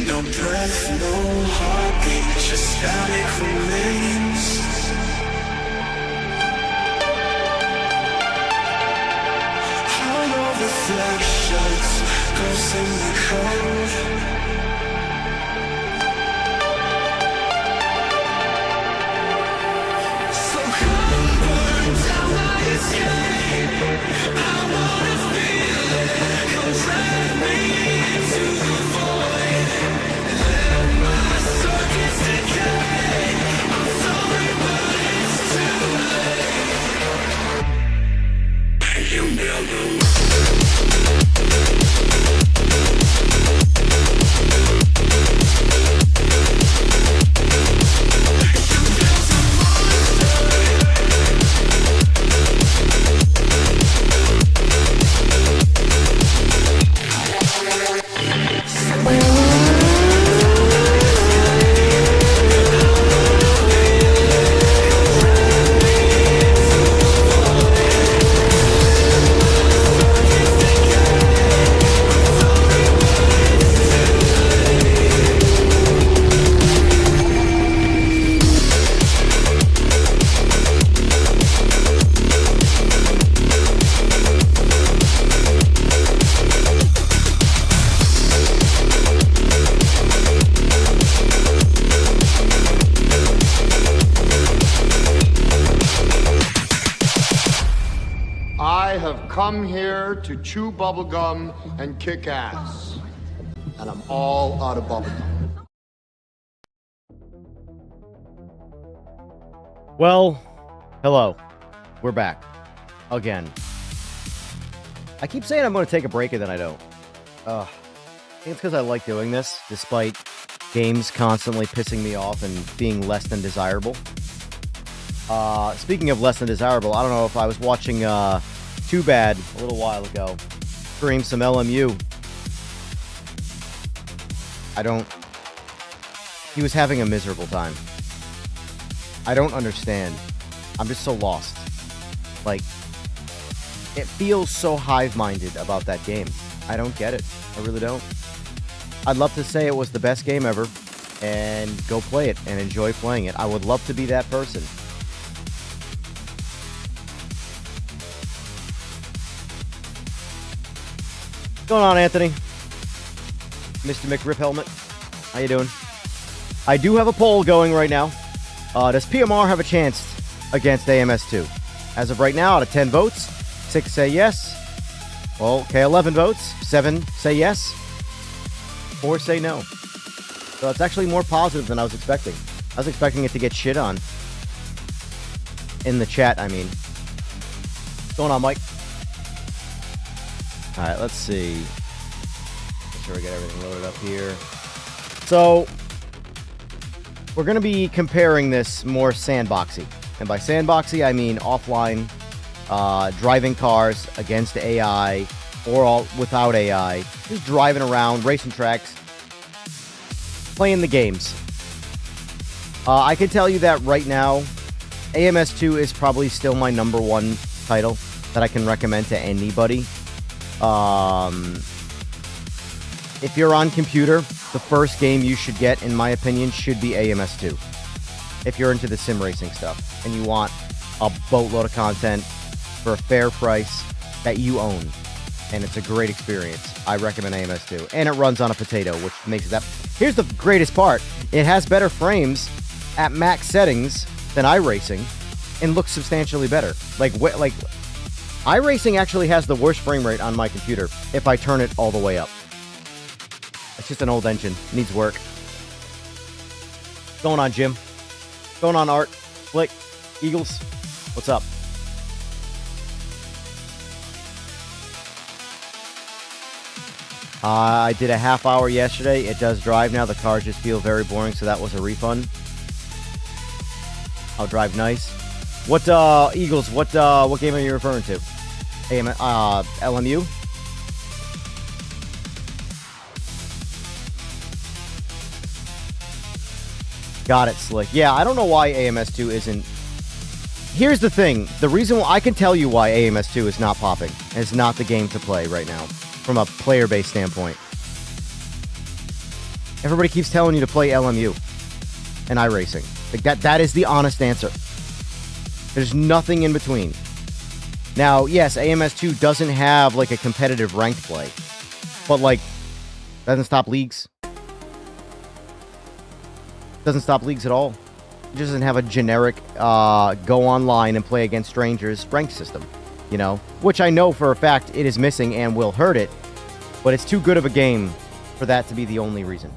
No breath, no heartbeat, just static remains. Hollow reflections, ghosts in the cold. So come burn down my escape. I wanna feel it, come drag me into the void. Let my circuits decay. I'm sorry, but it's too late. You never. Come here to chew bubblegum and kick ass. And I'm all out of bubblegum. Well, hello. We're back. Again. I keep saying I'm going to take a break and then I don't. I think it's because I like doing this, despite games constantly pissing me off and being less than desirable. Speaking of less than desirable, I don't know if I was watching Too Bad a little while ago. Stream some LMU. He was having a miserable time. I don't understand. I'm just so lost. Like, it feels so hive-minded about that game. I don't get it. I really don't. I'd love to say it was the best game ever and go play it and enjoy playing it. I would love to be that person. What's going on, Anthony? Mr. McRib Helmet. How you doing? I do have a poll going right now. Does PMR have a chance against AMS2? As of right now, out of 10 votes, 6 say yes. Well, okay, 11 votes. 7 say yes. 4 say no. So it's actually more positive than I was expecting. I was expecting it to get shit on. In the chat, I mean. What's going on, Mike? Alright, let's see. Make sure we get everything loaded up here. So, we're going to be comparing this more sandboxy. And by sandboxy, I mean offline, driving cars against AI, or all without AI. Just driving around, racing tracks, playing the games. I can tell you that right now, AMS2 is probably still my number one title that I can recommend to anybody. If you're on computer, the first game you should get, in my opinion, should be AMS2. If you're into the sim racing stuff and you want a boatload of content for a fair price that you own, and it's a great experience, I recommend AMS2. And it runs on a potato, which makes it that. Here's the greatest part: it has better frames at max settings than iRacing, and looks substantially better. Like iRacing actually has the worst frame rate on my computer if I turn it all the way up. It's just an old engine. Needs work. What's going on, Jim? What's going on, Art? Flick? Eagles? What's up? I did a half hour yesterday. It does drive now. The cars just feel very boring, so that was a refund. I'll drive nice. What, Eagles, what game are you referring to? LMU? Got it, Slick. Yeah, I don't know why AMS2 isn't... Here's the thing. The reason I can tell you why AMS2 is not popping. It's not the game to play right now, from a player-based standpoint. Everybody keeps telling you to play LMU and iRacing. Like that is the honest answer. There's nothing in between. Now, yes, AMS2 doesn't have like a competitive ranked play, but like doesn't stop leagues. Doesn't stop leagues at all. It just doesn't have a generic go online and play against strangers ranked system, you know, which I know for a fact it is missing and will hurt it, but it's too good of a game for that to be the only reason.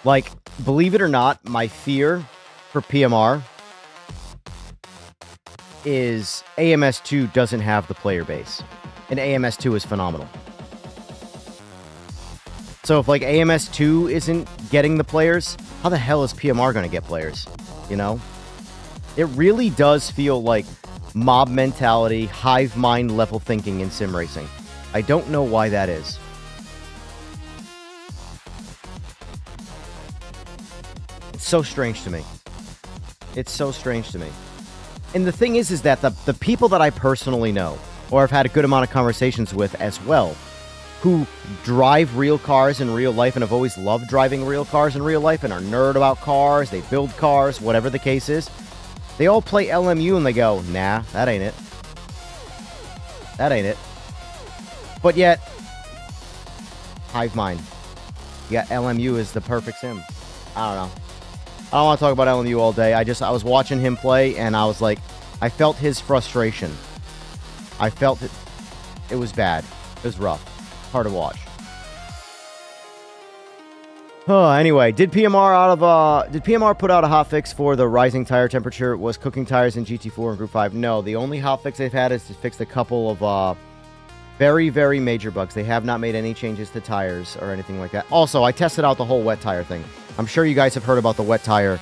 Like, believe it or not, my fear for PMR is AMS2 doesn't have the player base, and AMS2 is phenomenal. So if, like, AMS2 isn't getting the players, how the hell is PMR going to get players, you know? It really does feel like mob mentality, hive mind level thinking in sim racing. I don't know why that is. It's so strange to me. It's so strange to me. And the thing is that the people that I personally know, or have had a good amount of conversations with as well, who drive real cars in real life and have always loved driving real cars in real life and are nerd about cars, they build cars, whatever the case is, they all play LMU and they go, nah, that ain't it. That ain't it. But yet, hive mind. Yeah, LMU is the perfect sim. I don't know. I don't want to talk about LMU all day. I was watching him play, and I was like, I felt his frustration. I felt it. It was bad. It was rough. Hard to watch. Anyway, did PMR put out a hotfix for the rising tire temperature? Was cooking tires in GT4 and Group 5? No, the only hotfix they've had is to fix a couple of very, very major bugs. They have not made any changes to tires or anything like that. Also, I tested out the whole wet tire thing. I'm sure you guys have heard about the wet tire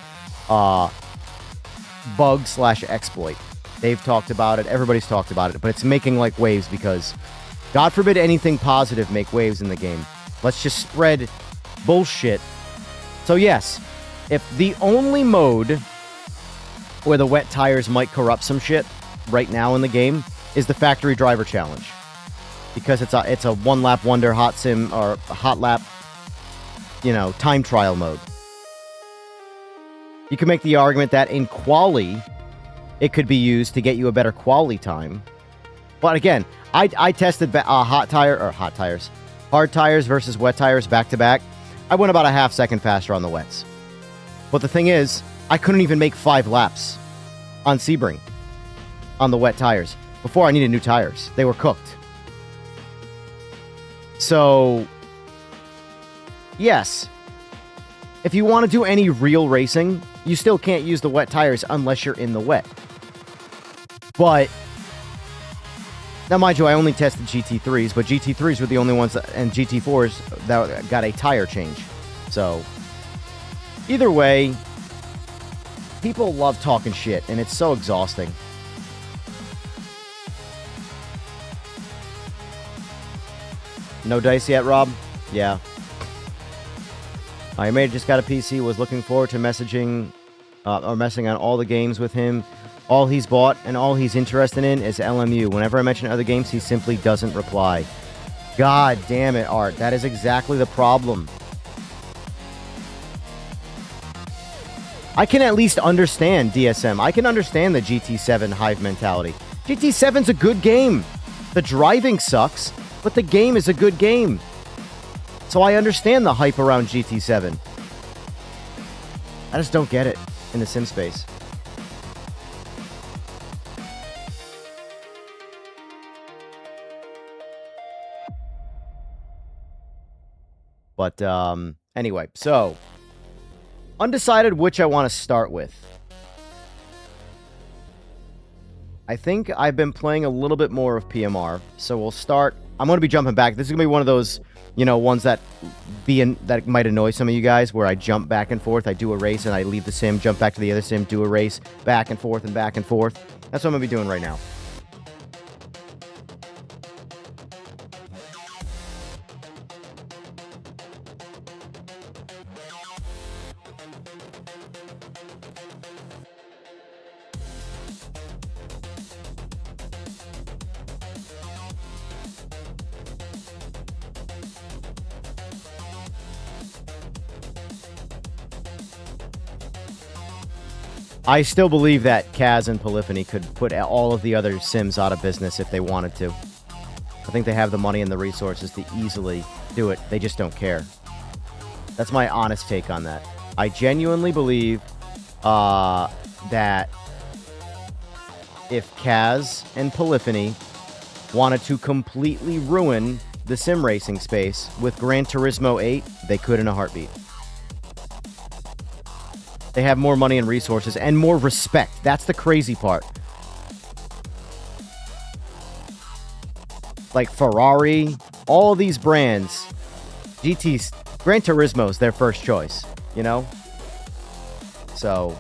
bug/exploit. They've talked about it. Everybody's talked about it. But it's making like waves because, God forbid anything positive make waves in the game. Let's just spread bullshit. So yes, if the only mode where the wet tires might corrupt some shit right now in the game is the factory driver challenge. Because it's a one lap wonder hot sim or hot lap, you know, time trial mode. You can make the argument that in quali, it could be used to get you a better quali time. But again, I tested hard tires versus wet tires back to back. I went about a half second faster on the wets. But the thing is, I couldn't even make 5 laps on Sebring on the wet tires before I needed new tires. They were cooked. So, yes, if you want to do any real racing, you still can't use the wet tires unless you're in the wet. But, now mind you, I only tested GT3s, but GT3s were the only ones, and GT4s that got a tire change. So, either way, people love talking shit, and it's so exhausting. No dice yet, Rob? Yeah. I may have just got a PC, was looking forward to messaging or messing on all the games with him. All he's bought and all he's interested in is LMU. Whenever I mention other games, he simply doesn't reply. God damn it, Art. That is exactly the problem. I can at least understand DSM. I can understand the GT7 hive mentality. GT7's a good game. The driving sucks, but the game is a good game. So I understand the hype around GT7. I just don't get it in the sim space. But anyway, so undecided which I want to start with. I think I've been playing a little bit more of PMR, so we'll start. I'm going to be jumping back. This is going to be one of those, you know, ones that that might annoy some of you guys, where I jump back and forth. I do a race and I leave the sim, jump back to the other sim, do a race, back and forth and back and forth. That's what I'm going to be doing right now. I still believe that Kaz and Polyphony could put all of the other Sims out of business if they wanted to. I think they have the money and the resources to easily do it. They just don't care. That's my honest take on that. I genuinely believe that if Kaz and Polyphony wanted to completely ruin the sim racing space with Gran Turismo 8, they could in a heartbeat. They have more money and resources and more respect. That's the crazy part. Like Ferrari, all these brands, Gran Turismo's their first choice, you know? So,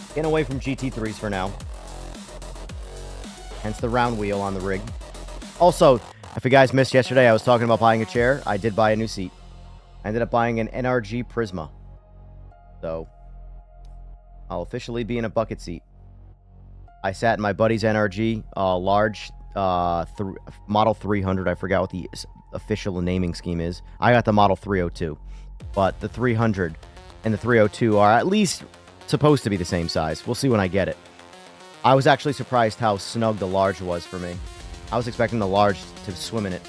getting away from GT3s for now. Hence the round wheel on the rig. Also, if you guys missed yesterday, I was talking about buying a chair. I did buy a new seat. I ended up buying an NRG Prisma. So, I'll officially be in a bucket seat. I sat in my buddy's NRG, large Model 300. I forgot what the official naming scheme is. I got the Model 302. But the 300 and the 302 are at least supposed to be the same size. We'll see when I get it. I was actually surprised how snug the large was for me. I was expecting the large to swim in it.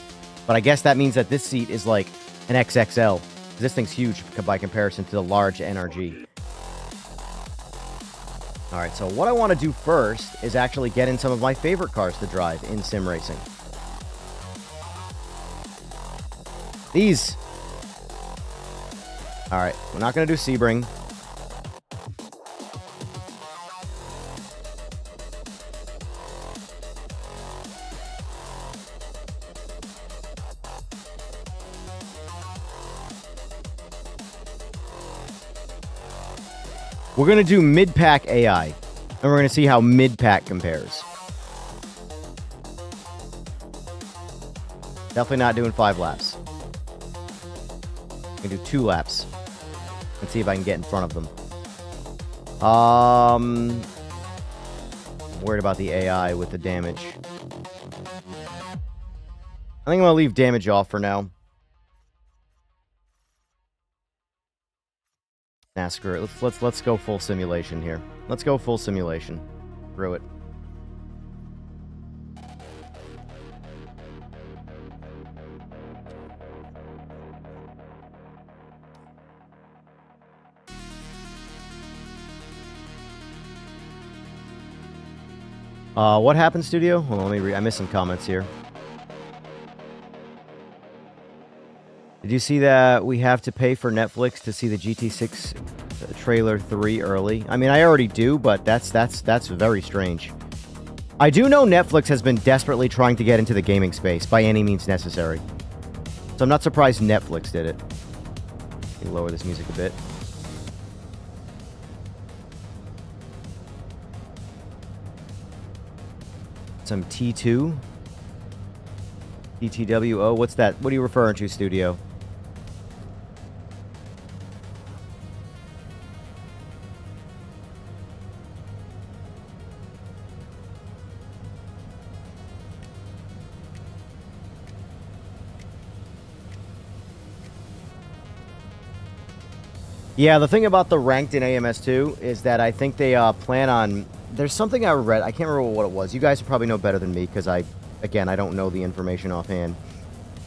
But I guess that means that this seat is like an XXL. This thing's huge by comparison to the large NRG. Alright, so what I want to do first is actually get in some of my favorite cars to drive in sim racing. These. Alright, we're not going to do Sebring. We're going to do mid-pack AI, and we're going to see how mid-pack compares. Definitely not doing 5 laps. I'm going to do 2 laps. And see if I can get in front of them. Worried about the AI with the damage. I think I'm going to leave damage off for now. Nah, screw it. Let's go full simulation here. Let's go full simulation. Screw it. What happened, studio? Hold on, let me read. I missed some comments here. Did you see that we have to pay for Netflix to see the GT6 trailer 3 early? I mean, I already do, but that's very strange. I do know Netflix has been desperately trying to get into the gaming space by any means necessary. So I'm not surprised Netflix did it. Let me lower this music a bit. Some T2. TTWO. What's that? What are you referring to, studio? Yeah, the thing about the ranked in AMS2 is that I think they plan on... There's something I read. I can't remember what it was. You guys probably know better than me because I don't know the information offhand.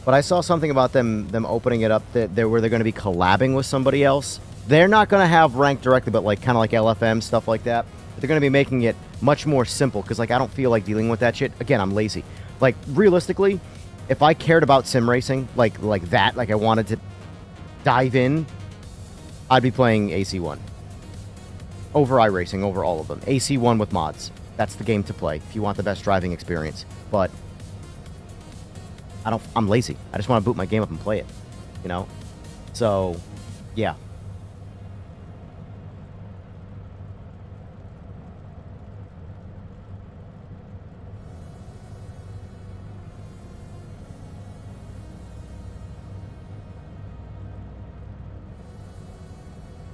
But I saw something about them opening it up where they're going to be collabing with somebody else. They're not going to have ranked directly, but like kind of like LFM, stuff like that. But they're going to be making it much more simple because like I don't feel like dealing with that shit. Again, I'm lazy. Like realistically, if I cared about sim racing like that, like I wanted to dive in, I'd be playing AC1. Over iRacing, over all of them. AC1 with mods. That's the game to play if you want the best driving experience. But I'm lazy. I just want to boot my game up and play it. You know? So, yeah.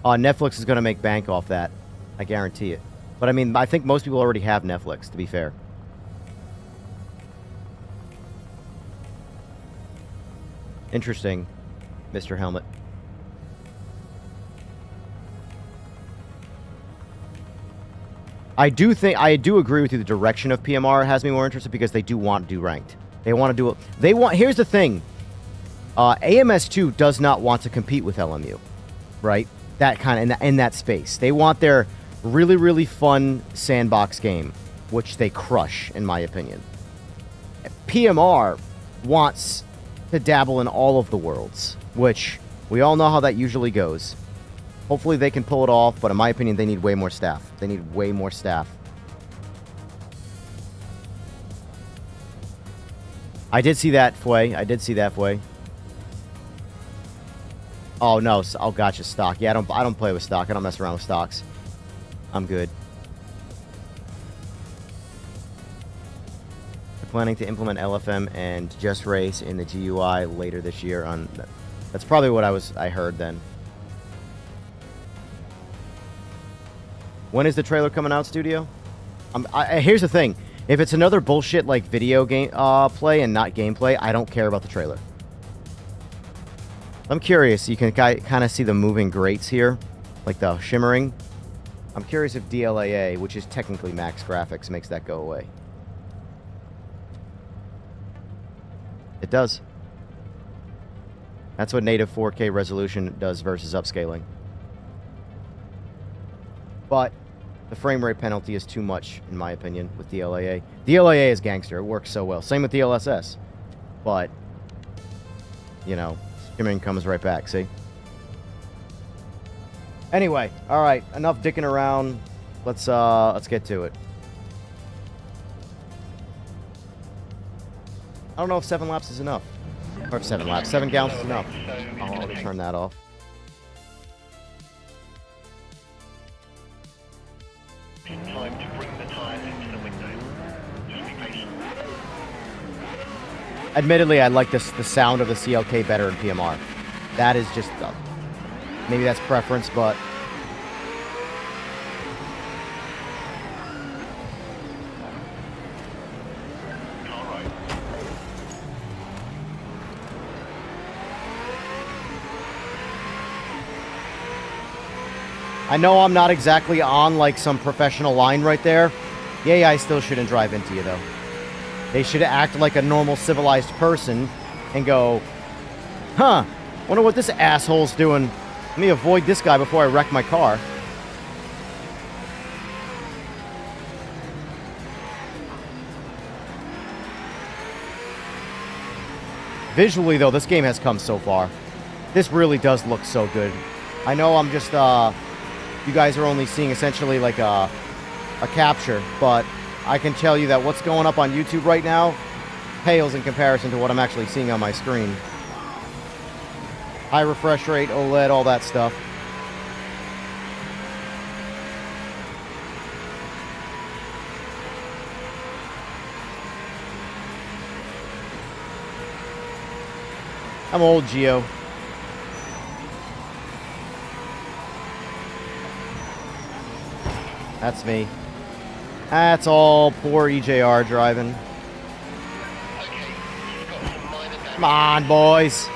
Netflix is going to make bank off that. I guarantee it. But I mean, I think most people already have Netflix, to be fair. Interesting, Mr. Helmet. I do agree with you. The direction of PMR has me more interested because they do want to do ranked. They want to do it. Here's the thing. AMS2 does not want to compete with LMU, right? That kind of in that space. They want their really, really fun sandbox game, which they crush, in my opinion. PMR wants to dabble in all of the worlds, which we all know how that usually goes. Hopefully they can pull it off, but in my opinion, they need way more staff. They need way more staff. I did see that, Fway. I did see that, Fway. Oh, no. Oh, gotcha. Stock. Yeah, I don't play with stock. I don't mess around with stocks. I'm good. They're planning to implement LFM and Just Race in the GUI later this year. That's probably what I heard then. When is the trailer coming out, Studio? Here's the thing. If it's another bullshit like video game play and not gameplay, I don't care about the trailer. I'm curious. You can kind of see the moving grates here, like the shimmering. I'm curious if DLAA, which is technically max graphics, makes that go away. It does. That's what native 4K resolution does versus upscaling. But the frame rate penalty is too much, in my opinion, with DLAA. DLAA is gangster. It works so well. Same with DLSS. But, you know, skimming comes right back, see? Anyway, all right. Enough dicking around. Let's get to it. I don't know if 7 laps is enough. Or if 7 laps. 7 gallons is enough. I'll turn that off. Time to bring the tires into the window. Just be patient. Admittedly, I like the sound of the CLK better in PMR. That is just... maybe that's preference, but... I know I'm not exactly on, like, some professional line right there. The AI still shouldn't drive into you, though. They should act like a normal, civilized person and go, huh, wonder what this asshole's doing. Let me avoid this guy before I wreck my car. Visually, though, this game has come so far. This really does look so good. I know I'm just, you guys are only seeing essentially like a capture, but I can tell you that what's going up on YouTube right now pales in comparison to what I'm actually seeing on my screen. High refresh rate, OLED, all that stuff. I'm old, Geo. That's me. That's all poor EJR driving. Come on, boys.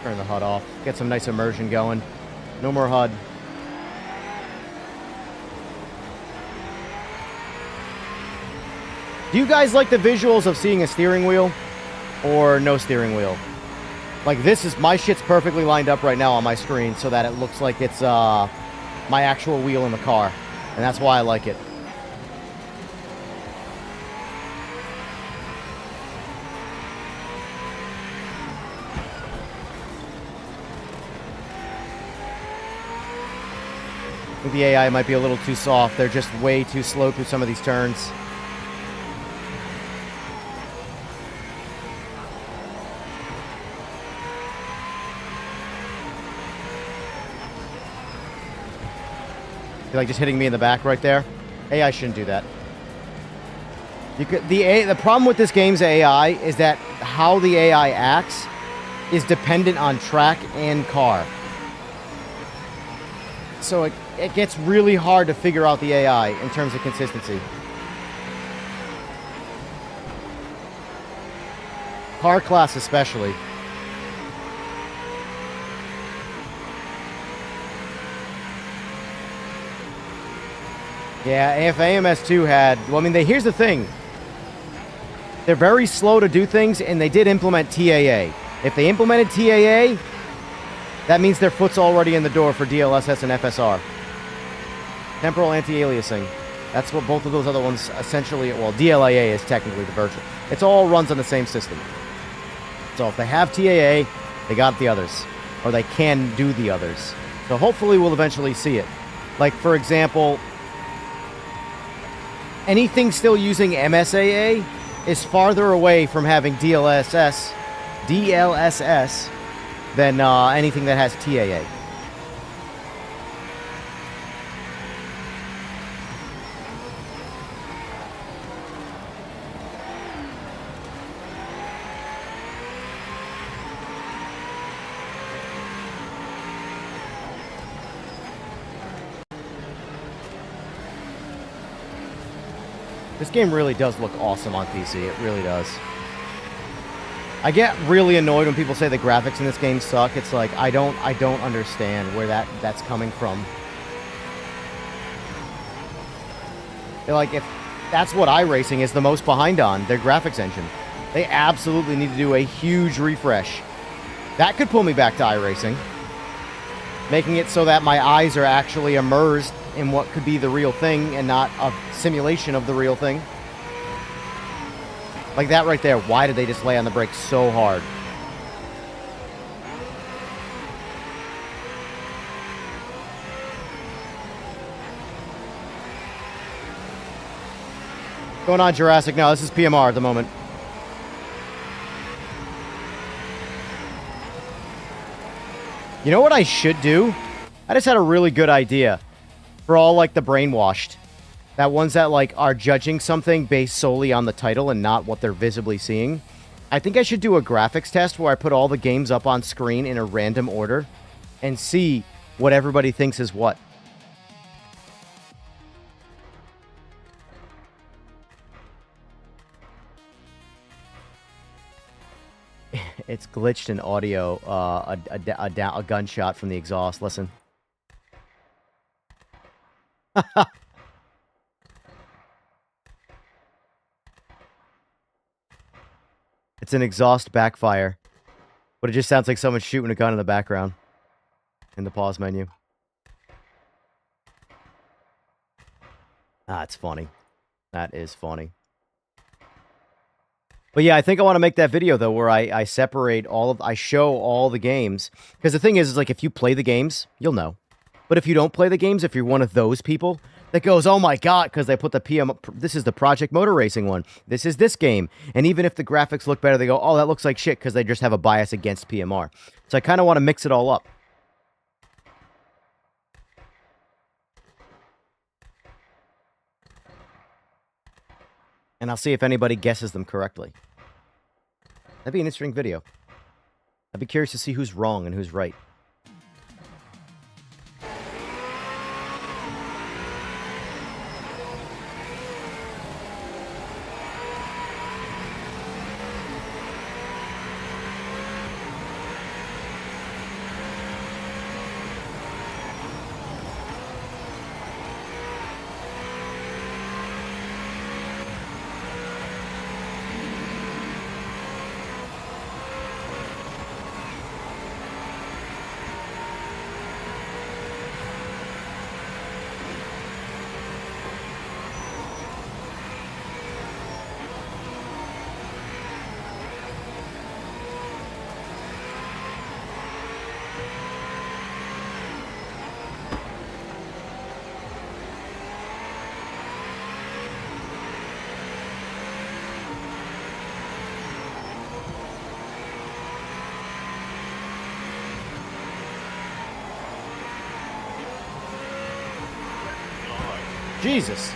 Turn the HUD off. Get some nice immersion going. No more HUD. Do you guys like the visuals of seeing a steering wheel or no steering wheel? Like, this is, my shit's perfectly lined up right now on my screen so that it looks like it's my actual wheel in the car. And that's why I like it. I think the AI might be a little too soft. They're just way too slow through some of these turns. You're like just hitting me in the back right there. AI shouldn't do that. The problem with this game's AI is that how the AI acts is dependent on track and car. So it gets really hard to figure out the AI in terms of consistency. Car class especially. Yeah, if AMS2 had... Well, I mean, here's the thing. They're very slow to do things, and they did implement TAA. If they implemented TAA, that means their foot's already in the door for DLSS and FSR. Temporal anti-aliasing. That's what both of those other ones essentially... Well, DLAA is technically the virtual. It's all runs on the same system. So if they have TAA, they got the others. Or they can do the others. So hopefully we'll eventually see it. Like, for example... Anything still using MSAA is farther away from having DLSS than anything that has TAA. This game really does look awesome on PC. It really does. I get really annoyed when people say the graphics in this game suck. It's like I don't understand where that's coming from. They're like, if that's what iRacing is the most behind on, their graphics engine. They absolutely need to do a huge refresh. That could pull me back to iRacing. Making it so that my eyes are actually immersed in what could be the real thing and not a simulation of the real thing. Like that right there. Why did they just lay on the brakes so hard? Going on Jurassic now. This is PMR at the moment. You know what I should do? I just had a really good idea. For all, like, the brainwashed. That ones that, like, are judging something based solely on the title and not what they're visibly seeing. I think I should do a graphics test where I put all the games up on screen in a random order and see what everybody thinks is what. It's glitched in audio, a gunshot from the exhaust. Listen. It's an exhaust backfire. But it just sounds like someone shooting a gun in the background. In the pause menu. Ah, it's funny. That is funny. But yeah, I think I want to make that video, though, where I separate all of... I show all the games. Because the thing is like, if you play the games, you'll know. But if you don't play the games, if you're one of those people that goes, oh my god, because they put the PM... This is the Project Motor Racing one. This is this game. And even if the graphics look better, they go, oh, that looks like shit, because they just have a bias against PMR. So I kind of want to mix it all up. And I'll see if anybody guesses them correctly. That'd be an interesting video. I'd be curious to see who's wrong and who's right. Jesus.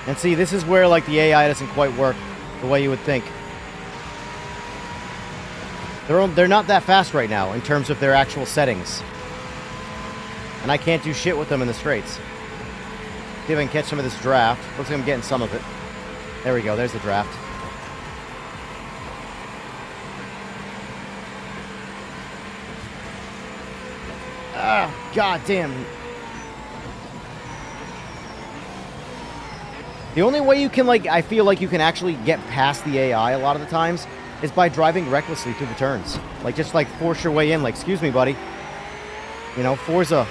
And see, this is where, like, the AI doesn't quite work the way you would think. They're not that fast right now in terms of their actual settings. And I can't do shit with them in the straights. See if I can catch some of this draft. Looks like I'm getting some of it. There we go. There's the draft. Ah, goddamn. The only way you can, like, I feel like you can actually get past the AI a lot of the times is by driving recklessly through the turns. Like, just, like, force your way in. Like, excuse me, buddy. You know, Forza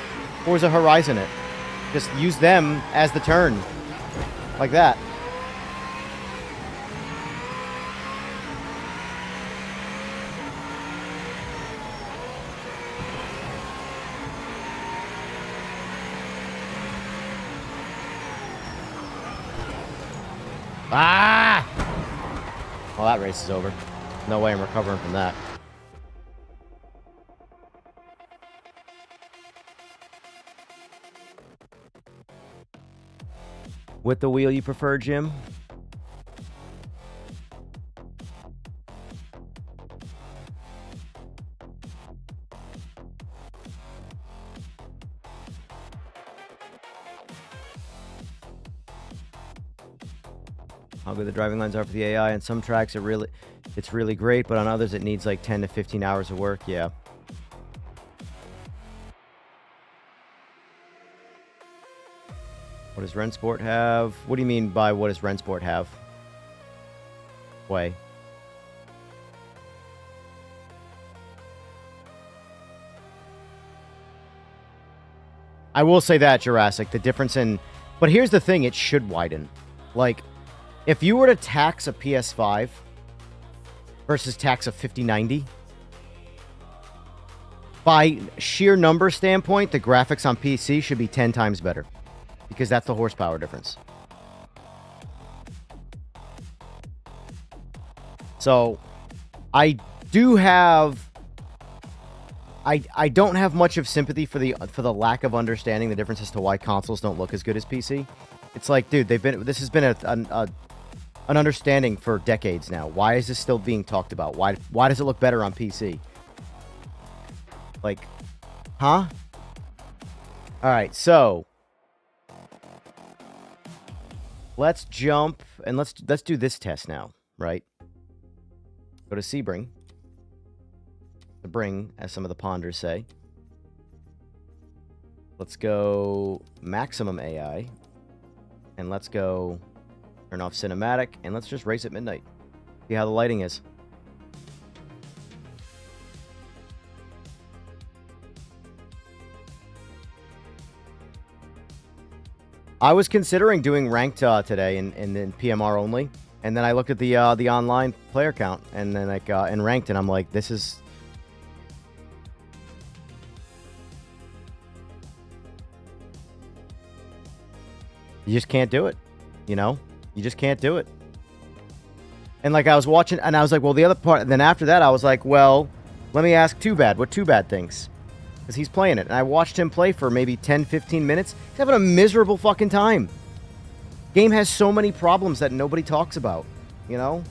Horizon it. Just use them as the turn. Like that. Ah! Well, that race is over. No way I'm recovering from that. With the wheel you prefer, Jim? How good the driving lines are for the AI. On some tracks, it's really great, but on others, it needs like 10 to 15 hours of work. Yeah. What does Rensport have? What do you mean by what does Rensport have? Way. I will say that, Jurassic. The difference in... But here's the thing. It should widen. Like, if you were to tax a PS5 versus tax a 5090, by sheer number standpoint, the graphics on PC should be 10 times better. Because that's the horsepower difference. So, I do have... I don't have much of sympathy for the lack of understanding the difference as to why consoles don't look as good as PC. It's like, dude, this has been an understanding for decades now. Why is this still being talked about? Why does it look better on PC? Like, huh? All right, so let's jump and let's do this test now, right? Go to Sebring. The bring, as some of the ponders say. Let's go maximum AI. And let's go turn off cinematic. And let's just race at midnight. See how the lighting is. I was considering doing ranked today in PMR only. And then I looked at the online player count. And then like in ranked. And I'm like, this is... You just can't do it, you know? You just can't do it. And like I was watching, and I was like, well, the other part, and then after that, I was like, well, let me ask Too Bad what Too Bad thinks. Because he's playing it. And I watched him play for maybe 10, 15 minutes. He's having a miserable fucking time. Game has so many problems that nobody talks about, you know?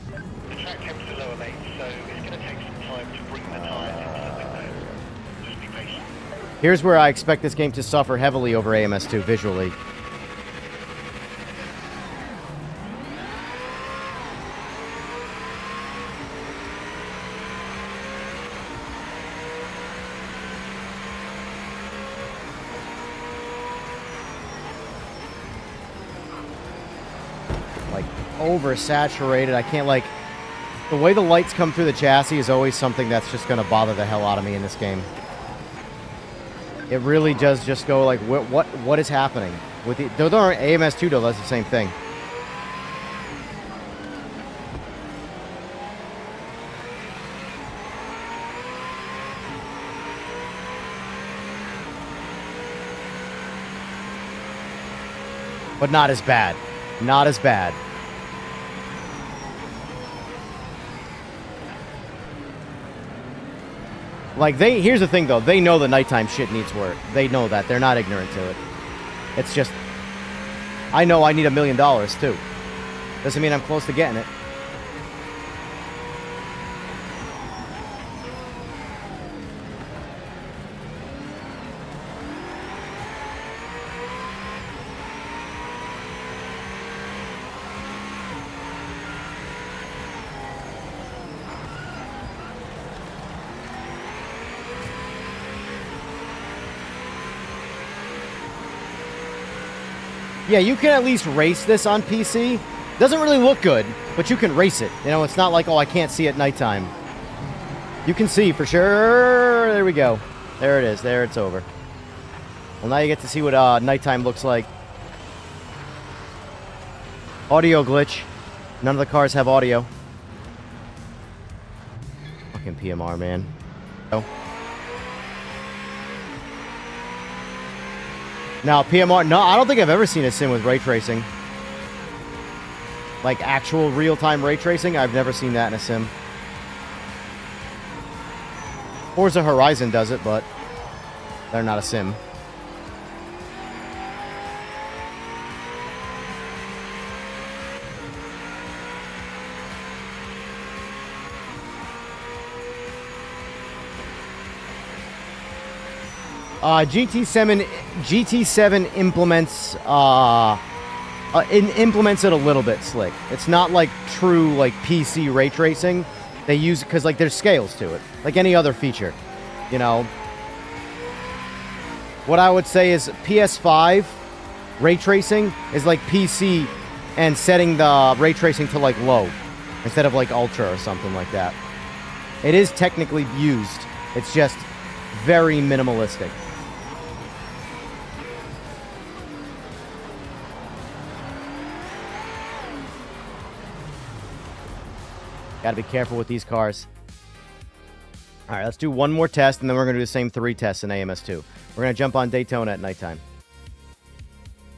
The track temps are lower late, so it's going to take some time to bring the tyres into the window. Just be patient. Here's where I expect this game to suffer heavily over AMS2 visually. Oversaturated. I can't, like, the way the lights come through the chassis is always something that's just going to bother the hell out of me in this game. It really does just go like, what is happening with the AMS2 though? That's the same thing. But not as bad. Not as bad. Like, here's the thing, though. They know the nighttime shit needs work. They know that. They're not ignorant to it. It's just, I know I need $1 million, too. Doesn't mean I'm close to getting it. Yeah, you can at least race this on PC. Doesn't really look good, but you can race it. You know, it's not like, oh, I can't see at nighttime. You can see for sure. There we go. There it is. There, it's over. Well, now you get to see what nighttime looks like. Audio glitch. None of the cars have audio. Fucking PMR, man. Oh. Now, PMR... No, I don't think I've ever seen a sim with ray tracing. Like, actual real-time ray tracing. I've never seen that in a sim. Forza Horizon does it, but they're not a sim. GT7 implements implements it a little bit slick. It's not like true like PC ray tracing. They use it because like there's scales to it, like any other feature. You know, what I would say is PS5 ray tracing is like PC and setting the ray tracing to like low instead of like ultra or something like that. It is technically used. It's just very minimalistic. Gotta be careful with these cars. Alright, let's do one more test, and then we're gonna do the same 3 tests in AMS2. We're gonna jump on Daytona at nighttime.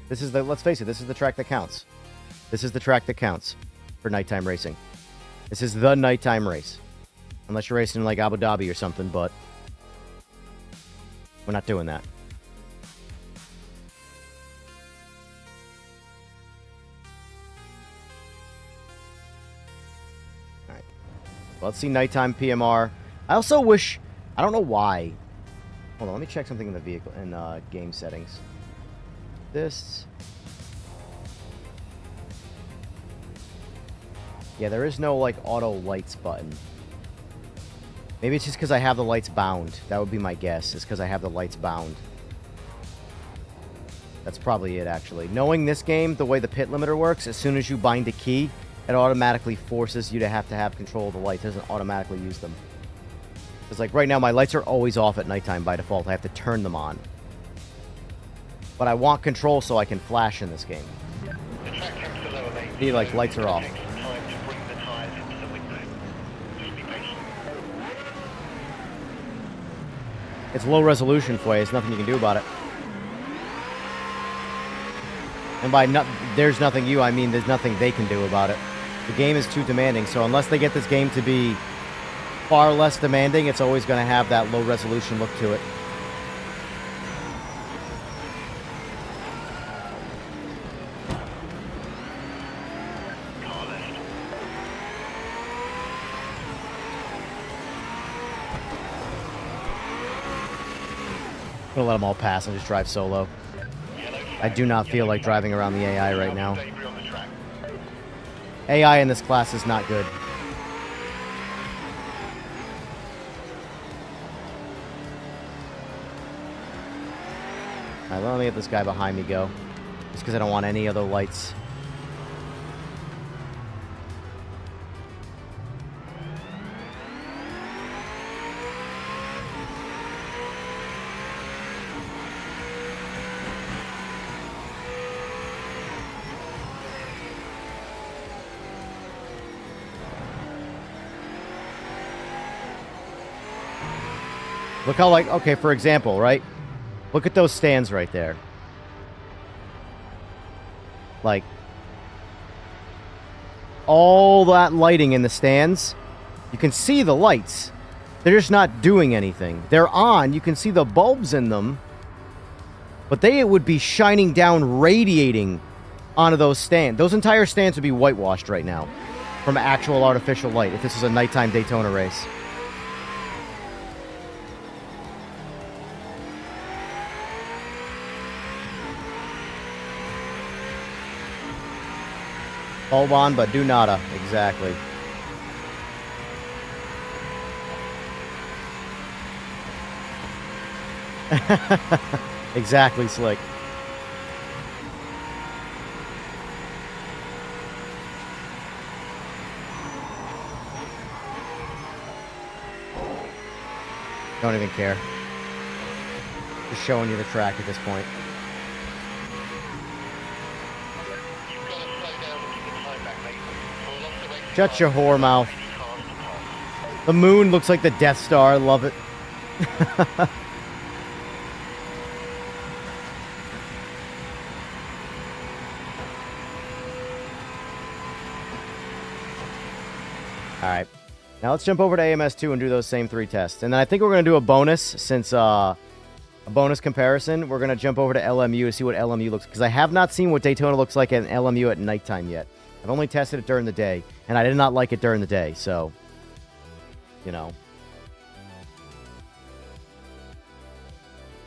This is the, let's face it, this is the track that counts. This is the track that counts for nighttime racing. This is the nighttime race. Unless you're racing in like Abu Dhabi or something, but we're not doing that. Alright. Let's see nighttime PMR. I also wish... I don't know why. Hold on, let me check something in the vehicle, in game settings. This... Yeah, there is no, like, auto lights button. Maybe it's just because I have the lights bound. That would be my guess, is because I have the lights bound. That's probably it, actually. Knowing this game, the way the pit limiter works, as soon as you bind a key, it automatically forces you to have control of the lights. It doesn't automatically use them. It's like, right now, my lights are always off at nighttime by default. I have to turn them on. But I want control so I can flash in this game. The track comes to lower lanes. See, like, lights are off. It takes some time to bring the tyres into the window. Just be patient. It's low resolution for you. There's nothing you can do about it. And by there's nothing you, I mean there's nothing they can do about it. The game is too demanding, so unless they get this game to be far less demanding, it's always going to have that low resolution look to it. Car left. I'm going to let them all pass and just drive solo. I do not feel like driving around the AI right now. Debris on the track. AI in this class is not good. Alright, let me get this guy behind me go. Just because I don't want any other lights. Look how, like, okay, for example, right? Look at those stands right there. Like, all that lighting in the stands, you can see the lights. They're just not doing anything. They're on, you can see the bulbs in them, but they would be shining down, radiating onto those stands. Those entire stands would be whitewashed right now from actual artificial light if this was a nighttime Daytona race. Bulb on, but do nada. Exactly. Exactly, Slick. Don't even care. Just showing you the track at this point. You've got to slow down and keep the time back, mate. We'll lost the race. Shut your whore mouth. 80 cars to pass. The moon looks like the Death Star. Love it. All right. Now let's jump over to AMS2 and do those same 3 tests. And then I think we're going to do a bonus since a bonus comparison. We're going to jump over to LMU to see what LMU looks, because I have not seen what Daytona looks like at LMU at nighttime yet. I've only tested it during the day, and I did not like it during the day, so, you know.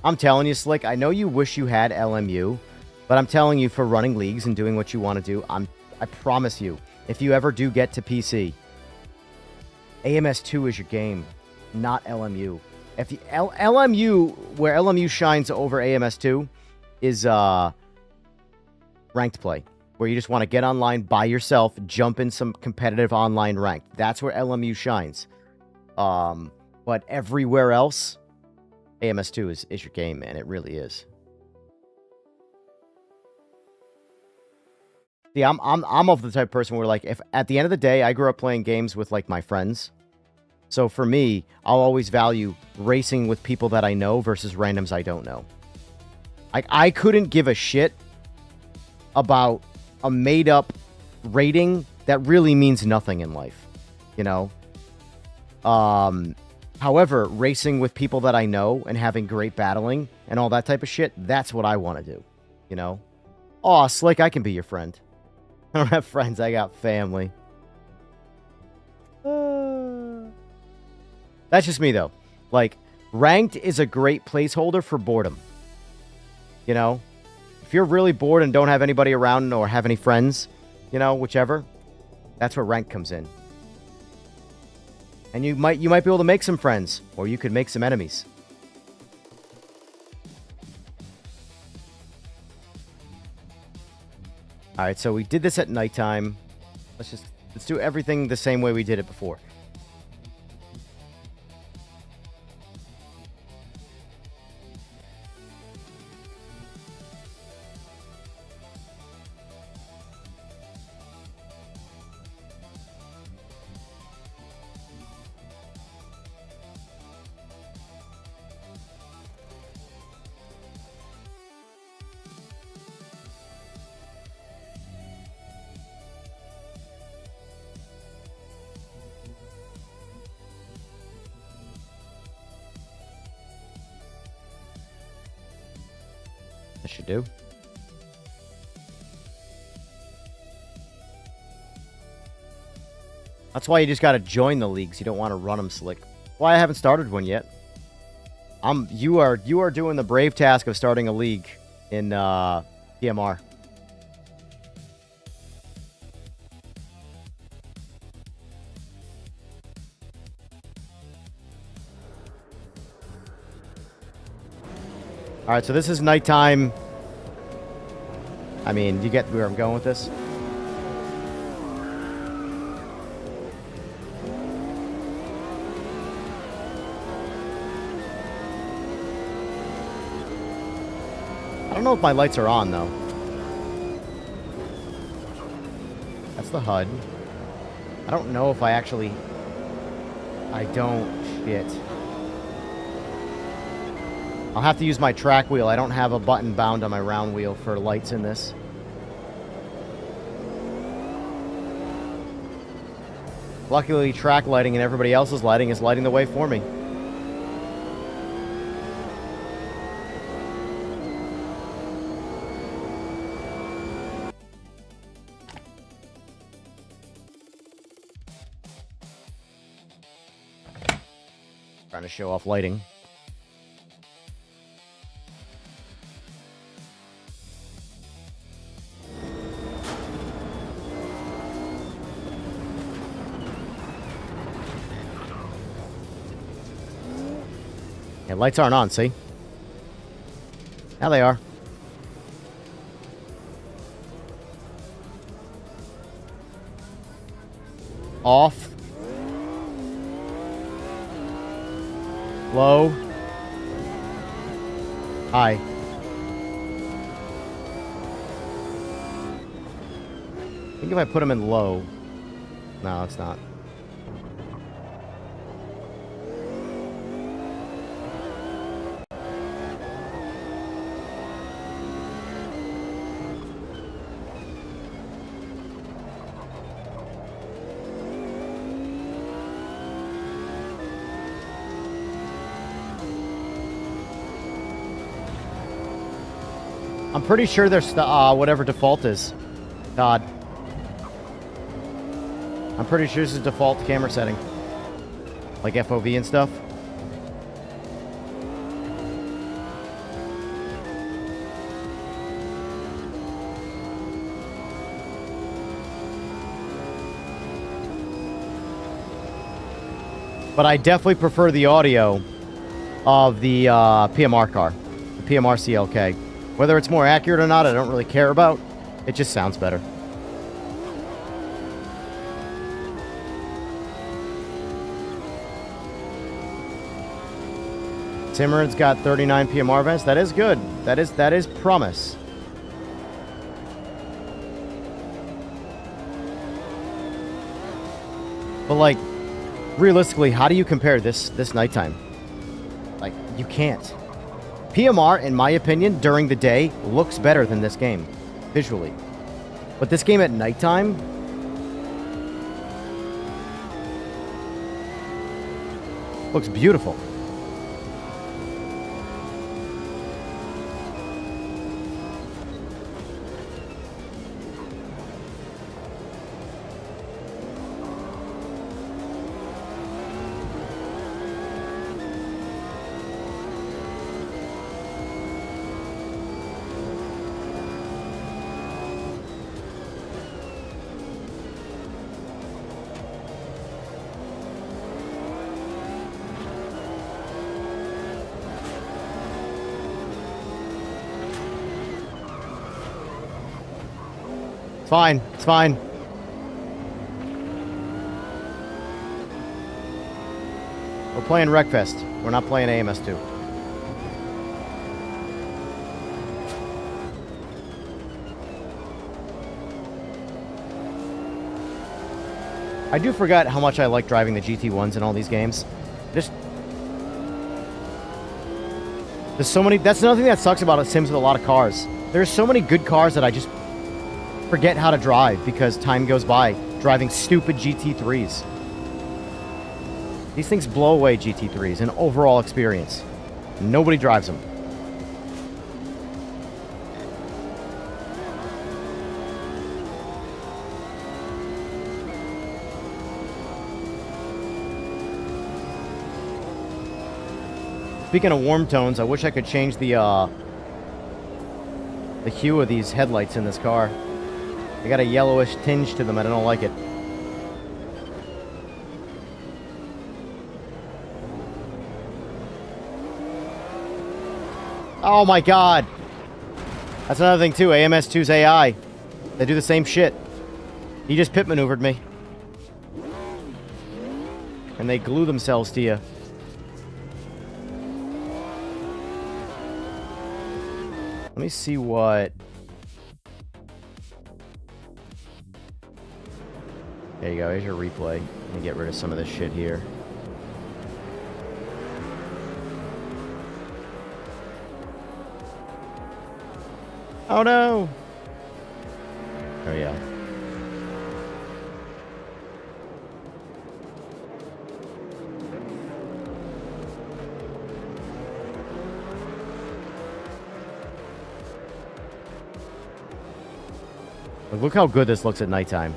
I'm telling you, Slick, I know you wish you had LMU, but I'm telling you, for running leagues and doing what you want to do, I promise you, if you ever do get to PC, AMS2 is your game, not LMU. If you, LMU, where LMU shines over AMS2, is ranked play, where you just want to get online by yourself, jump in some competitive online ranked. That's where LMU shines. But everywhere else, AMS2 is your game, man. It really is. See, I'm of the type of person where, like, if at the end of the day, I grew up playing games with, like, my friends. So for me, I'll always value racing with people that I know versus randoms I don't know. I couldn't give a shit about a made-up rating that really means nothing in life, you know? However, racing with people that I know and having great battling and all that type of shit, that's what I want to do, you know? Aw, Slick, I can be your friend. I don't have friends, I got family. That's just me, though. Like, ranked is a great placeholder for boredom. You know? If you're really bored and don't have anybody around or have any friends, you know, whichever, that's where ranked comes in. And you might be able to make some friends, or you could make some enemies. All right, so we did this at nighttime. Let's do everything the same way we did it before. That should do. That's why you just gotta join the leagues. You don't want to run them, Slick. Why I haven't started one yet. You are doing the brave task of starting a league in PMR. All right, so this is nighttime. I mean, you get where I'm going with this? I don't know if my lights are on, though. That's the HUD. I don't know if I actually... I don't... Shit. I'll have to use my track wheel. I don't have a button bound on my round wheel for lights in this. Luckily, track lighting and everybody else's lighting is lighting the way for me. Trying to show off lighting. Yeah, lights aren't on, see? Now they are. Off. Low. High. I think if I put them in low. No, it's not. I'm pretty sure there's whatever default is. Todd. I'm pretty sure this is default camera setting. Like FOV and stuff. But I definitely prefer the audio of the PMR car. The PMR CLK. Whether it's more accurate or not, I don't really care about. It just sounds better. Simmered's got 39 PMR vents. That is good. That is promise. But like, realistically, how do you compare this nighttime? Like, you can't. PMR, in my opinion, during the day, looks better than this game, visually. But this game at nighttime... looks beautiful. It's fine. It's fine. We're playing Wreckfest. We're not playing AMS2. I do forget how much I like driving the GT1s in all these games. There's so many... That's another thing that sucks about it, Sims with a lot of cars. There's so many good cars that I just forget how to drive because time goes by driving stupid GT3s. These things blow away GT3s in overall experience. Nobody drives them. Speaking of warm tones, I wish I could change the hue of these headlights in this car. They got a yellowish tinge to them, and I don't like it. Oh my god! That's another thing too, AMS2's AI. They do the same shit. He just pit maneuvered me. And they glue themselves to you. Let me see what... There you go, here's your replay. Let me get rid of some of this shit here. Oh no! There we go. Look how good this looks at nighttime.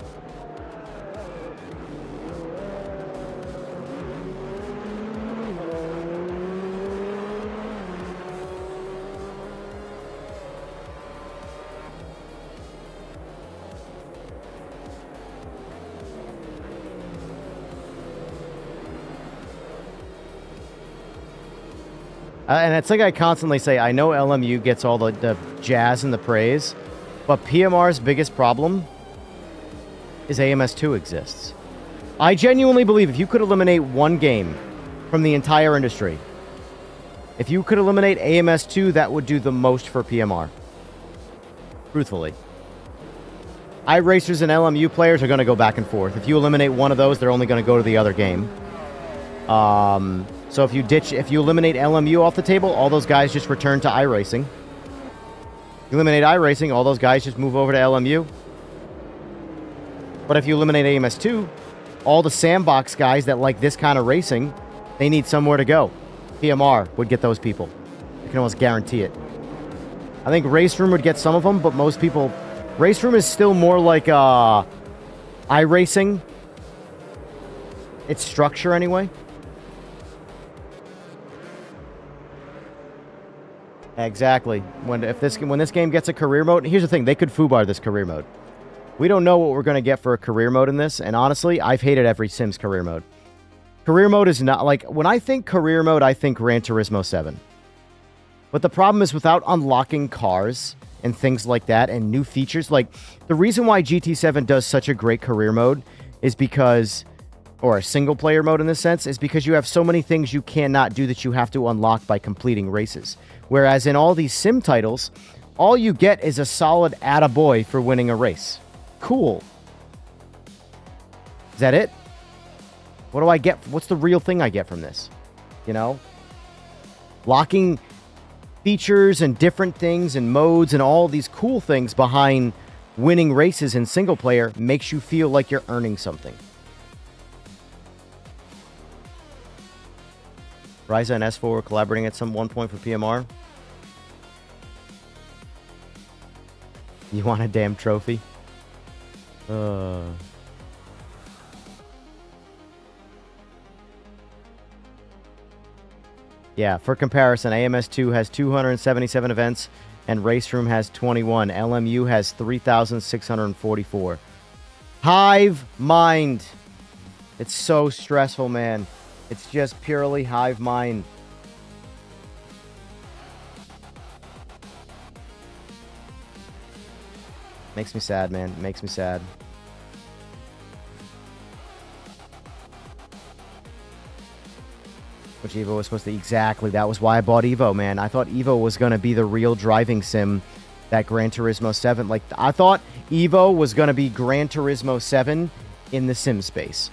And it's like I constantly say, I know LMU gets all the jazz and the praise, but PMR's biggest problem is AMS2 exists. I genuinely believe if you could eliminate one game from the entire industry, If you could eliminate AMS2, that would do the most for PMR. Truthfully. iRacers and LMU players are going to go back and forth. If you eliminate one of those, they're only going to go to the other game. So if you eliminate LMU off the table, all those guys just return to iRacing. You eliminate iRacing, all those guys just move over to LMU. But if you eliminate AMS2, all the Sandbox guys that like this kind of racing, they need somewhere to go. PMR would get those people. I can almost guarantee it. I think Race Room would get some of them, but most people... Race Room is still more like iRacing. Its structure, anyway. Exactly. When this game gets a career mode... Here's the thing. They could foobar this career mode. We don't know what we're going to get for a career mode in this, and honestly, I've hated every Sims career mode. Career mode is not... Like, when I think career mode, I think Gran Turismo 7. But the problem is, without unlocking cars and things like that and new features, like, the reason why GT7 does such a great career mode is because... Or a single-player mode in this sense, is because you have so many things you cannot do that you have to unlock by completing races. Whereas in all these sim titles, all you get is a solid attaboy for winning a race. Cool. Is that it? What do I get? What's the real thing I get from this? You know? Locking features and different things and modes and all these cool things behind winning races in single-player makes you feel like you're earning something. Ryza and S4 were collaborating at one point for PMR. You want a damn trophy? Yeah, for comparison, AMS2 has 277 events and Race Room has 21. LMU has 3,644. Hive mind. It's so stressful, man. It's just purely hive mind. Makes me sad, man. Makes me sad. Which Evo was supposed to... Exactly. That was why I bought Evo, man. I thought Evo was going to be the real driving sim that Gran Turismo 7... Like, I thought Evo was going to be Gran Turismo 7 in the sim space.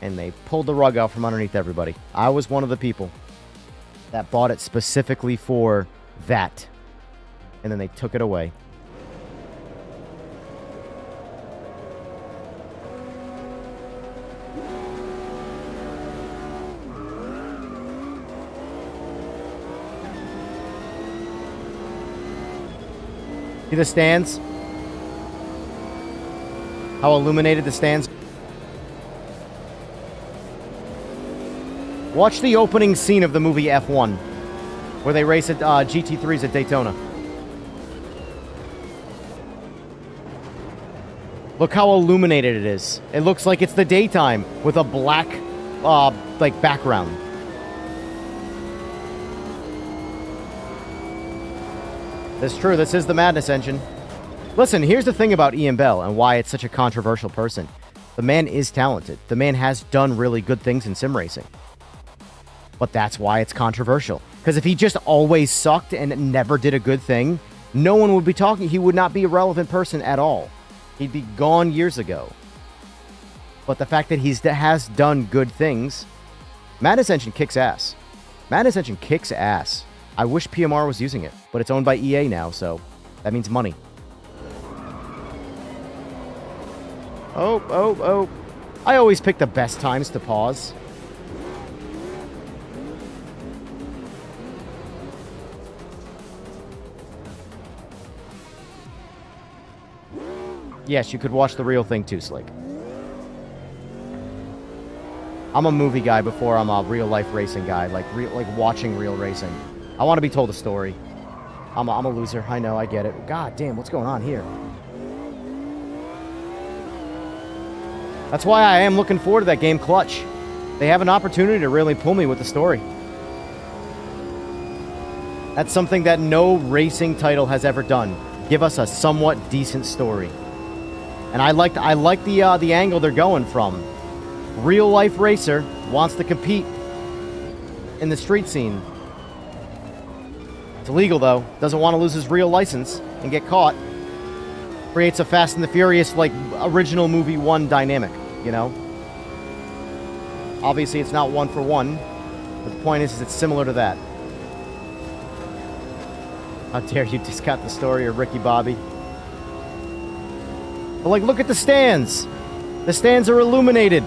And they pulled the rug out from underneath everybody. I was one of the people that bought it specifically for that. And then they took it away. See the stands? How illuminated the stands. Watch the opening scene of the movie F1, where they race at GT3s at Daytona. Look how illuminated it is. It looks like it's the daytime with a black, like, background. That's true. This is the Madness engine. Listen, here's the thing about Ian Bell and why it's such a controversial person. The man is talented. The man has done really good things in sim racing. But that's why it's controversial. Because if he just always sucked and never did a good thing, no one would be talking. He would not be a relevant person at all. He'd be gone years ago. But the fact that he has done good things... Madness Engine kicks ass. Madness Engine kicks ass. I wish PMR was using it, but it's owned by EA now, so that means money. Oh. I always pick the best times to pause. Yes, you could watch the real thing too, Slick. I'm a movie guy before I'm a real-life racing guy, like watching real racing. I want to be told a story. I'm a loser. I know, I get it. God damn, what's going on here? That's why I am looking forward to that game, Clutch. They have an opportunity to really pull me with the story. That's something that no racing title has ever done. Give us a somewhat decent story. And I like the angle they're going from. Real life racer wants to compete in the street scene. It's illegal, though. Doesn't want to lose his real license and get caught. Creates a Fast and the Furious, like, original movie 1 dynamic, you know? Obviously, it's not one for one, but the point is it's similar to that. How dare you discount the story of Ricky Bobby? But, like, look at the stands. The stands are illuminated.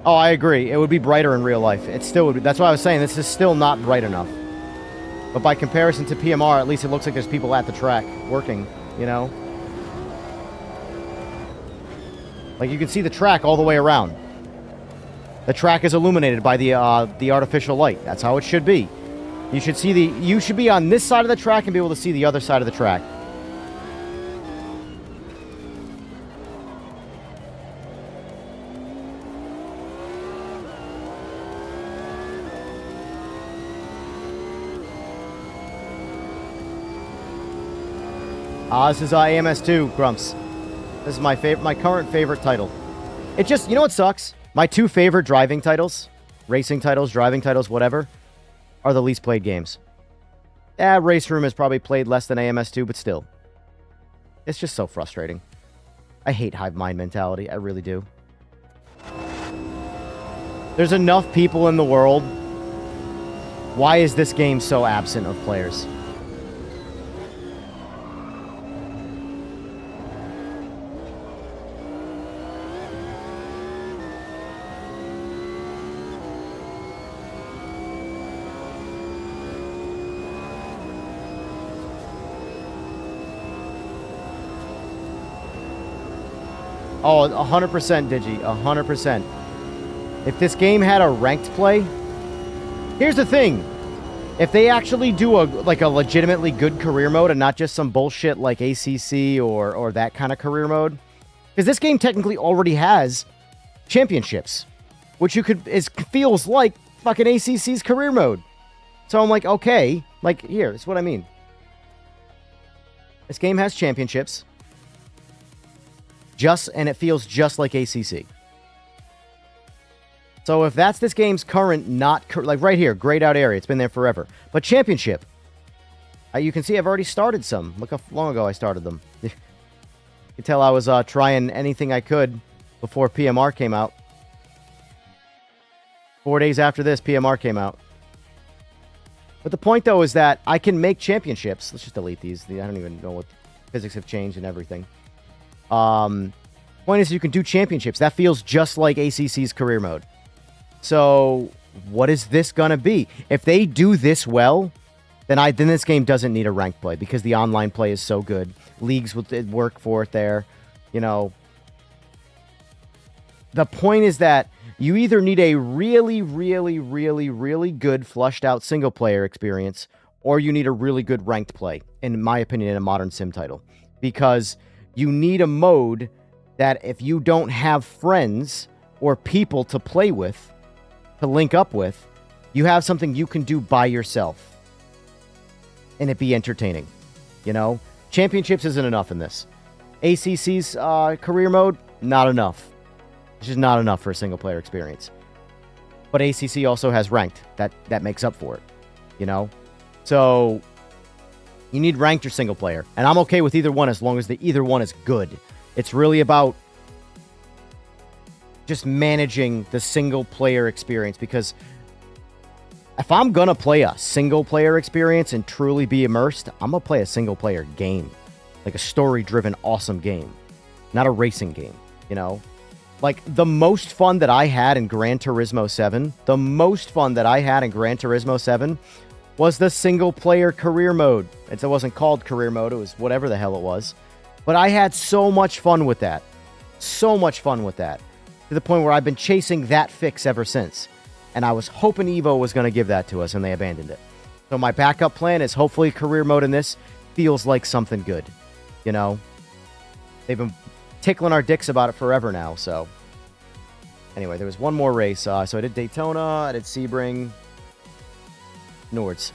Oh, I agree. It would be brighter in real life. It still would be. That's why I was saying this is still not bright enough. But by comparison to PMR, at least it looks like there's people at the track working, you know? Like, you can see the track all the way around. The track is illuminated by the artificial light. That's how it should be. You should be on this side of the track and be able to see the other side of the track. This is AMS2, Grumps. This is my current favorite title. It just, you know what sucks? My 2 favorite driving titles, racing titles, driving titles, whatever, are the least played games. Race Room is probably played less than AMS2, but still. It's just so frustrating. I hate hive mind mentality. I really do. There's enough people in the world. Why is this game so absent of players? Oh, 100% Digi, 100%. If this game had a ranked play, here's the thing. If they actually do a legitimately good career mode and not just some bullshit like ACC or that kind of career mode, because this game technically already has championships, which feels like fucking ACC's career mode. So I'm like, okay, like here, that's what I mean. This game has championships. And it feels just like ACC. So if that's this game's current, like right here, grayed out area, it's been there forever. But championship, you can see I've already started some. Look how long ago I started them. You can tell I was trying anything I could before PMR came out. 4 days after this, PMR came out. But the point, though, is that I can make championships. Let's just delete these. I don't even know what physics have changed and everything. Point is, you can do championships. That feels just like ACC's career mode. So, what is this gonna be? If they do this well, then this game doesn't need a ranked play because the online play is so good. Leagues will work for it there. You know, the point is that you either need a really, really, really, really good flushed out single player experience, or you need a really good ranked play, in my opinion, in a modern sim title, because you need a mode that if you don't have friends or people to play with, to link up with, you have something you can do by yourself and it be entertaining. You know, championships isn't enough in this. ACC's career mode, not enough. It's just not enough for a single player experience. But ACC also has ranked. That makes up for it, you know? So you need ranked or single player. And I'm okay with either one as long as either one is good. It's really about just managing the single player experience, because if I'm going to play a single player experience and truly be immersed, I'm going to play a single player game. Like a story-driven, awesome game. Not a racing game, you know? Like, the most fun that I had in Gran Turismo 7, was the single-player career mode. It wasn't called career mode, it was whatever the hell it was. But I had so much fun with that. So much fun with that. To the point where I've been chasing that fix ever since. And I was hoping Evo was going to give that to us, and they abandoned it. So my backup plan is hopefully career mode in this feels like something good. You know? They've been tickling our dicks about it forever now, so. Anyway, there was one more race. So I did Daytona, I did Sebring. Nords.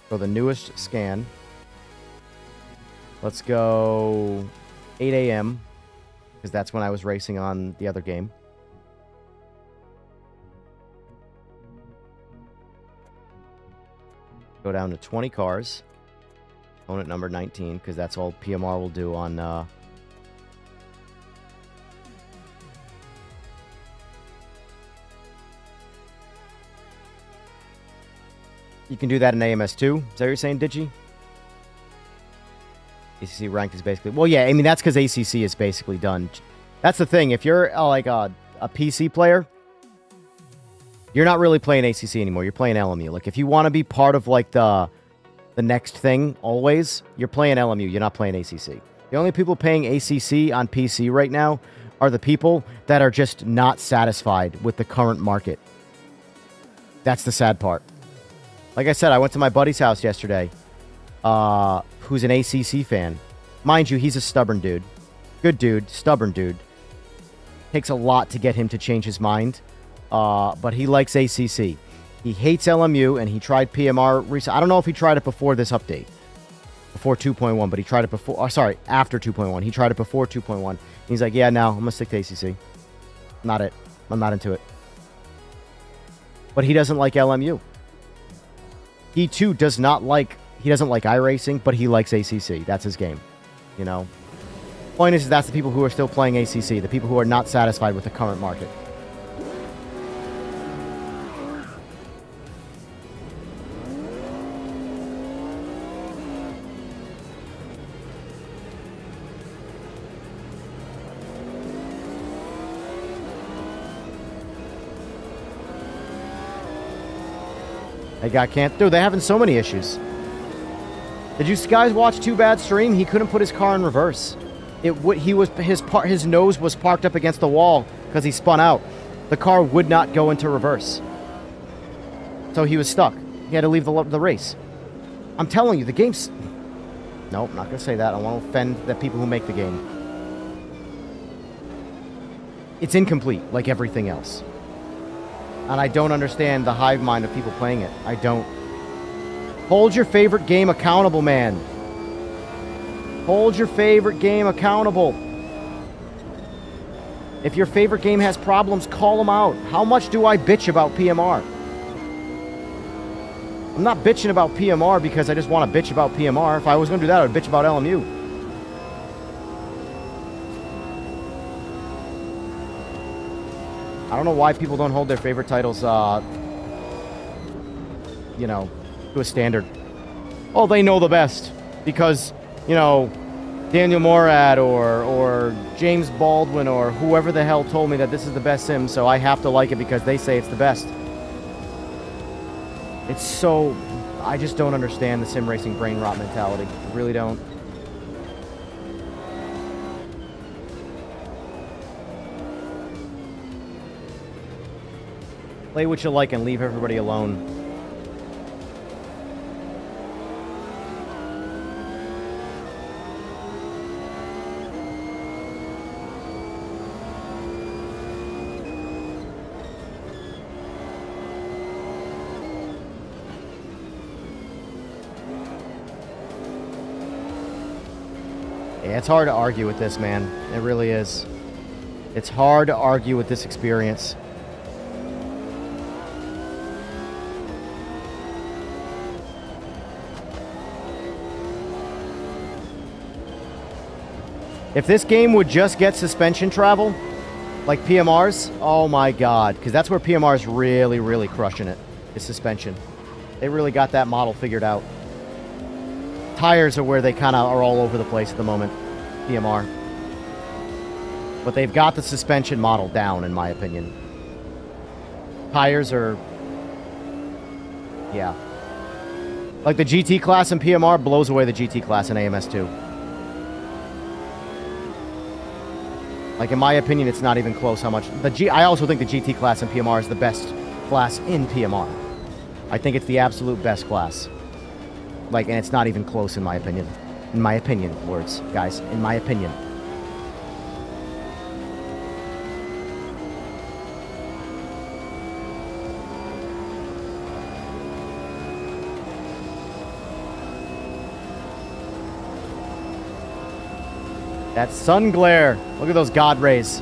So the newest scan. Let's go 8 a.m. because that's when I was racing on the other game. Go down to 20 cars. Opponent number 19 because that's all PMR will do on... You can do that in AMS2. Is that what you're saying, Digi? ACC rank is basically... Well, yeah, I mean, that's because ACC is basically done. That's the thing. If you're like a PC player, you're not really playing ACC anymore. You're playing LMU. Like, if you want to be part of, like, the next thing always, you're playing LMU. You're not playing ACC. The only people paying ACC on PC right now are the people that are just not satisfied with the current market. That's the sad part. Like I said, I went to my buddy's house yesterday, who's an ACC fan. Mind you, he's a stubborn dude. Good dude, stubborn dude. Takes a lot to get him to change his mind, but he likes ACC. He hates LMU, and he tried PMR recently. I don't know if he tried it before this update, before 2.1, but he tried it before, after 2.1. He tried it before 2.1. He's like, yeah, no, I'm going to stick to ACC. Not it. I'm not into it. But he doesn't like LMU. He, too, doesn't like iRacing, but he likes ACC. That's his game, you know? Point is, that's the people who are still playing ACC, the people who are not satisfied with the current market. They got can't. Dude, they're having so many issues. Did you guys watch Too Bad stream? He couldn't put his car in reverse. His nose was parked up against the wall because he spun out. The car would not go into reverse. So he was stuck. He had to leave the race. I'm telling you, the game's... Nope, not going to say that. I don't want to offend the people who make the game. It's incomplete, like everything else. And I don't understand the hive mind of people playing it. I don't. Hold your favorite game accountable, man. Hold your favorite game accountable. If your favorite game has problems, call them out. How much do I bitch about PMR? I'm not bitching about PMR because I just want to bitch about PMR. If I was going to do that, I would bitch about LMU. I don't know why people don't hold their favorite titles, you know, to a standard. Oh, they know the best because, you know, Daniel Morad or James Baldwin or whoever the hell told me that this is the best sim, so I have to like it because they say it's the best. It's so... I just don't understand the sim racing brain rot mentality. I really don't. Play what you like and leave everybody alone. Yeah, it's hard to argue with this, man. It really is. It's hard to argue with this experience. If this game would just get suspension travel, like PMR's, oh my god, because that's where PMR's really, really crushing it, is suspension. They really got that model figured out. Tires are where they kind of are all over the place at the moment, PMR. But they've got the suspension model down, in my opinion. Tires are... yeah. Like the GT class in PMR blows away the GT class in AMS2. Like, in my opinion, it's not even close how much... I also think the GT class in PMR is the best class in PMR. I think it's the absolute best class. Like, and it's not even close in my opinion. In my opinion, words, guys. In my opinion. That sun glare. Look at those God rays.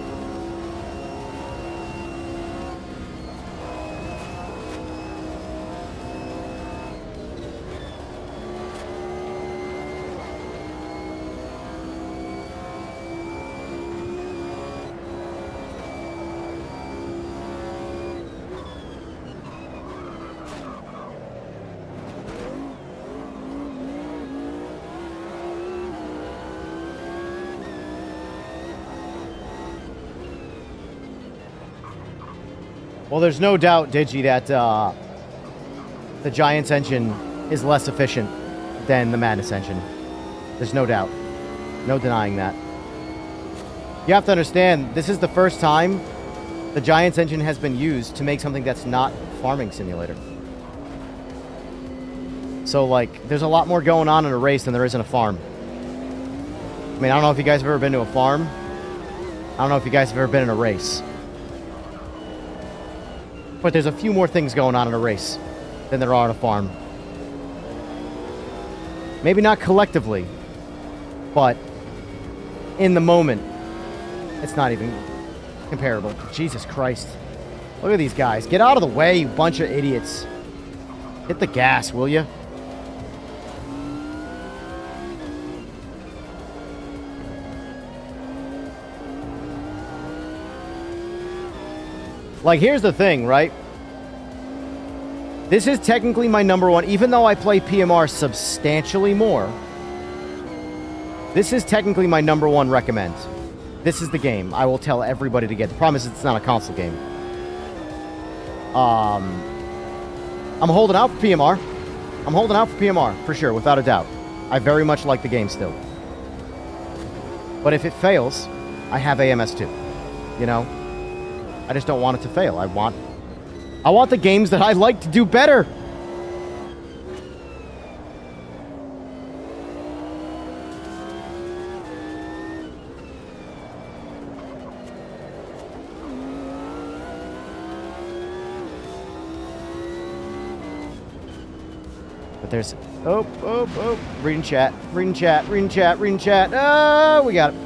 Well, there's no doubt, Digi, that the Giants engine is less efficient than the Madness engine. There's no doubt. No denying that. You have to understand, this is the first time the Giants engine has been used to make something that's not farming simulator. So, like, there's a lot more going on in a race than there is in a farm. I mean, I don't know if you guys have ever been to a farm. I don't know if you guys have ever been in a race. But there's a few more things going on in a race than there are on a farm. Maybe not collectively, but in the moment, it's not even comparable. Jesus Christ. Look at these guys. Get out of the way, you bunch of idiots. Hit the gas, will you? Like, here's the thing, right? This is technically my number one, even though I play PMR substantially more. This is technically my number one recommend. This is the game I will tell everybody to get. The problem is it's not a console game. I'm holding out for PMR. I'm holding out for PMR, for sure, without a doubt. I very much like the game still. But if it fails, I have AMS2, you know? I just don't want it to fail. I want the games that I like to do better. But there's... Oh. Reading chat. Oh, we got it.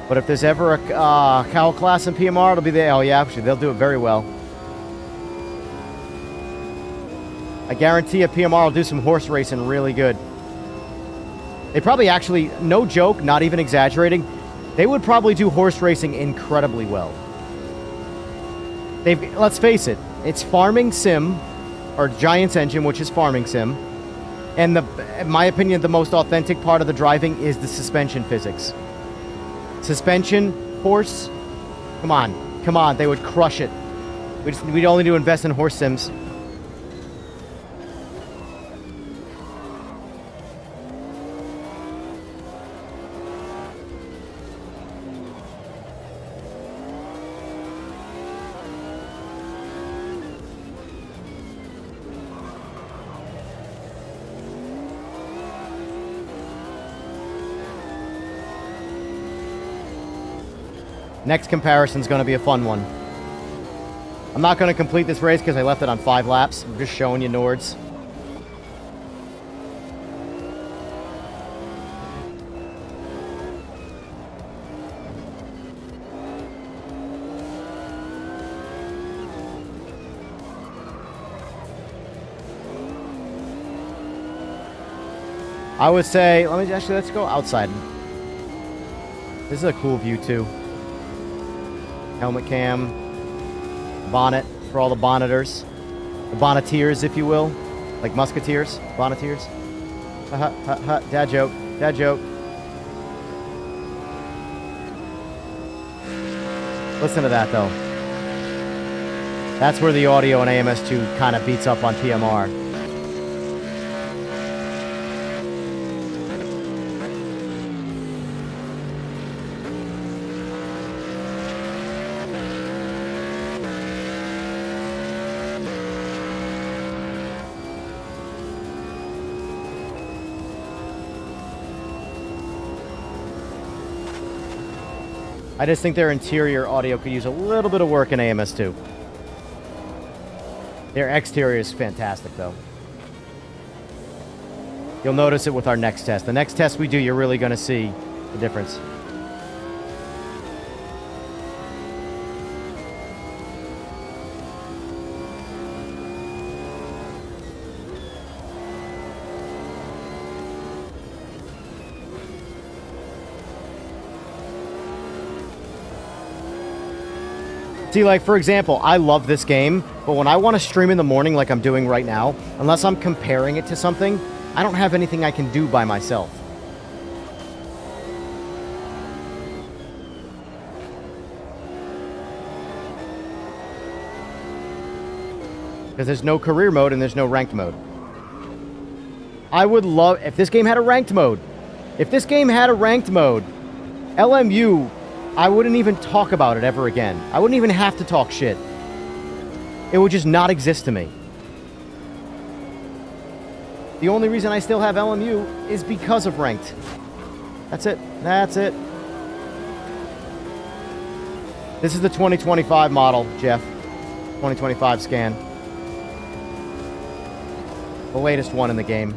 But if there's ever a cow class in PMR, it'll be there. Oh, yeah, actually, they'll do it very well. I guarantee a PMR will do some horse racing really good. They probably actually, no joke, not even exaggerating, they would probably do horse racing incredibly well. Let's face it, it's farming sim, or Giants engine, which is farming sim. And in my opinion, the most authentic part of the driving is the suspension physics. Suspension, horse, come on, they would crush it. We'd only do invest in horse sims. Next comparison's going to be a fun one. I'm not going to complete this race because I left it on 5 laps. I'm just showing you Nords. I would say, let's go outside. This is a cool view too. Helmet cam, bonnet for all the bonneters, the bonneteers, if you will, like musketeers, bonneteers. Dad joke, dad joke. Listen to that though. That's where the audio in AMS2 kind of beats up on PMR. I just think their interior audio could use a little bit of work in AMS2. Their exterior is fantastic, though. You'll notice it with our next test. The next test we do, you're really going to see the difference. See, like, for example, I love this game, but when I want to stream in the morning like I'm doing right now, unless I'm comparing it to something, I don't have anything I can do by myself. Because there's no career mode and there's no ranked mode. I would love, if this game had a ranked mode, LMU, I wouldn't even talk about it ever again. I wouldn't even have to talk shit. It would just not exist to me. The only reason I still have LMU is because of ranked. That's it. That's it. This is the 2025 model, Jeff. 2025 scan. The latest one in the game.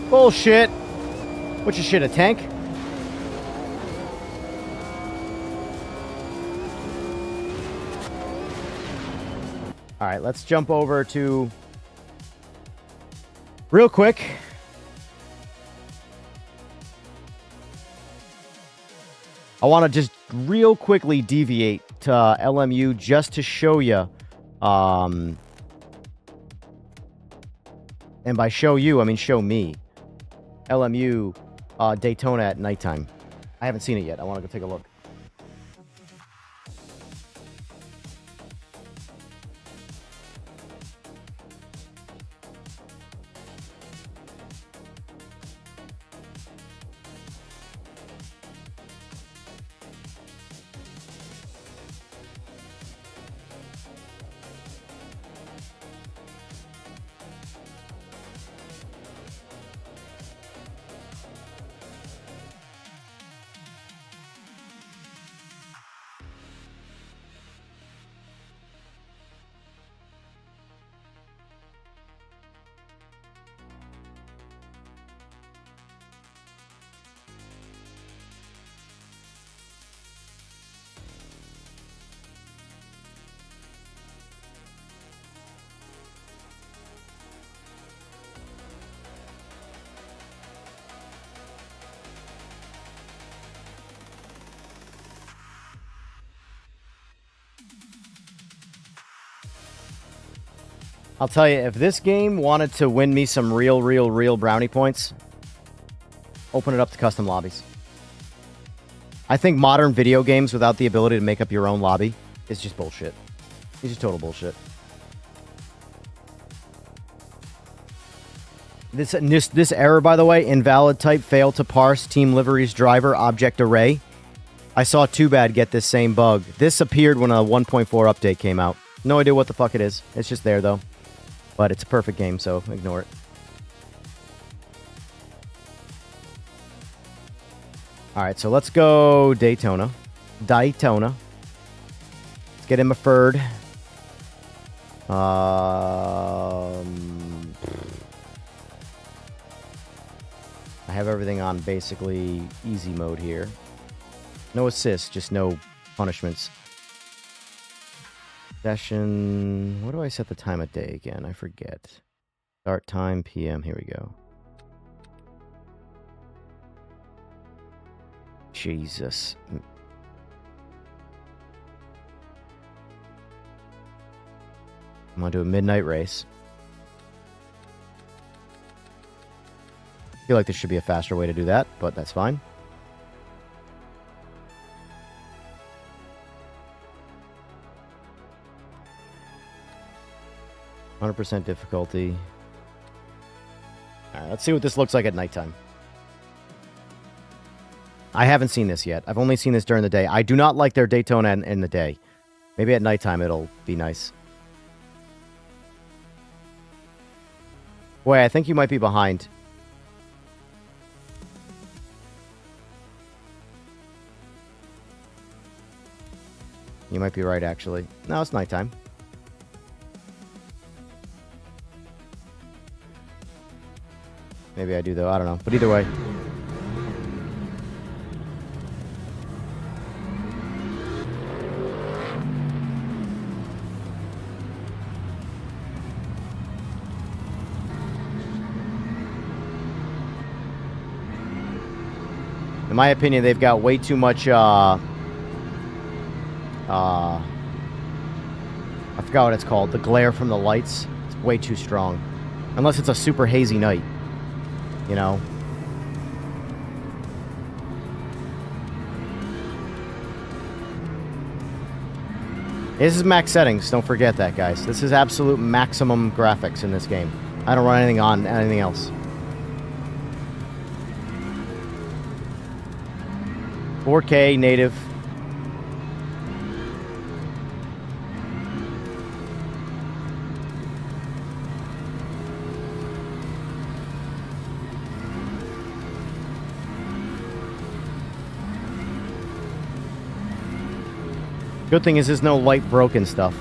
Bullshit. What's your shit, a tank? Alright, let's jump over to... Real quick. I want to just real quickly deviate to LMU just to show you... and by show you, I mean show me. LMU Daytona at nighttime. I haven't seen it yet. I want to go take a look. I'll tell you, if this game wanted to win me some real brownie points, open it up to custom lobbies. I think modern video games without the ability to make up your own lobby is just bullshit. It's just total bullshit. This error, by the way, invalid type, failed to parse team liveries driver object array. I saw Too Bad get this same bug. This appeared when a 1.4 update came out. No idea what the fuck it is. It's just there, though. But it's a perfect game, so ignore it. Alright, so let's go Daytona. Let's get him a third. I have everything on basically easy mode here. No assists, just no punishments. Session... What do I set the time of day again? I forget. Start time, PM. Here we go. Jesus. I'm going to do a midnight race. I feel like there should be a faster way to do that, but that's fine. 100% difficulty. All right, let's see what this looks like at nighttime. I haven't seen this yet. I've only seen this during the day. I do not like their Daytona in the day. Maybe at nighttime it'll be nice. Boy, I think you might be behind. You might be right, actually. No, it's nighttime. Maybe I do, though. I don't know. But either way. In my opinion, they've got way too much, I forgot what it's called. The glare from the lights. It's way too strong. Unless it's a super hazy night. You know? This is max settings. Don't forget that, guys. This is absolute maximum graphics in this game. I don't run anything on anything else. .4K native. Good thing is there's no light broken stuff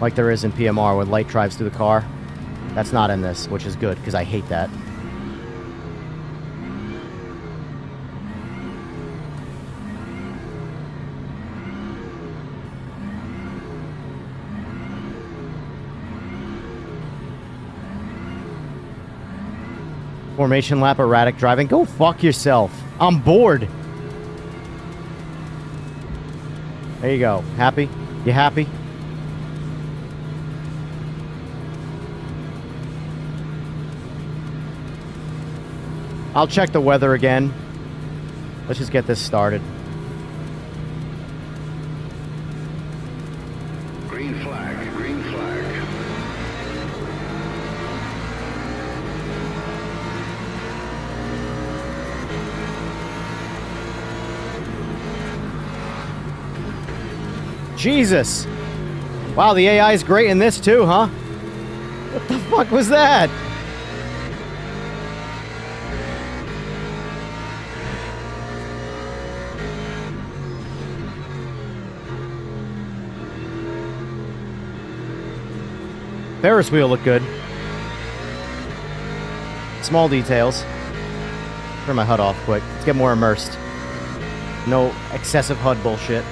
like there is in PMR when light drives through the car. That's not in this, which is good because I hate that. Formation lap, erratic driving. Go fuck yourself. I'm bored. There you go. Happy? You happy? I'll check the weather again. Let's just get this started. Green flag, green flag. Jesus! Wow, the AI is great in this too, huh? What the fuck was that? Ferris wheel looked good. Small details. Turn my HUD off quick. Let's get more immersed. No excessive HUD bullshit.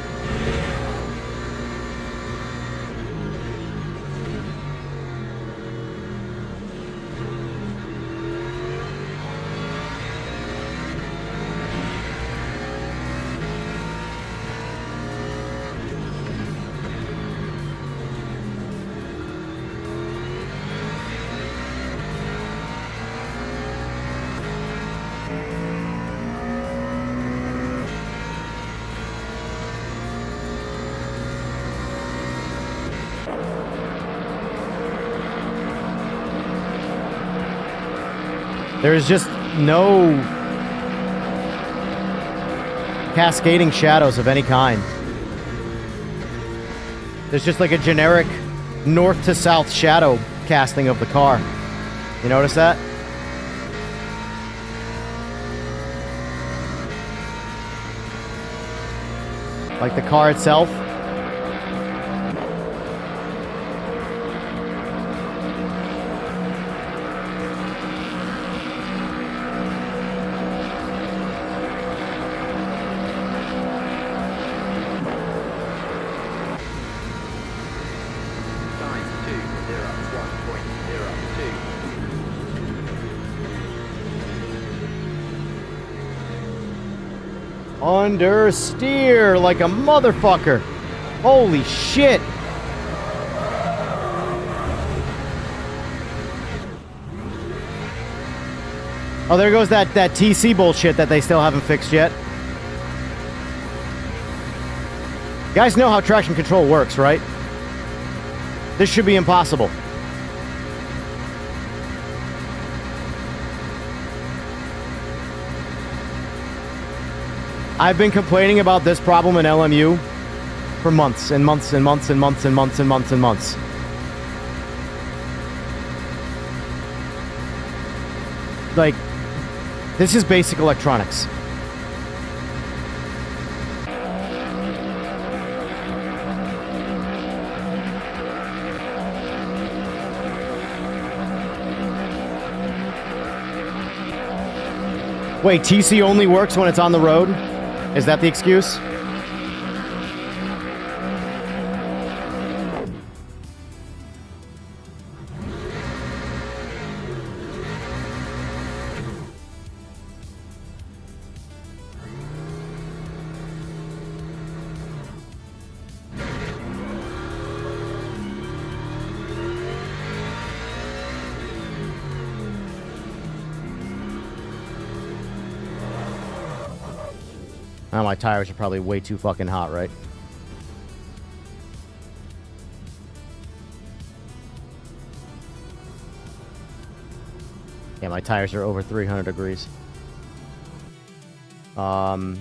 There is just no cascading shadows of any kind. There's just like a generic north to south shadow casting of the car. You notice that? Like the car itself. Understeer like a motherfucker. Holy shit. Oh, there goes that TC bullshit that they still haven't fixed yet. You guys know how traction control works, right? This should be impossible. I've been complaining about this problem in LMU for months and months and months and months and months and months and months. Like, this is basic electronics. Wait, TC only works when it's on the road? Is that the excuse? Oh, my tires are probably way too fucking hot, right? Yeah, my tires are over 300 degrees. I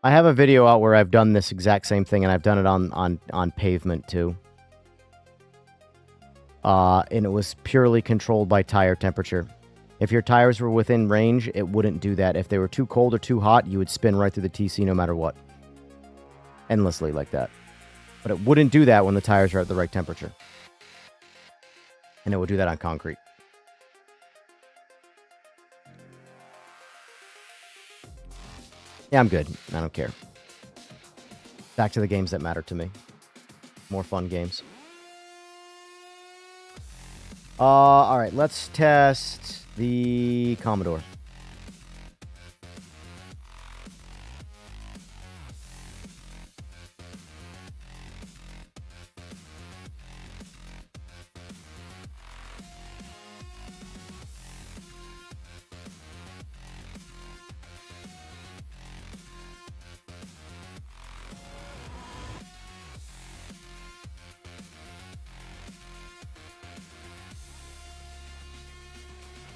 have a video out where I've done this exact same thing, and I've done it on pavement too. And it was purely controlled by tire temperature. If your tires were within range, it wouldn't do that. If they were too cold or too hot, you would spin right through the TC no matter what. Endlessly like that. But it wouldn't do that when the tires are at the right temperature. And it would do that on concrete. Yeah, I'm good. I don't care. Back to the games that matter to me. More fun games. All right, let's test the Commodore.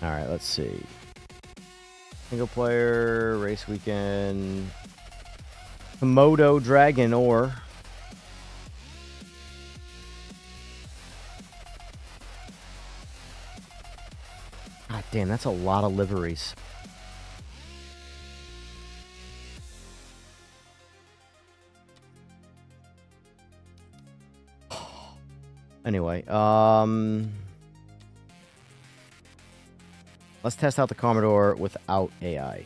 All right, let's see. Single player, race weekend, Komodo Dragon, or God damn, that's a lot of liveries. Anyway, let's test out the Commodore without AI.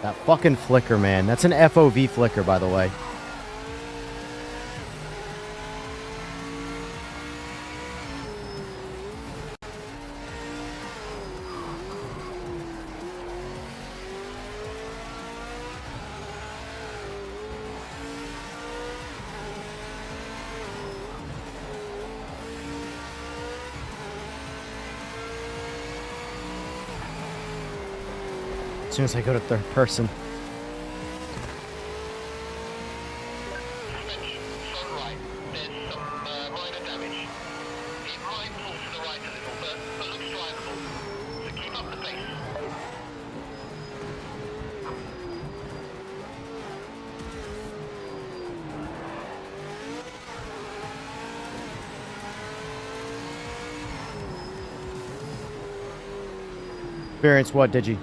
That fucking flicker, man. That's an FOV flicker, by the way. As soon as I go to third person. Suspension, front right. There's some minor damage. It might pull to the right a little, but looks drivable. So keep up the pace. Experience what, Digi? You?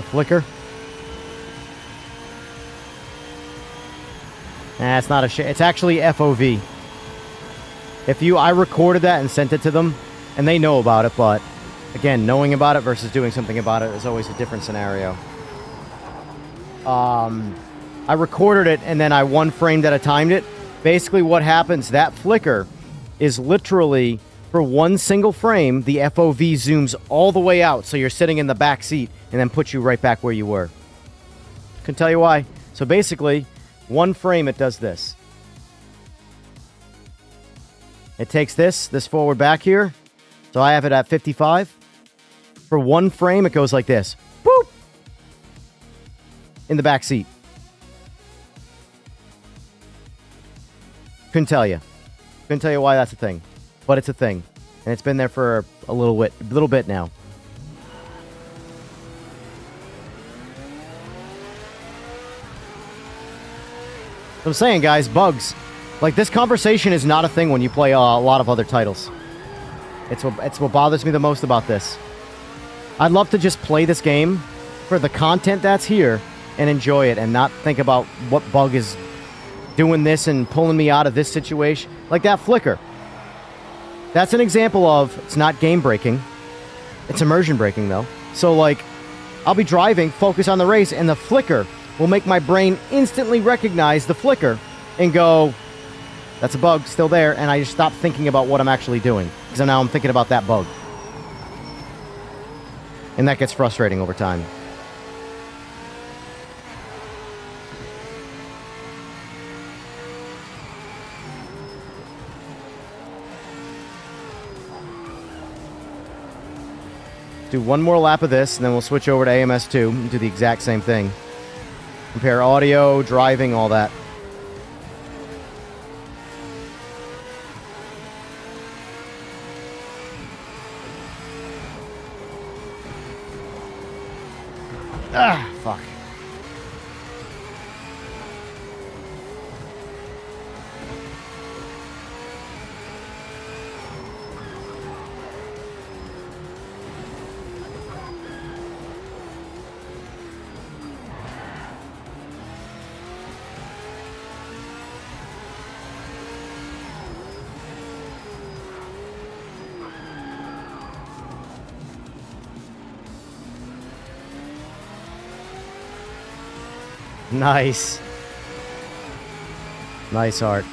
flicker. Nah, it's not a it's actually FOV. I recorded that and sent it to them, and they know about it, but again, knowing about it versus doing something about it is always a different scenario. I recorded it, and then I one framed at a timed it. Basically, what happens, that flicker is literally, for one single frame, the FOV zooms all the way out, so you're sitting in the back seat, and then puts you right back where you were. Can tell you why. So basically, one frame, it does this. It takes this forward back here. So I have it at 55. For one frame, it goes like this. Boop! In the back seat. Couldn't tell you. Couldn't tell you why that's a thing. But it's a thing. And it's been there for a little bit now. I'm saying, guys, bugs. Like, this conversation is not a thing when you play a lot of other titles. It's what bothers me the most about this. I'd love to just play this game for the content that's here and enjoy it and not think about what bug is doing this and pulling me out of this situation. Like that flicker. That's an example of, it's not game breaking. It's immersion breaking, though. So, like, I'll be driving, focus on the race, and the flicker will make my brain instantly recognize the flicker and go, that's a bug, still there, and I just stop thinking about what I'm actually doing, because now I'm thinking about that bug. And that gets frustrating over time. Do one more lap of this, and then we'll switch over to AMS2 and do the exact same thing. Compare audio, driving, all that. Ah, fuck. Nice. Nice art.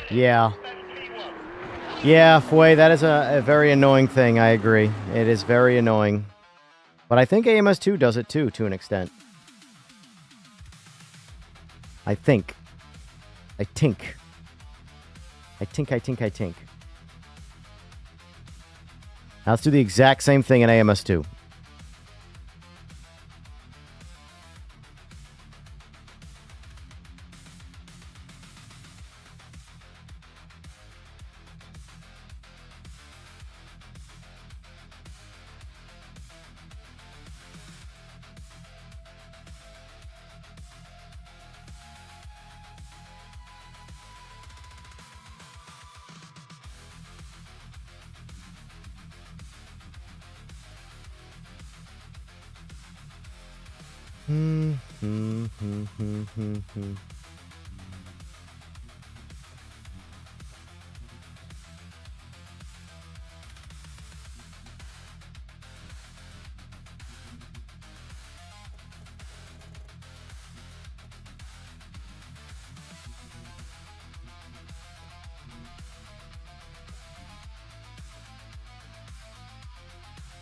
Yeah. Yeah, Fway, that is a very annoying thing, I agree. It is very annoying. But I think AMS2 does it too, to an extent. I think. I tink. Now let's do the exact same thing in AMS2.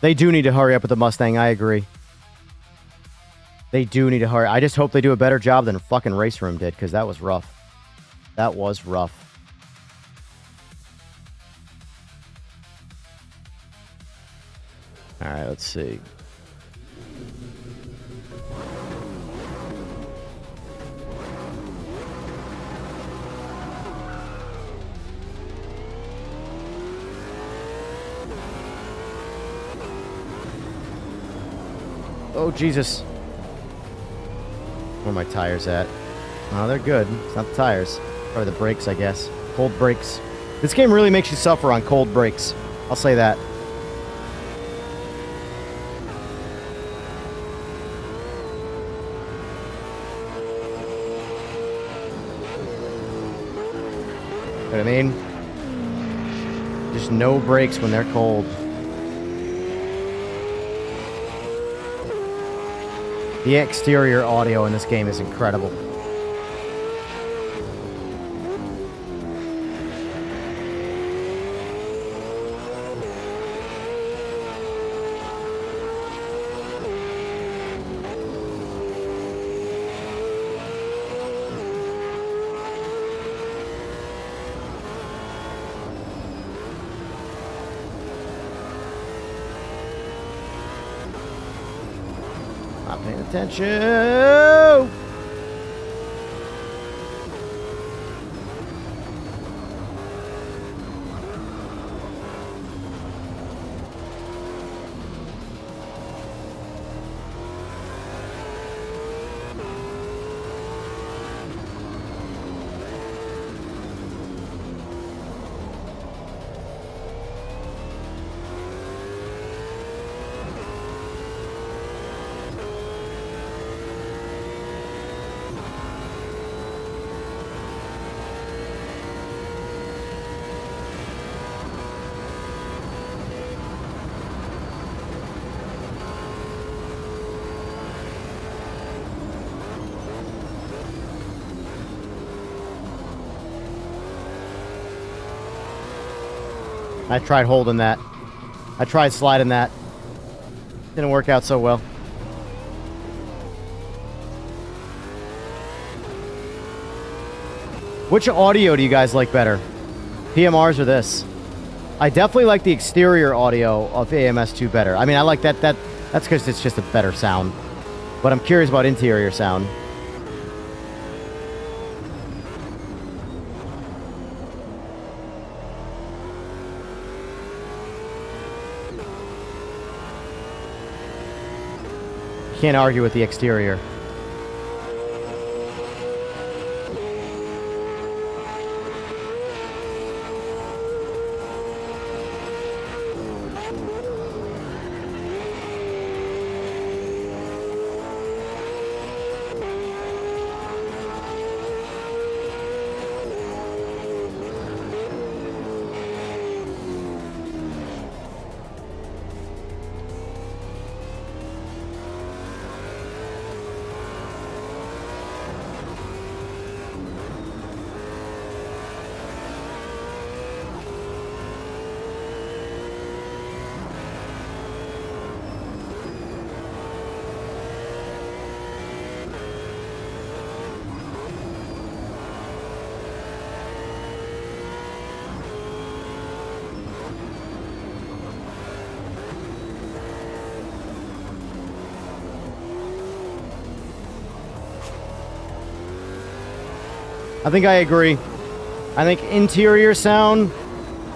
They do need to hurry up with the Mustang, I agree. They do need to hurry. I just hope they do a better job than fucking Race Room did, because that was rough. That was rough. All right, let's see. Oh, Jesus. Where are my tires at? Oh, they're good. It's not the tires. Or the brakes, I guess. Cold brakes. This game really makes you suffer on cold brakes. I'll say that. You know what I mean? Just no brakes when they're cold. The exterior audio in this game is incredible. Not paying attention. I tried holding that. I tried sliding that. Didn't work out so well. Which audio do you guys like better? PMRs or this? I definitely like the exterior audio of AMS2 better. I mean, I like that. That's because it's just a better sound. But I'm curious about interior sound. Can't argue with the exterior. I think I agree. I think interior sound,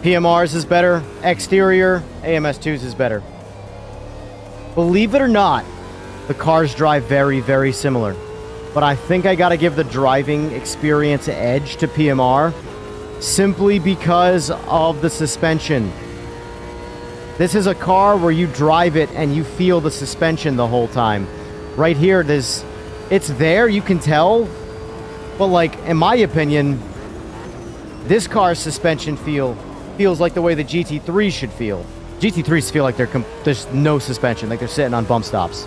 PMRs is better. Exterior, AMS2s is better. Believe it or not, the cars drive very, very similar. But I think I gotta give the driving experience edge to PMR simply because of the suspension. This is a car where you drive it and you feel the suspension the whole time. Right here, it's there, you can tell. But like, in my opinion, this car's suspension feels like the way the GT3 should feel. GT3s feel like there's no suspension, like they're sitting on bump stops.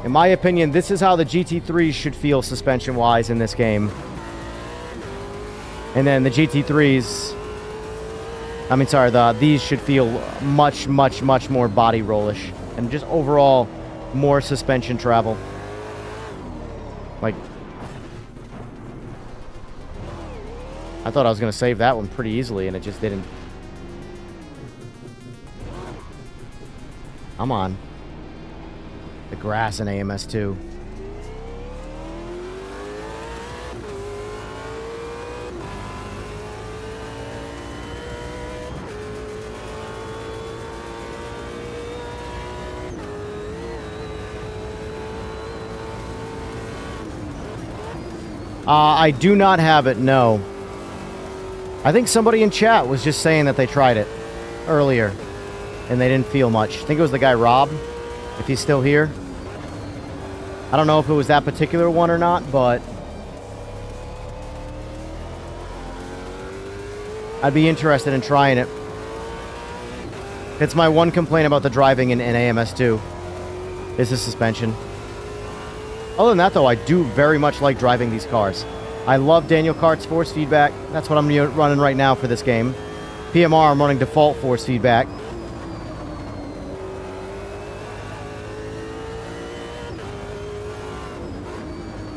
In my opinion, this is how the GT3s should feel suspension-wise in this game. And then the GT3s... these should feel much, much, much more body rollish and just overall more suspension travel. Like, I thought I was going to save that one pretty easily, and it just didn't. Come on. The grass in AMS2. I do not have it, no. I think somebody in chat was just saying that they tried it earlier, and they didn't feel much. I think it was the guy Rob, if he's still here. I don't know if it was that particular one or not, but I'd be interested in trying it. It's my one complaint about the driving in AMS2, is the suspension. Other than that, though, I do very much like driving these cars. I love Daniel Kart's force feedback. That's what I'm running right now for this game. PMR, I'm running default force feedback.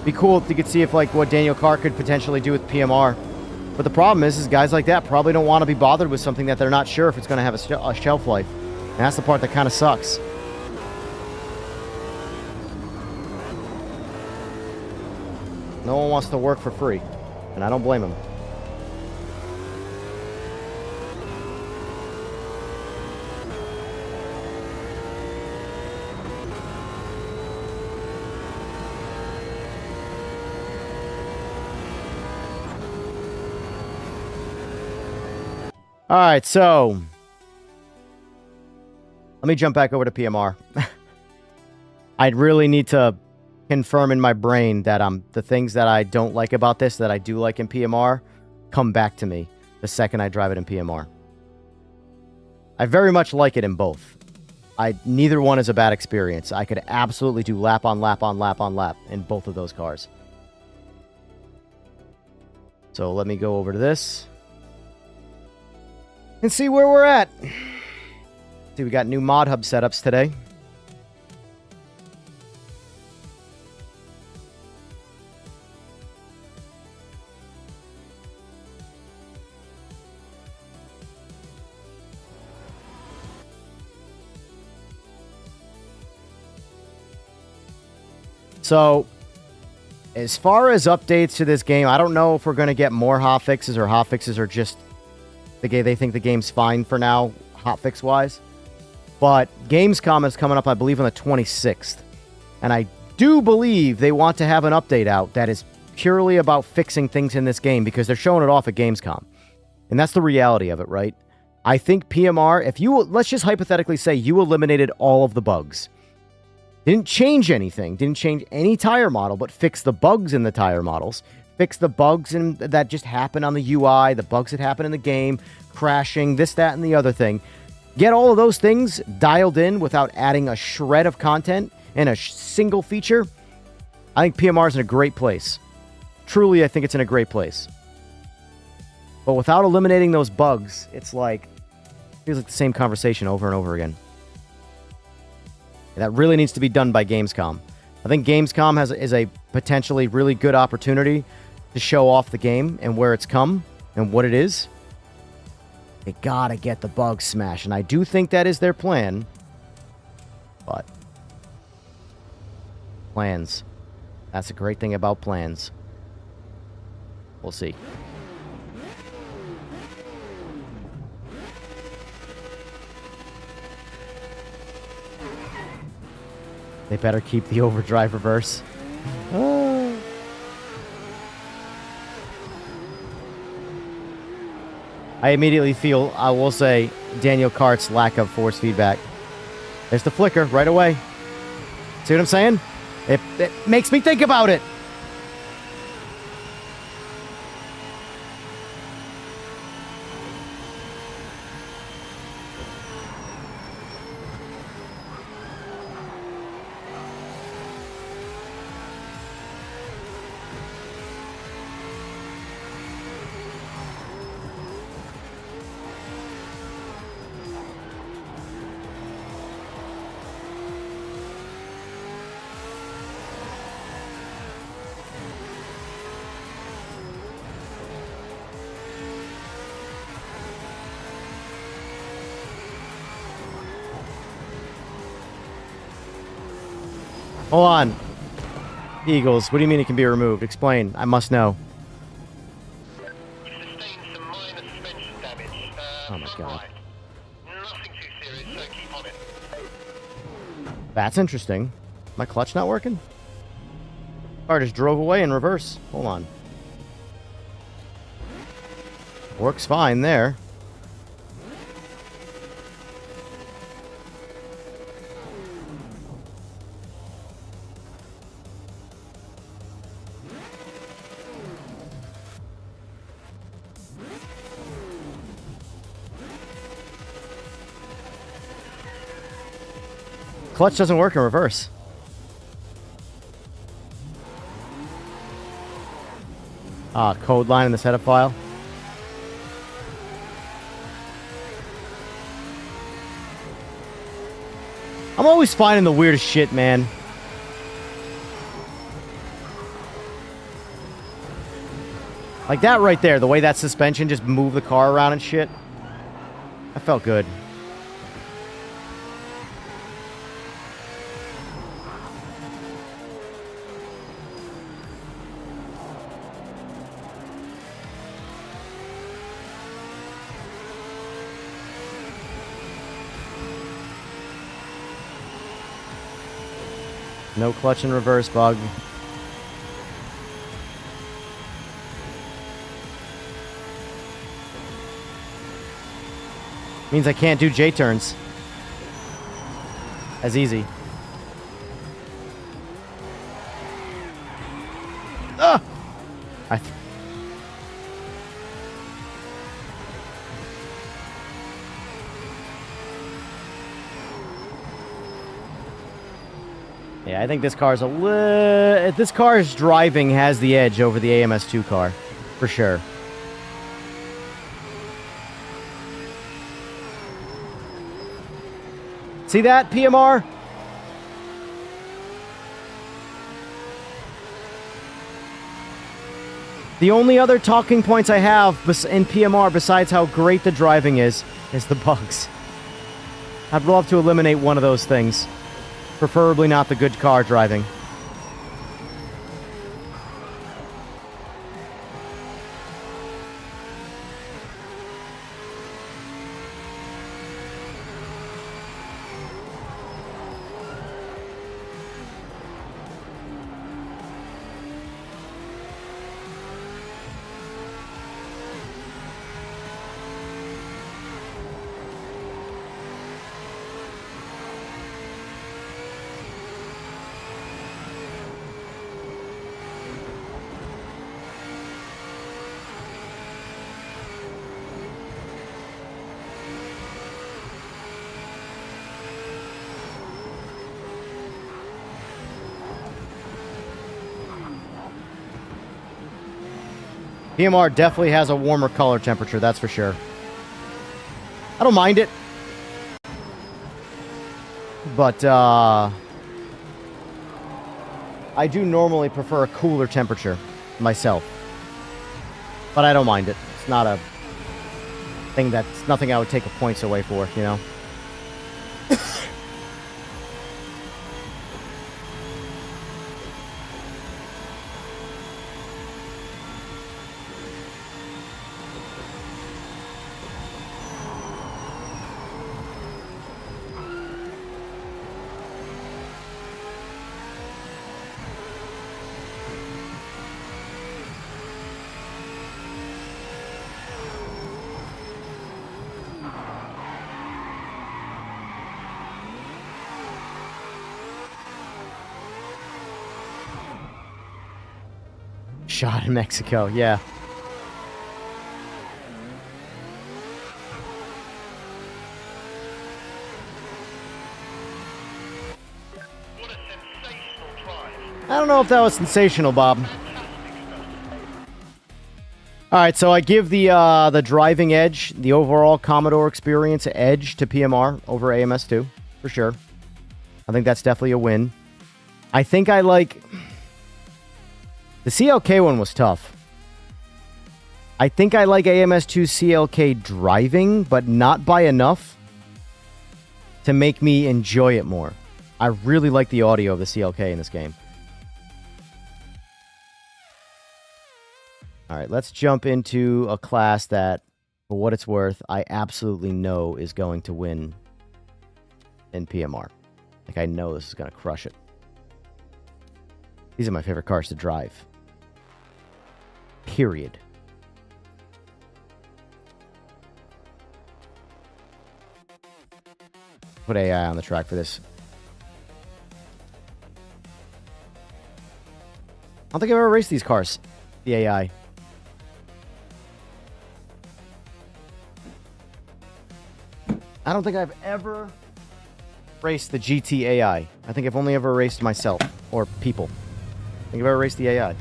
Be cool if you could see if, like, what Daniel Kart could potentially do with PMR. But the problem is guys like that probably don't want to be bothered with something that they're not sure if it's going to have a shelf life. And that's the part that kind of sucks. No one wants to work for free, and I don't blame them. All right, so let me jump back over to PMR. I'd really need to confirm in my brain that the things that I don't like about this that I do like in PMR come back to me the second I drive it in PMR. I very much like it in both. Neither one is a bad experience. I could absolutely do lap on lap on lap on lap in both of those cars. So let me go over to this and see where we're at. See, we got new mod hub setups today. So, as far as updates to this game, I don't know if we're going to get more hotfixes or hotfixes are just they think the game's fine for now, hotfix-wise. But Gamescom is coming up, I believe, on the 26th. And I do believe they want to have an update out that is purely about fixing things in this game because they're showing it off at Gamescom. And that's the reality of it, right? I think PMR, if you, let's just hypothetically say you eliminated all of the bugs. Didn't change anything, didn't change any tire model, but fix the bugs in the tire models. Fix the bugs that just happen on the UI, the bugs that happen in the game, crashing, this, that, and the other thing. Get all of those things dialed in without adding a shred of content and a single feature. I think PMR is in a great place. Truly, I think it's in a great place. But without eliminating those bugs, it's like, feels like the same conversation over and over again. And that really needs to be done by Gamescom. I think Gamescom is a potentially really good opportunity to show off the game and where it's come and what it is. They gotta get the bugs smashed, and I do think that is their plan. But plans. That's a great thing about plans. We'll see. They better keep the overdrive reverse. I immediately feel, I will say, Daniel Kart's lack of force feedback. There's the flicker right away. See what I'm saying? It makes me think about it. Hold on. Eagles, what do you mean it can be removed? Explain. I must know. You sustained some minor suspension damage. Oh my God. Right. Nothing too serious, so keep on it. That's interesting. My clutch not working? Car just drove away in reverse. Hold on. Works fine there. Clutch doesn't work in reverse. Code line in the setup file. I'm always finding the weirdest shit, man. Like that right there, the way that suspension just moved the car around and shit. That felt good. No clutch and reverse bug. Means I can't do J-turns. As easy. Ah! Yeah, I think this car's this car's driving has the edge over the AMS2 car, for sure. See that, PMR? The only other talking points I have in PMR besides how great the driving is the bugs. I'd love to eliminate one of those things. Preferably not the good car driving. PMR definitely has a warmer color temperature, that's for sure. I don't mind it. But, I do normally prefer a cooler temperature myself. But I don't mind it. It's not a thing that's nothing I would take points away for, you know? Shot in Mexico, yeah. What a sensational drive. I don't know if that was sensational, Bob. Alright, so I give the driving edge, the overall Commodore experience edge to PMR over AMS2, for sure. I think that's definitely a win. I think I like... The CLK one was tough. I think I like AMS2 CLK driving, but not by enough to make me enjoy it more. I really like the audio of the CLK in this game. All right, let's jump into a class that, for what it's worth, I absolutely know is going to win in PMR. Like, I know this is going to crush it. These are my favorite cars to drive. Period. Put AI on the track for this. I don't think I've ever raced these cars. The AI. I don't think I've ever raced the GT AI. I think I've only ever raced myself or people. I think I've ever raced the AI.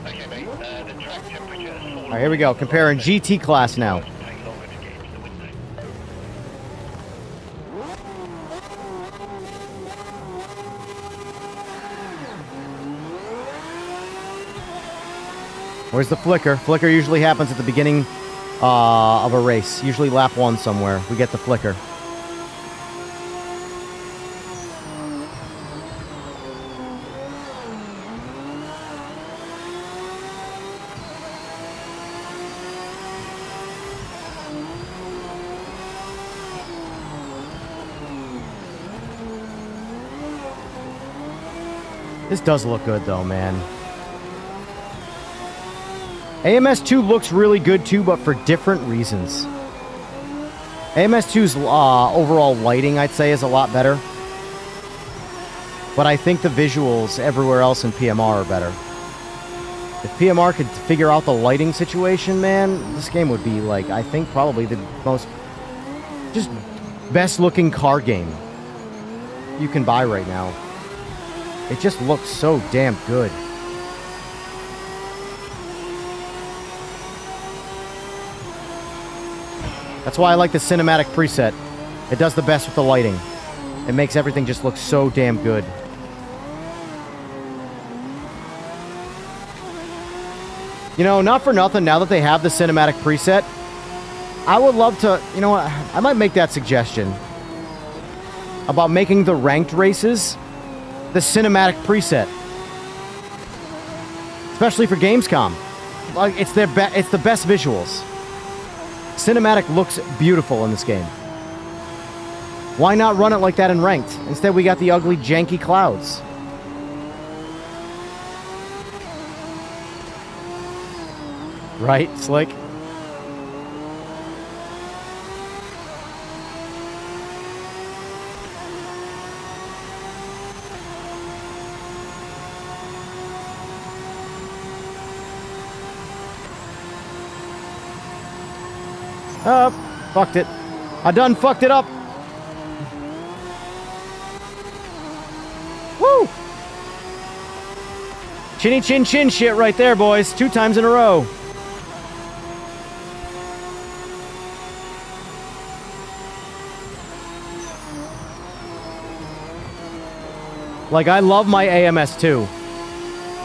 Okay, mate, the track temperature has fallen. All right, here we go. Comparing GT class now. Take longer to get into the window. Where's the flicker? Flicker usually happens at the beginning of a race. Usually lap 1 somewhere. We get the flicker. This does look good though, man. AMS2 looks really good too, but for different reasons. AMS2's overall lighting, I'd say, is a lot better. But I think the visuals everywhere else in PMR are better. If PMR could figure out the lighting situation, man, this game would be, like, I think probably the most just best looking car game you can buy right now. It just looks so damn good. That's why I like the cinematic preset. It does the best with the lighting. It makes everything just look so damn good. You know, not for nothing, now that they have the cinematic preset, I would love to, you know what, I might make that suggestion about making the ranked races the cinematic preset. Especially for Gamescom. Like, it's the best visuals. Cinematic looks beautiful in this game. Why not run it like that in ranked? Instead, we got the ugly, janky clouds. Right, Slick? Fucked it. I done fucked it up. Woo! Chinny chin chin shit right there, boys. 2 times in a row. Like, I love my AMS2,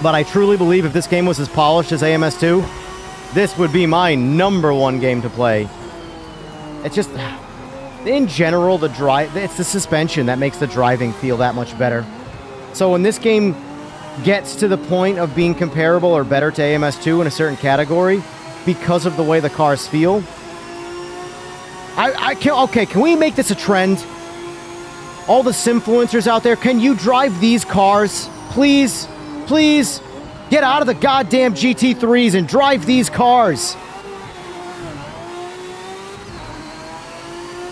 but I truly believe if this game was as polished as AMS2, this would be my #1 game to play. It's just, in general, it's the suspension that makes the driving feel that much better. So when this game gets to the point of being comparable or better to AMS2 in a certain category, because of the way the cars feel, can we make this a trend? All the simfluencers out there, can you drive these cars? Please, please, get out of the goddamn GT3s and drive these cars.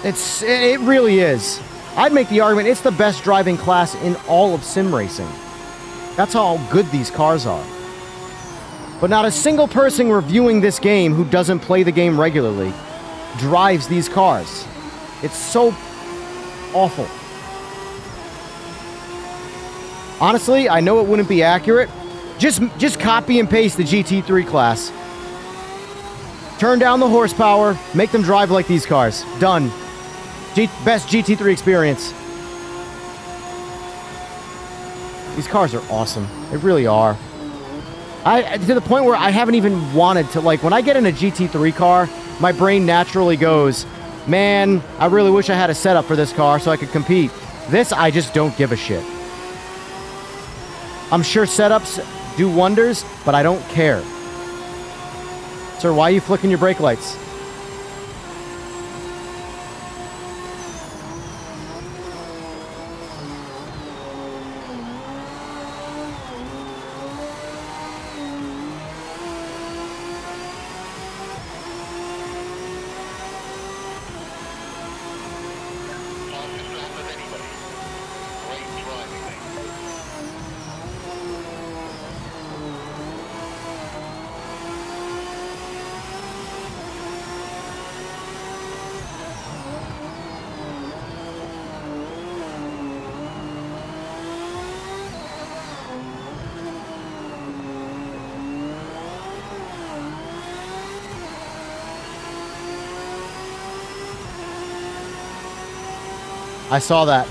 It really is. I'd make the argument it's the best driving class in all of sim racing. That's how good these cars are. But not a single person reviewing this game who doesn't play the game regularly drives these cars. It's so awful. Honestly, I know it wouldn't be accurate. Just copy and paste the GT3 class. Turn down the horsepower, make them drive like these cars. Done. Best GT3 experience. These cars are awesome. They really are. To the point where I haven't even wanted to, like, when I get in a GT3 car, my brain naturally goes, man, I really wish I had a setup for this car so I could compete. This, I just don't give a shit. I'm sure setups do wonders, but I don't care. Sir, why are you flicking your brake lights? Fastest lap of anybody. Great driving, mate. I saw that.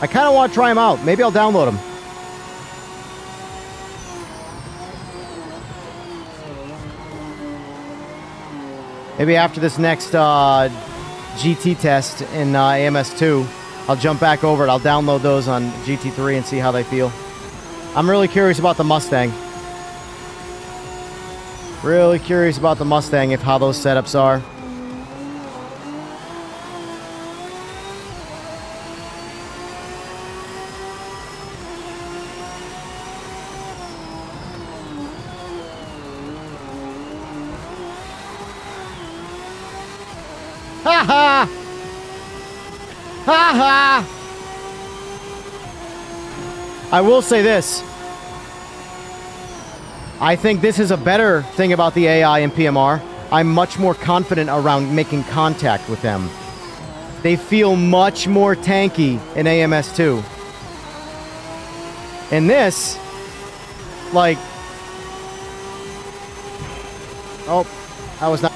I kind of want to try them out. Maybe I'll download them. Maybe after this next GT test in AMS2, I'll jump back over it. I'll download those on GT3 and see how they feel. I'm really curious about the Mustang. Really curious about the Mustang, if how those setups are. Ha ha! Ha ha! I will say this. I think this is a better thing about the AI and PMR. I'm much more confident around making contact with them. They feel much more tanky in AMS2. In this, like... Oh, I was not...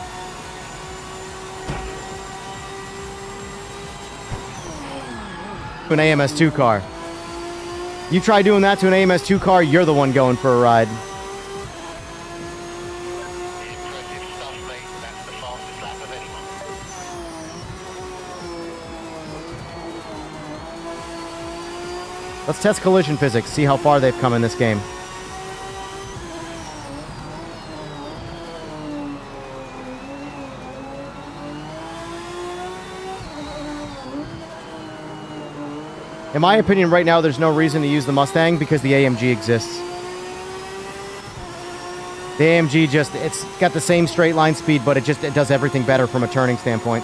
an AMS2 car. You try doing that to an AMS2 car, you're the one going for a ride. Impressive stuff, mate. That's the fastest lap of anyone. Let's test collision physics, see how far they've come in this game. In my opinion, right now, there's no reason to use the Mustang because the AMG exists. The AMG just, it's got the same straight line speed, but it does everything better from a turning standpoint.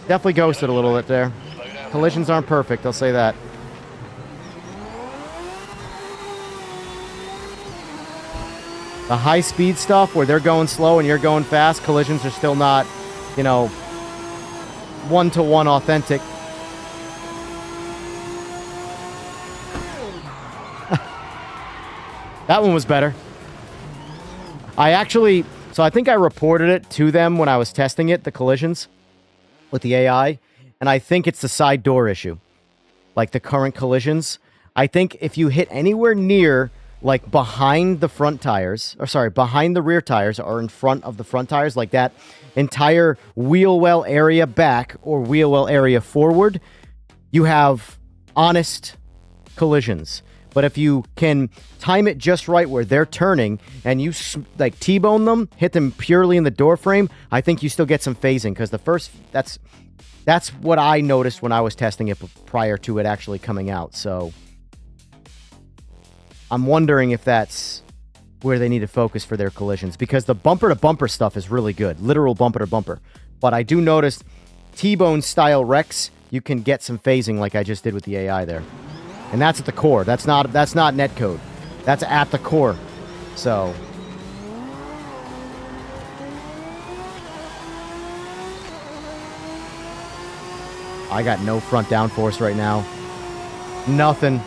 Definitely ghosted a little bit there. Collisions aren't perfect, I'll say that. The high-speed stuff, where they're going slow and you're going fast, collisions are still not, you know, one-to-one authentic. That one was better. So I think I reported it to them when I was testing it, the collisions with the AI, and I think it's the side door issue. Like the current collisions. I think if you hit anywhere near... like behind the front tires, or sorry, behind the rear tires or in front of the front tires, like that entire wheel well area back or wheel well area forward, you have honest collisions. But if you can time it just right where they're turning and you like T-bone them, hit them purely in the door frame, I think you still get some phasing, because the first, that's what I noticed when I was testing it prior to it actually coming out. So I'm wondering if that's where they need to focus for their collisions, because the bumper-to-bumper stuff is really good, literal bumper-to-bumper. But I do notice T-bone style wrecks, you can get some phasing like I just did with the AI there. And that's at the core. That's not netcode. That's at the core. So I got no front downforce right now. Nothing.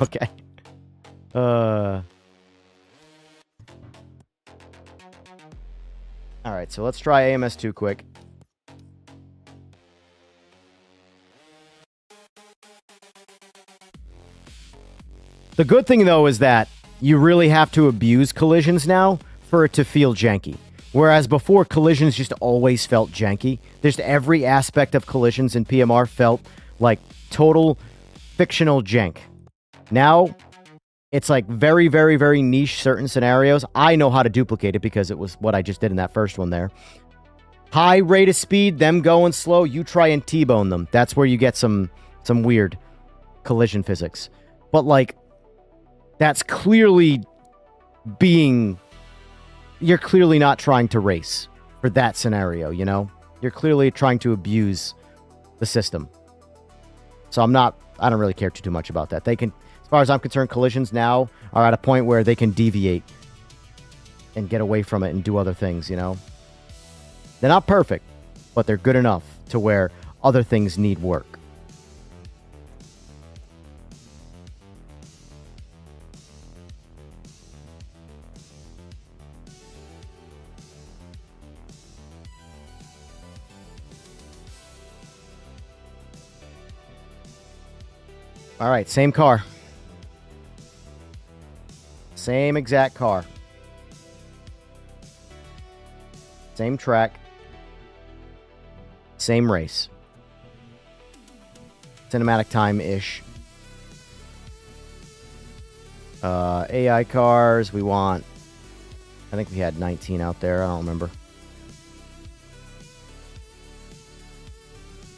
Okay. All right. right, so let's try AMS2 quick. The good thing, though, is that you really have to abuse collisions now for it to feel janky. Whereas before, collisions just always felt janky. Just every aspect of collisions in PMR felt like total fictional jank. Now, it's like very, very, very niche certain scenarios. I know how to duplicate it because it was what I just did in that first one there. High rate of speed, them going slow, you try and T-bone them. That's where you get some weird collision physics. But, like, that's clearly being... You're clearly not trying to race for that scenario, you know? You're clearly trying to abuse the system. So I don't really care too much about that. They can, as far as I'm concerned, collisions now are at a point where they can deviate and get away from it and do other things, you know? They're not perfect, but they're good enough to where other things need work. All right, same car. Same exact car. Same track. Same race. Cinematic time-ish. AI cars, we want... I think we had 19 out there, I don't remember.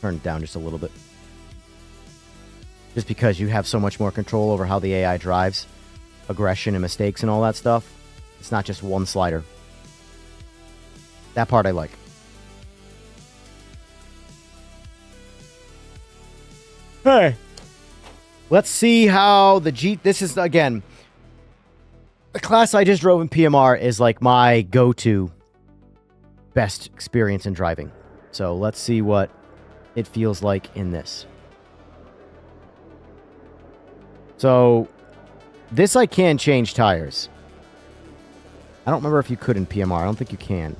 Turn it down just a little bit. Just because you have so much more control over how the AI drives, aggression and mistakes and all that stuff. It's not just one slider. That part I like. Hey, let's see how the this is, again, the class I just drove in PMR is like my go-to best experience in driving. So let's see what it feels like in this. So, this I can change tires. I don't remember if you could in PMR. I don't think you can.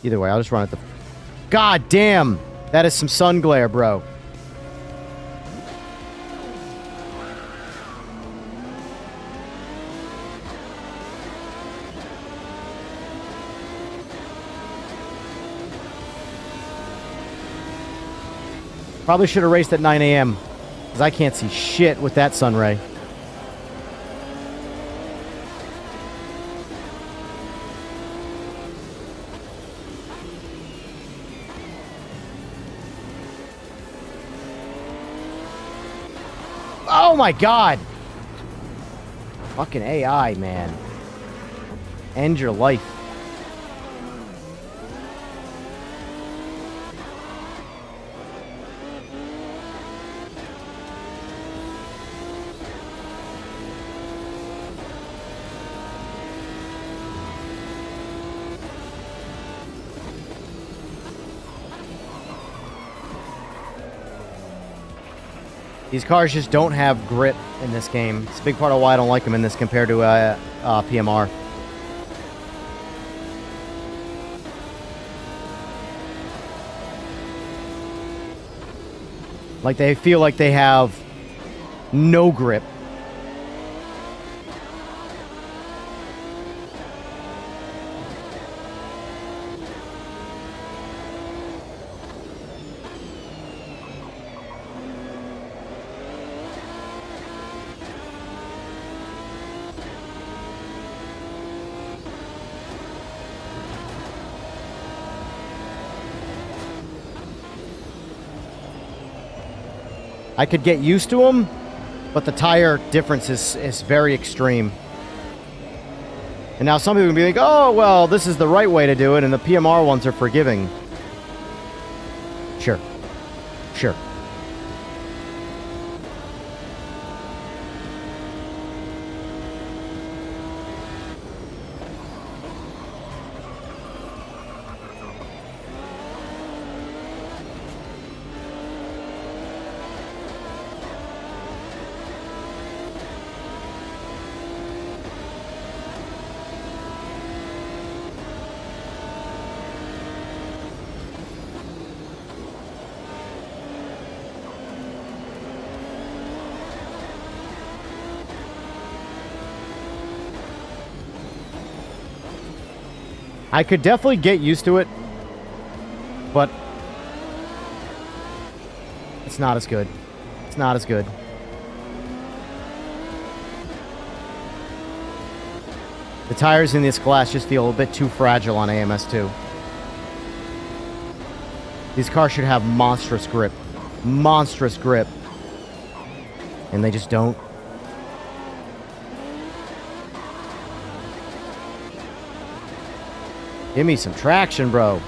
Either way, I'll just run it the... God damn! That is some sun glare, bro. Probably should have raced at 9 a.m. Because I can't see shit with that sun ray. Oh my god! Fucking AI, man. End your life. These cars just don't have grip in this game. It's a big part of why I don't like them in this compared to PMR. Like, they feel like they have no grip. I could get used to them, but the tire difference is very extreme. And now some people can be like, oh, well, this is the right way to do it, and the PMR ones are forgiving. Sure. Sure. I could definitely get used to it, but it's not as good. It's not as good. The tires in this class just feel a bit too fragile on AMS2. These cars should have monstrous grip. Monstrous grip. And they just don't. Give me some traction, bro.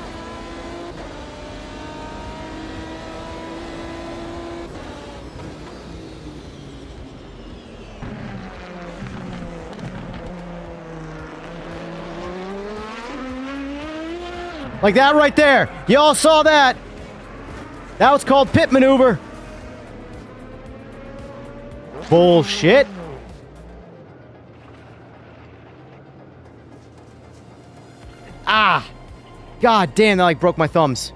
Like that right there. You all saw that. That was called pit maneuver. Bullshit. Ah. God damn, that like broke my thumbs.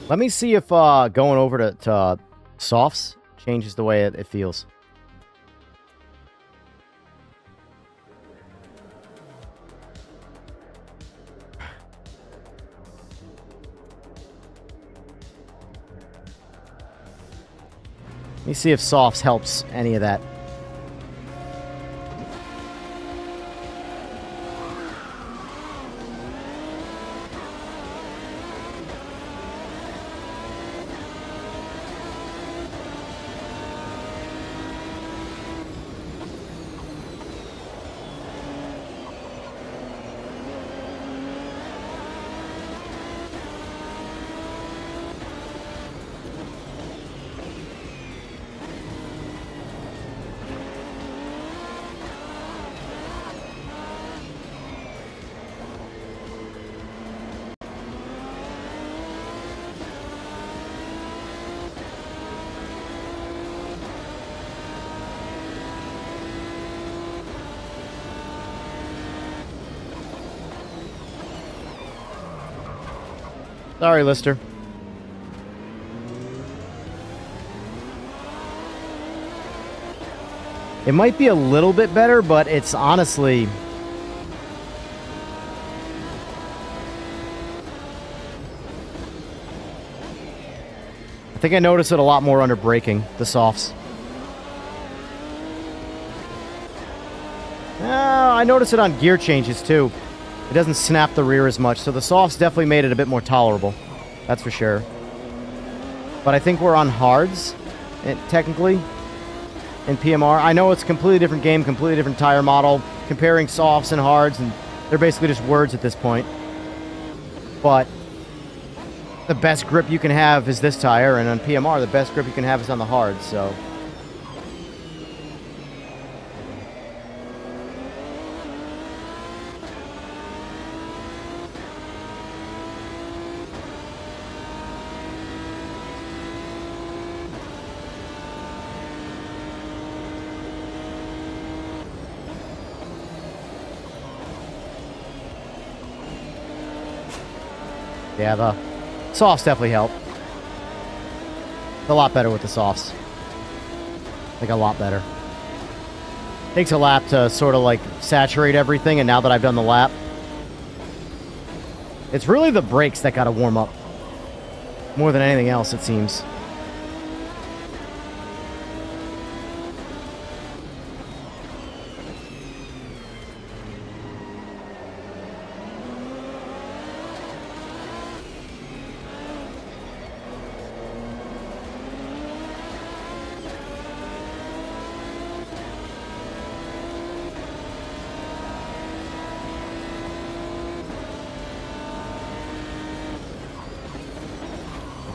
Let me see if going over to softs changes the way it feels. Let me see if softs helps any of that. Sorry, Lister. It might be a little bit better, but it's honestly... I think I notice it a lot more under braking, the softs. I notice it on gear changes, too. It doesn't snap the rear as much, so the softs definitely made it a bit more tolerable. That's for sure. But I think we're on hards, technically, in PMR. I know it's a completely different game, completely different tire model, comparing softs and hards, and they're basically just words at this point. But the best grip you can have is this tire, and on PMR, the best grip you can have is on the hards, so... Yeah, the softs definitely help. It's a lot better with the softs. Like, a lot better. Takes a lap to sort of, like, saturate everything, and now that I've done the lap... It's really the brakes that gotta warm up. More than anything else, it seems.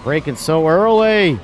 Braking so early.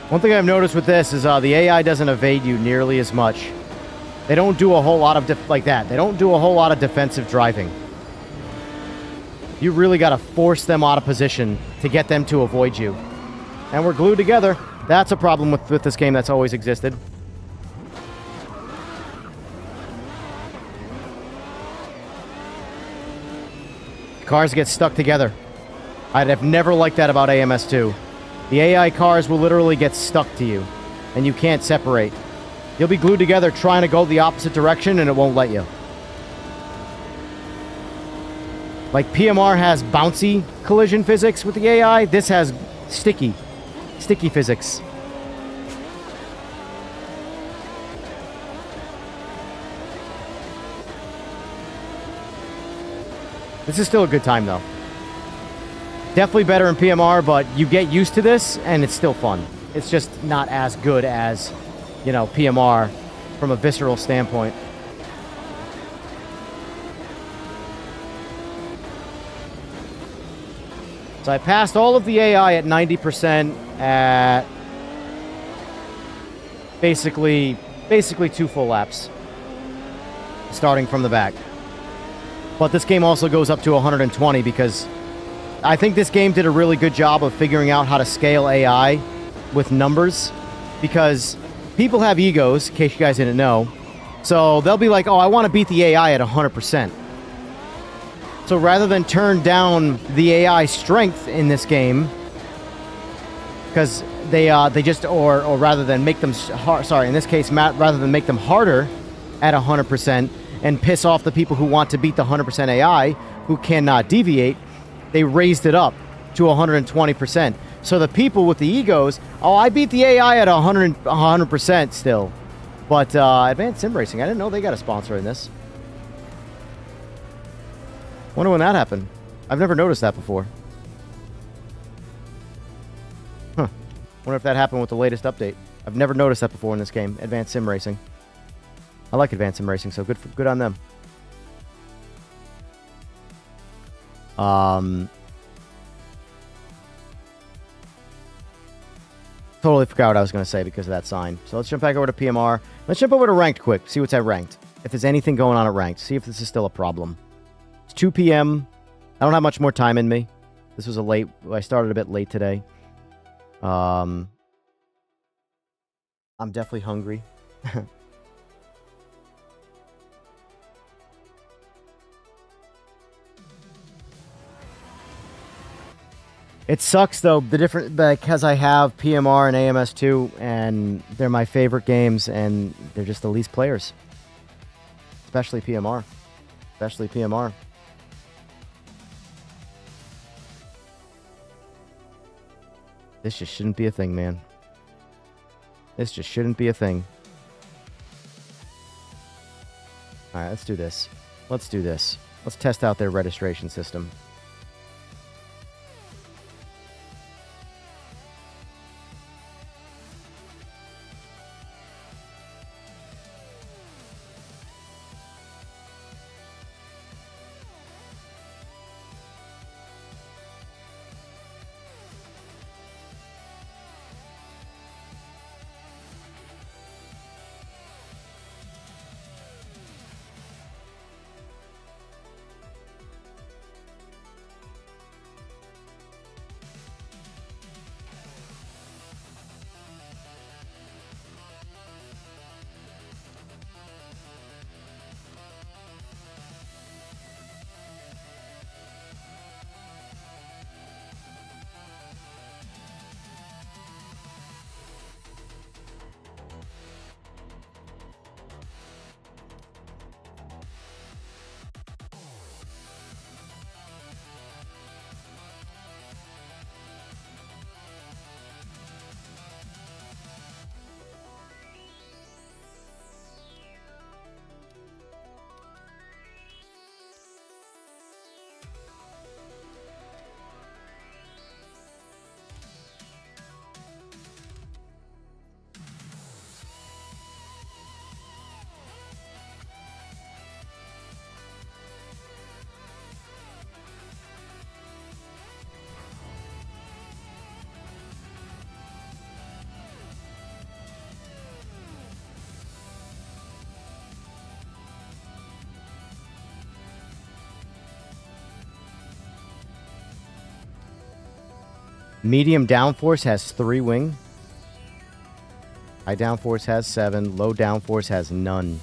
One thing I've noticed with this is the AI doesn't evade you nearly as much. They don't do a whole lot of like that. They don't do a whole lot of defensive driving. You really got to force them out of position to get them to avoid you. And we're glued together. That's a problem with this game that's always existed. Cars get stuck together. I'd have never liked that about AMS2. The AI cars will literally get stuck to you, and you can't separate. You'll be glued together trying to go the opposite direction, and it won't let you. Like PMR has bouncy collision physics with the AI, this has sticky physics. This is still a good time, though. Definitely better in PMR, but you get used to this, and it's still fun. It's just not as good as, you know, PMR from a visceral standpoint. So I passed all of the AI at 90% at basically 2 full laps, starting from the back. But this game also goes up to 120 because I think this game did a really good job of figuring out how to scale AI with numbers, because people have egos, in case you guys didn't know. So they'll be like, oh, I want to beat the AI at 100%. So rather than turn down the AI strength in this game, because they just, or rather than make them in this case, rather than make them harder at 100% and piss off the people who want to beat the 100% AI who cannot deviate, they raised it up to 120%. So the people with the egos, oh, I beat the AI at 100% still. But Advanced Sim Racing, I didn't know they got a sponsor in this. Wonder when that happened. I've never noticed that before. Huh. Wonder if that happened with the latest update. I've never noticed that before in this game, Advanced Sim Racing. I like Advanced Sim Racing, so good on them. Totally forgot what I was going to say because of that sign. So let's jump back over to PMR. Let's jump over to Ranked quick. See what's at Ranked. If there's anything going on at Ranked. See if this is still a problem. It's 2 p.m. I don't have much more time in me. This was I started a bit late today. I'm definitely hungry. It sucks though, because I have PMR and AMS2, and they're my favorite games, and they're just the least players. Especially PMR. This just shouldn't be a thing, man. This just shouldn't be a thing. Alright, let's do this. Let's test out their registration system. Medium downforce has 3 wing. High downforce has 7. Low downforce has none.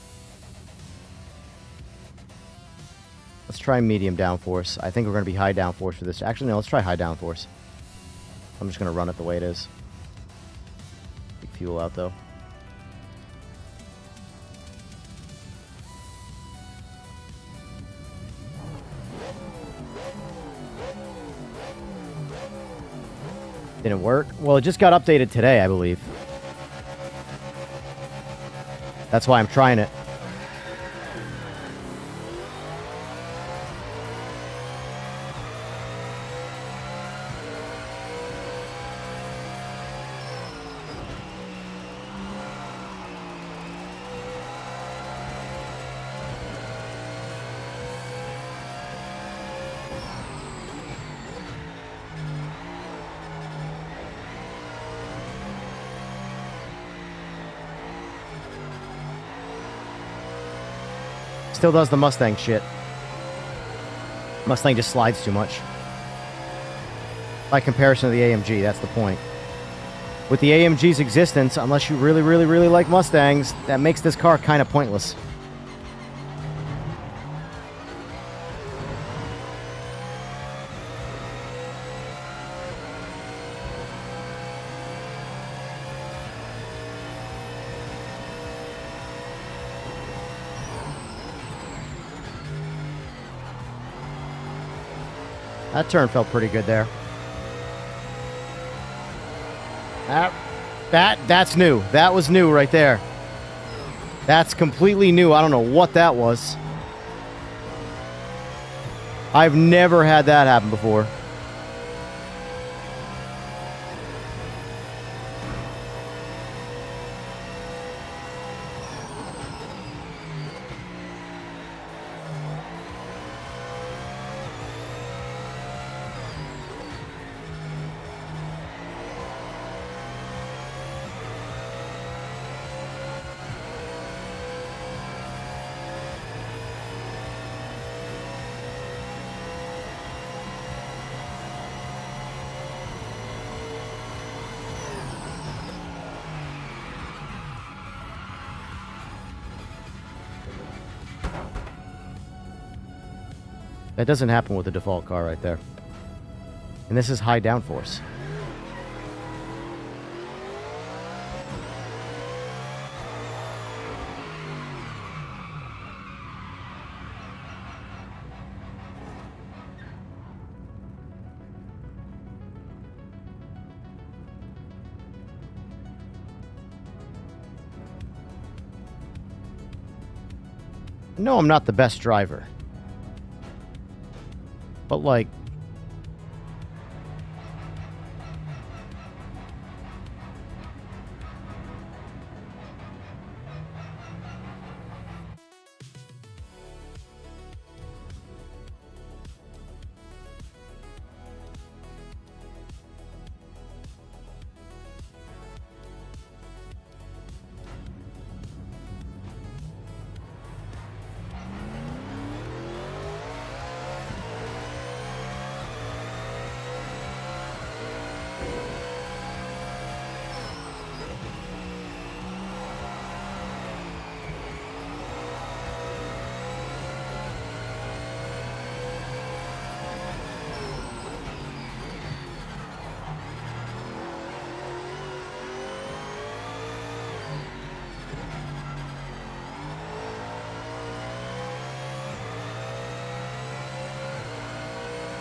Let's try medium downforce. I think we're going to be high downforce for this. Actually, no, let's try high downforce. I'm just going to run it the way it is. Take fuel out, though. Didn't work? Well, it just got updated today, I believe. That's why I'm trying it. Still does the Mustang shit. Mustang just slides too much. By comparison to the AMG, that's the point. With the AMG's existence, unless you really, really, really like Mustangs, that makes this car kind of pointless. That turn felt pretty good there. That's new. That was new right there. That's completely new. I don't know what that was. I've never had that happen before. That doesn't happen with the default car right there. And this is high downforce. No, I'm not the best driver. But, like,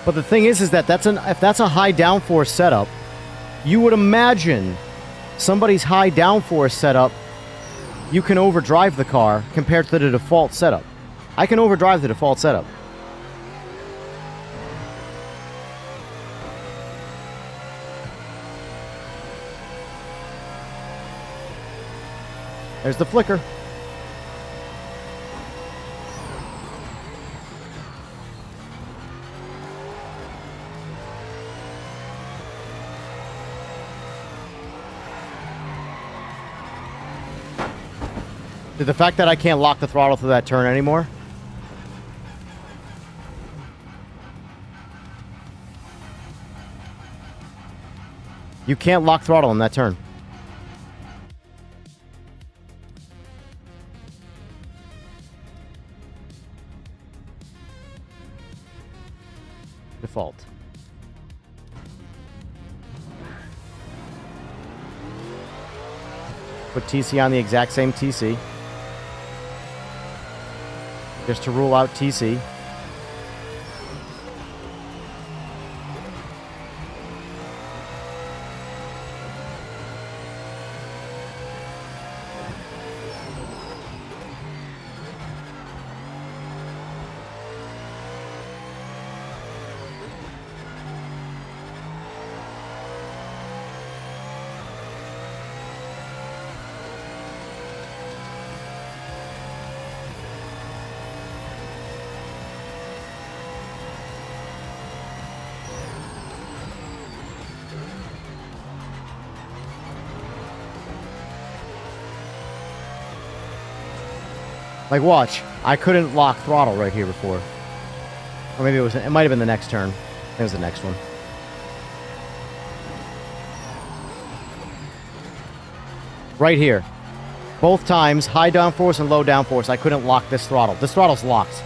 but the thing is that if that's a high downforce setup, you would imagine somebody's high downforce setup, you can overdrive the car compared to the default setup. I can overdrive the default setup. There's the flicker. Did the fact that I can't lock the throttle through that turn anymore? You can't lock throttle in that turn. Default. Put TC on the exact same TC. Just to rule out TC. Like, watch. I couldn't lock throttle right here before. Or maybe it might have been the next turn. It was the next one. Right here. Both times, high downforce and low downforce, I couldn't lock this throttle. This throttle's locked.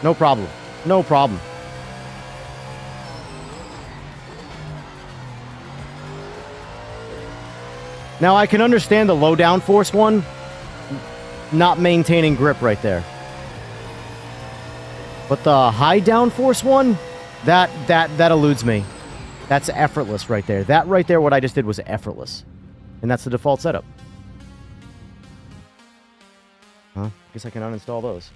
No problem. No problem. Now, I can understand the low downforce one not maintaining grip right there. But the high downforce one, that eludes me. That's effortless right there. That right there, what I just did was effortless. And that's the default setup. Huh? Guess I can uninstall those.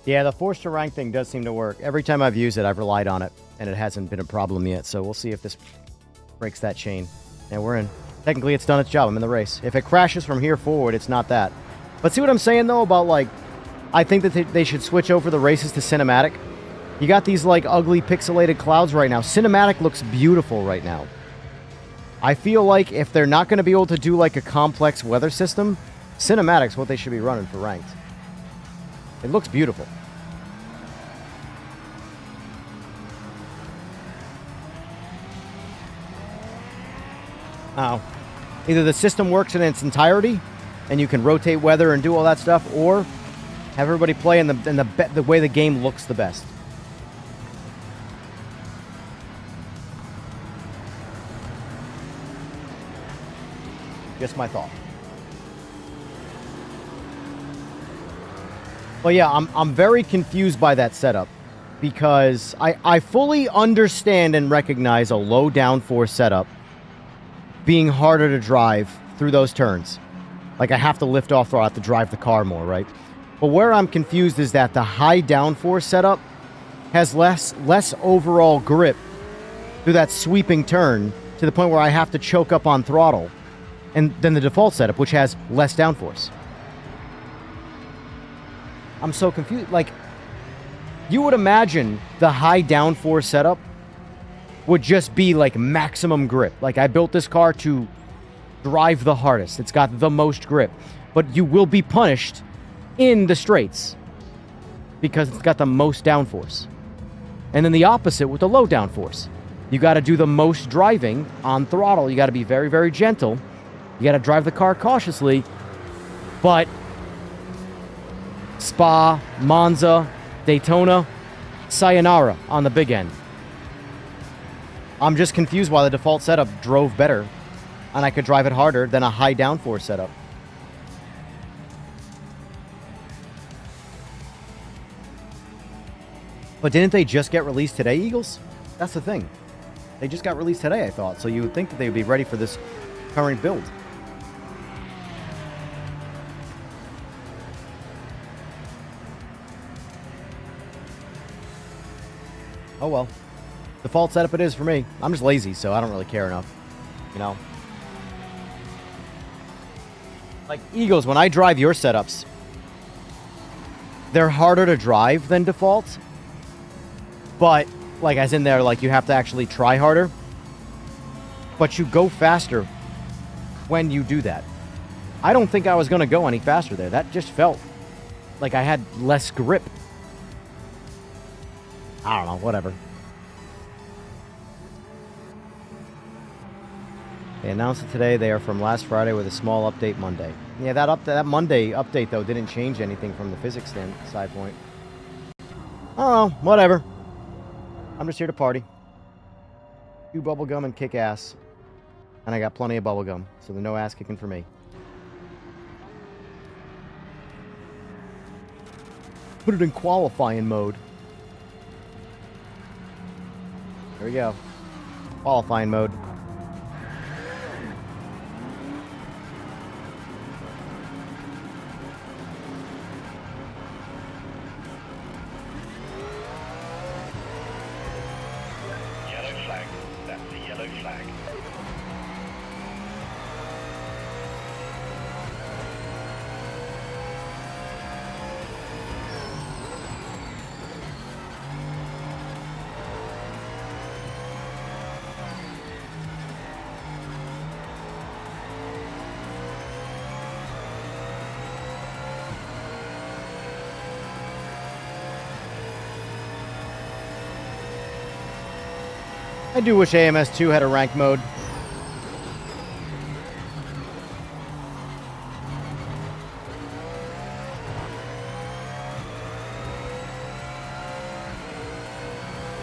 Yeah, the force to rank thing does seem to work. Every time I've used it, I've relied on it, and it hasn't been a problem yet. So we'll see if this breaks that chain. And we're in. Technically, it's done its job. I'm in the race. If it crashes from here forward, it's not that. But see what I'm saying, though, about, like, I think that they should switch over the races to cinematic. You got these, like, ugly pixelated clouds right now. Cinematic looks beautiful right now. I feel like if they're not going to be able to do, like, a complex weather system, cinematic's what they should be running for ranked. It looks beautiful. Now, either the system works in its entirety, and you can rotate weather and do all that stuff, or have everybody play in the way the game looks the best. Just my thought. Well, yeah, I'm very confused by that setup because I fully understand and recognize a low downforce setup being harder to drive through those turns. Like, I have to lift off throttle, I have to drive the car more, right? But where I'm confused is that the high downforce setup has less overall grip through that sweeping turn to the point where I have to choke up on throttle, and then the default setup, which has less downforce. I'm so confused. Like, you would imagine the high downforce setup would just be like maximum grip. Like, I built this car to drive the hardest. It's got the most grip. But you will be punished in the straights because it's got the most downforce. And then the opposite with the low downforce. You got to do the most driving on throttle. You got to be very, very gentle. You got to drive the car cautiously. But Spa, Monza, Daytona, sayonara on the big end. I'm just confused why the default setup drove better and I could drive it harder than a high downforce setup. But didn't they just get released today, Eagles? That's the thing. They just got released today, I thought. So you would think that they would be ready for this current build. Oh well. Default setup it is for me. I'm just lazy, so I don't really care enough. You know? Like, Eagles, when I drive your setups, they're harder to drive than default. But, like, as in there, like, you have to actually try harder. But you go faster when you do that. I don't think I was going to go any faster there. That just felt like I had less grip. I don't know, whatever. They announced it today. They are from last Friday with a small update Monday. Yeah, that Monday update, though, didn't change anything from the physics side point. I don't know, whatever. I'm just here to party. Chew bubblegum and kick ass. And I got plenty of bubblegum, so there's no ass kicking for me. Put it in qualifying mode. There we go. Qualifying mode. Yellow flag. That's the yellow flag. I do wish AMS2 had a rank mode.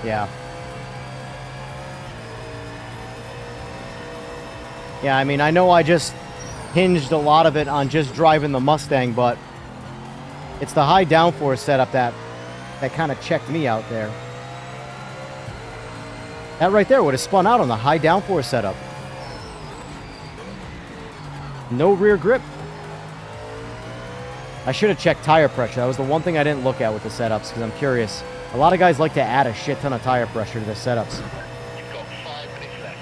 Yeah. Yeah, I mean, I know I just hinged a lot of it on just driving the Mustang, but it's the high downforce setup that kind of checked me out there. That right there would have spun out on the high downforce setup. No rear grip. I should have checked tire pressure. That was the one thing I didn't look at with the setups because I'm curious. A lot of guys like to add a shit ton of tire pressure to their setups. You've got 5 minutes left.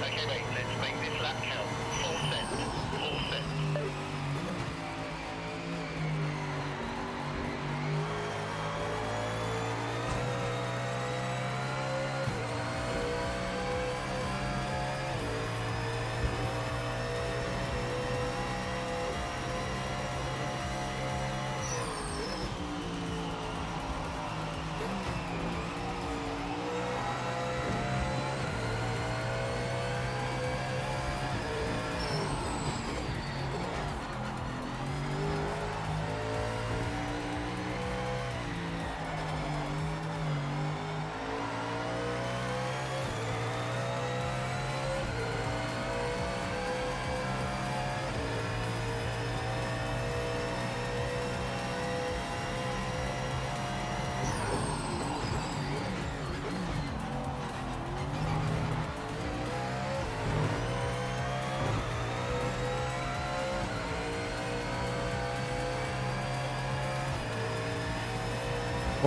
Okay, mate, let's make this lap count. Full set. Full set.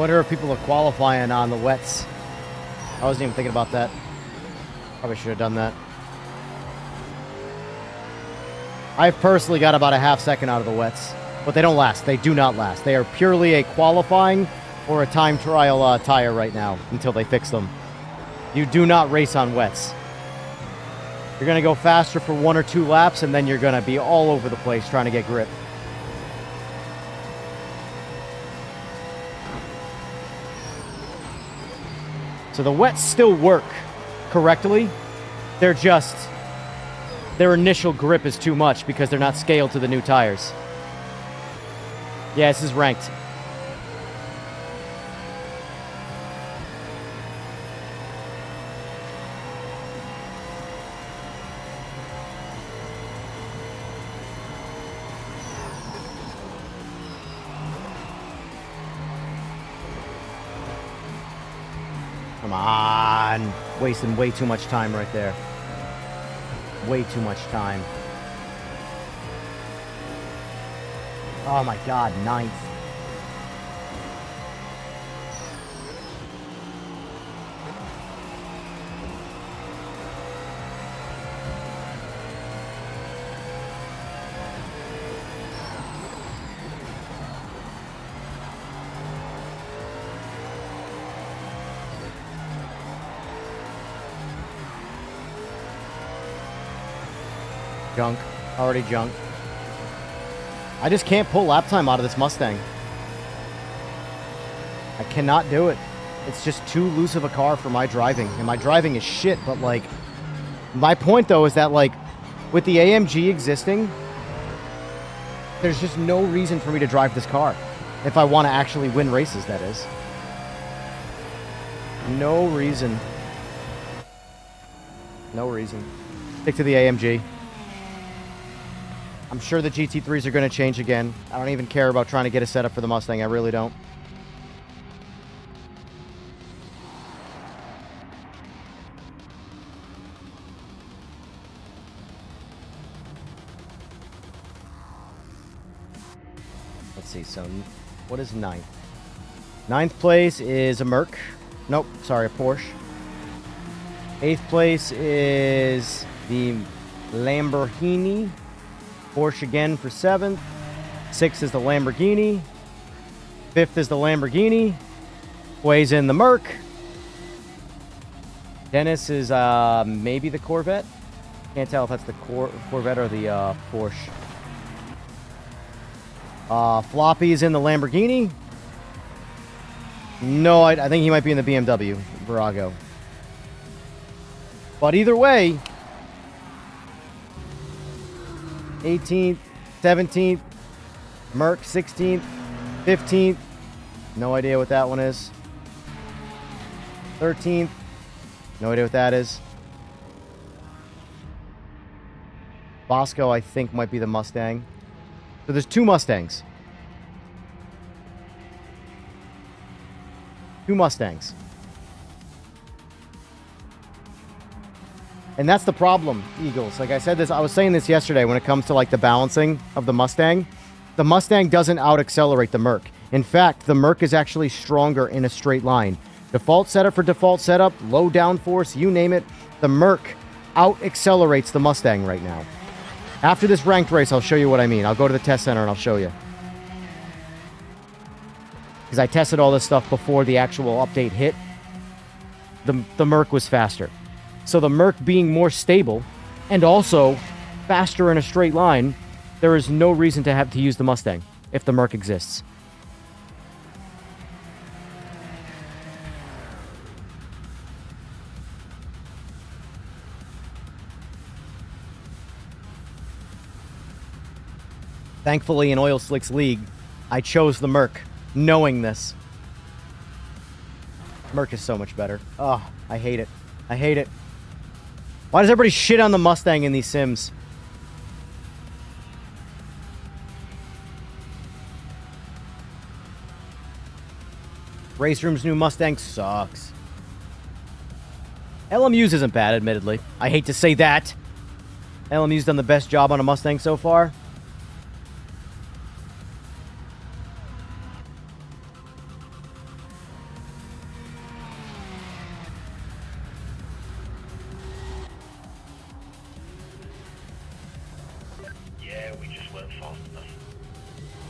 wonder if people are qualifying on the wets. I wasn't even thinking about that. Probably should have done that. I've personally got about a half second out of the wets, but they don't last. They do not last. They are purely a qualifying or a time trial tire right now until they fix them. You do not race on wets. You're going to go faster for 1 or 2 laps, and then you're going to be all over the place trying to get grip. So the wets still work correctly. They're just, their initial grip is too much because they're not scaled to the new tires. Yeah, this is ranked. Come on. Wasting way too much time right there. Way too much time. Oh my god, 9th. Junk. Already junk. I just can't pull lap time out of this Mustang. I cannot do it. It's just too loose of a car for my driving. And my driving is shit, but like... My point, though, is that, like, with the AMG existing, there's just no reason for me to drive this car. If I want to actually win races, that is. No reason. No reason. Stick to the AMG. I'm sure the GT3s are going to change again. I don't even care about trying to get a setup for the Mustang. I really don't. Let's see. So, what is 9th? 9th place is a Merc. Nope. Sorry, a Porsche. 8th place is the Lamborghini. Porsche again for 7th. 6th is the Lamborghini. 5th is the Lamborghini. Weighs in the Merc. Dennis is maybe the Corvette. Can't tell if that's the Corvette or the Porsche. Floppy is in the Lamborghini. No, I think he might be in the BMW Virago. But either way, 18th, 17th, Merc 16th, 15th, no idea what that one is. 13th, no idea what that is. Bosco, I think, might be the Mustang. So there's 2 Mustangs. 2 Mustangs. And that's the problem, Eagles. Like I said this, I was saying this yesterday when it comes to like the balancing of the Mustang doesn't out-accelerate the Merc. In fact, the Merc is actually stronger in a straight line. Default setup for default setup, low downforce, you name it, the Merc out-accelerates the Mustang right now. After this ranked race, I'll show you what I mean. I'll go to the test center and I'll show you. Because I tested all this stuff before the actual update hit. The Merc was faster. So the Merc being more stable and also faster in a straight line, there is no reason to have to use the Mustang if the Merc exists. Thankfully, in Oil Slicks League, I chose the Merc, knowing this. Merc is so much better. Oh, I hate it. I hate it. Why does everybody shit on the Mustang in these sims? Race Room's new Mustang sucks. LMU's isn't bad, admittedly. I hate to say that. LMU's done the best job on a Mustang so far. weren't fast enough.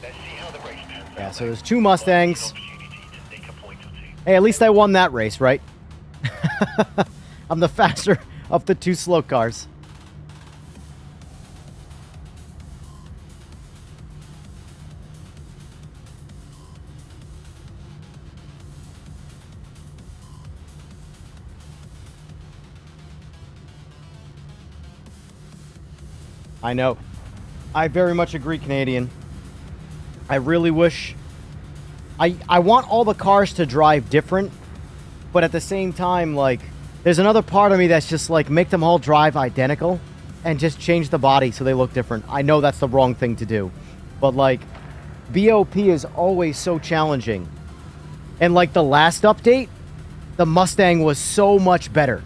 Let's see how the race pans out. Yeah, so there's 2 Mustangs. Opportunity to nick a point or two. Hey, at least I won that race, right? I'm the faster of the 2 slow cars. I know. I very much agree, Canadian. I really wish... I want all the cars to drive different, but at the same time, like, there's another part of me that's just like, make them all drive identical and just change the body so they look different. I know that's the wrong thing to do, but like, BOP is always so challenging. And like the last update, the Mustang was so much better.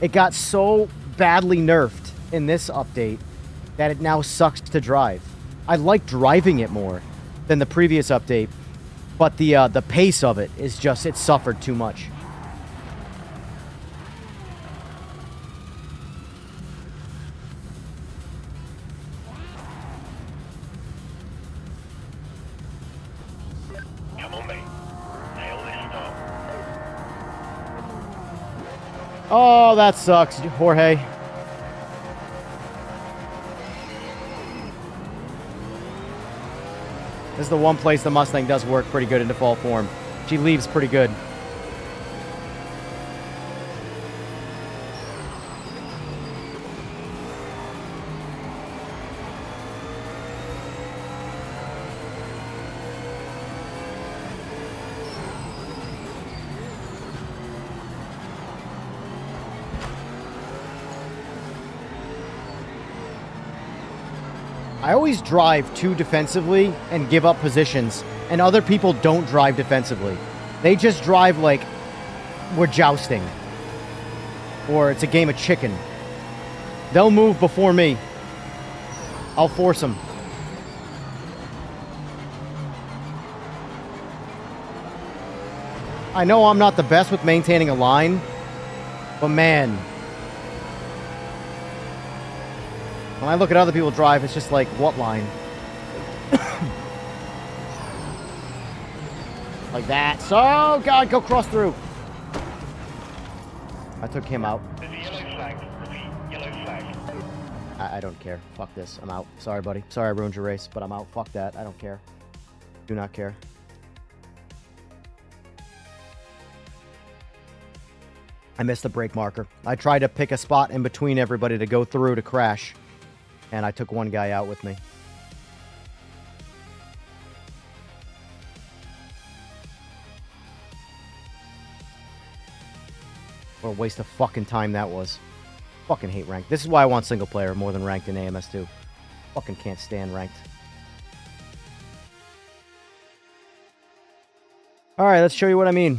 It got so badly nerfed in this update that it now sucks to drive. I like driving it more than the previous update, but the pace of it is just, it suffered too much. Come on, mate. Nail this start. Oh, that sucks, Jorge. This is the one place the Mustang does work pretty good in default form. She leaves pretty good. I always drive too defensively and give up positions, and other people don't drive defensively. They just drive like we're jousting, or it's a game of chicken. They'll move before me. I'll force them. I know I'm not the best with maintaining a line, but man, when I look at other people drive, it's just like, what line? Like that. So, oh God, go cross through. I took him out. There's a yellow flag. Repeat, yellow flag. I don't care. Fuck this. I'm out. Sorry, buddy. Sorry I ruined your race, but I'm out. Fuck that. I don't care. Do not care. I missed the brake marker. I tried to pick a spot in between everybody to go through to crash, and I took one guy out with me. What a waste of fucking time that was. Fucking hate ranked. This is why I want single player more than ranked in AMS2. Fucking can't stand ranked. Alright, let's show you what I mean.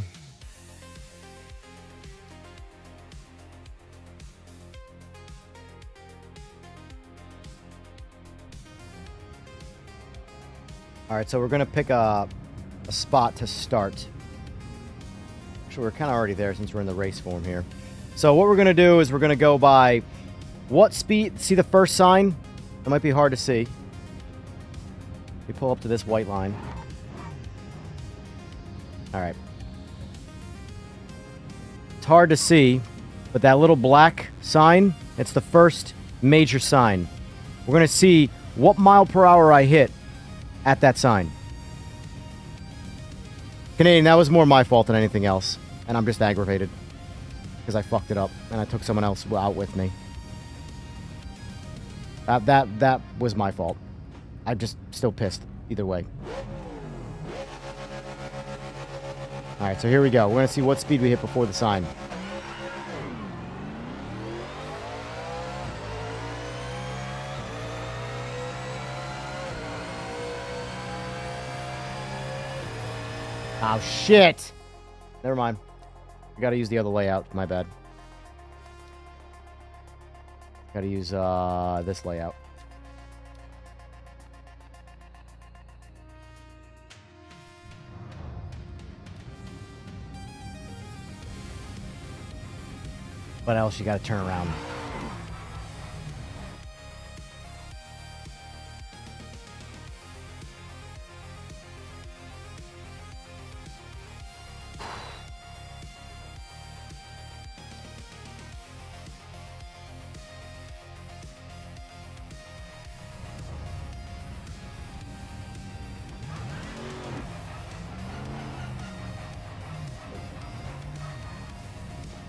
Alright, so we're going to pick a spot to start. Actually, we're kind of already there since we're in the race form here. So what we're going to do is we're going to go by what speed. See the first sign? It might be hard to see. We pull up to this white line. Alright. It's hard to see, but that little black sign, it's the first major sign. We're going to see what mile per hour I hit at that sign. Canadian, that was more my fault than anything else. And I'm just aggravated. Because I fucked it up. And I took someone else out with me. That was my fault. I'm just still pissed. Either way. Alright, so here we go. We're going to see what speed we hit before the sign. Oh, shit! Never mind. I gotta use the other layout. My bad. Gotta use this layout. What else? You gotta turn around.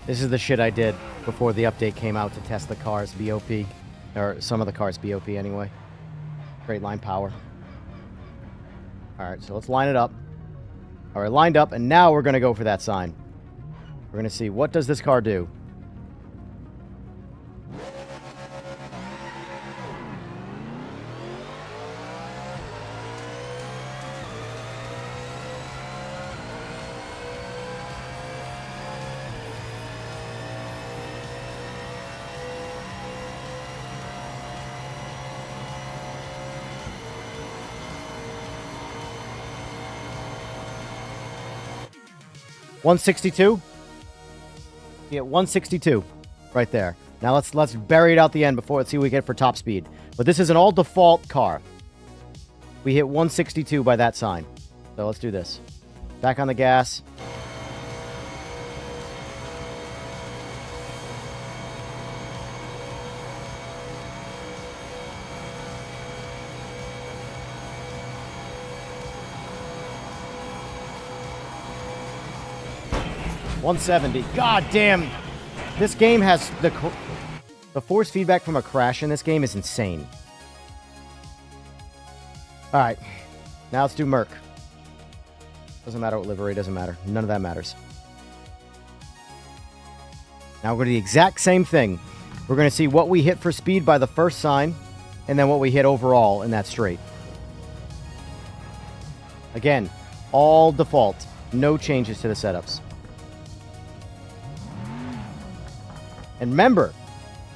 This is the shit I did before the update came out to test the car's BOP. Or some of the car's BOP anyway. Straight line power. Alright, so let's line it up. Alright, lined up, and now we're going to go for that sign. We're going to see, what does this car do? $162? Yeah, 162 right there. Now let's bury it out the end before let's see what we get for top speed. But this is an all default car. We hit 162 by that sign. So let's do this. Back on the gas. $170. God damn. This game has the force feedback from a crash in this game is insane. All right. Now let's do Merc. Doesn't matter what livery, doesn't matter. None of that matters. Now we're going to do the exact same thing. We're going to see what we hit for speed by the first sign and then what we hit overall in that straight. Again, all default. No changes to the setups. And remember,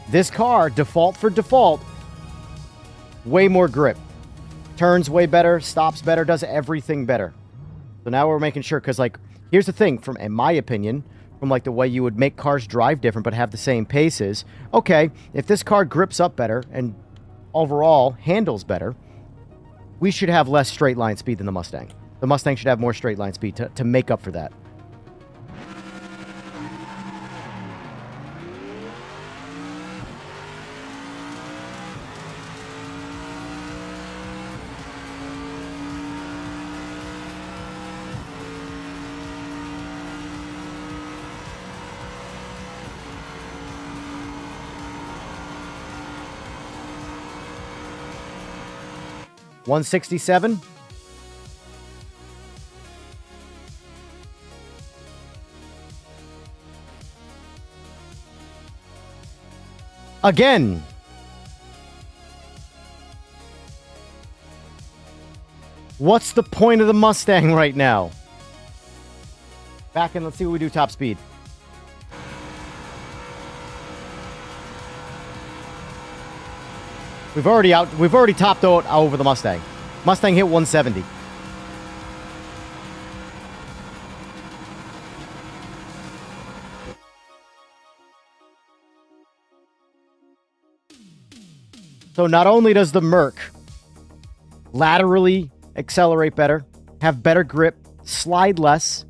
this car, default for default, way more grip. Turns way better, stops better, does everything better. So now we're making sure, because, like, here's the thing, from, in my opinion, from, like, the way you would make cars drive different but have the same paces. Okay, if this car grips up better and overall handles better, we should have less straight line speed than the Mustang. The Mustang should have more straight line speed to make up for that. $167. Again. What's the point of the Mustang right now? Back in, let's see what we do top speed. We've already topped out over the Mustang. Mustang hit 170. So not only does the Merc laterally accelerate better, have better grip, slide less,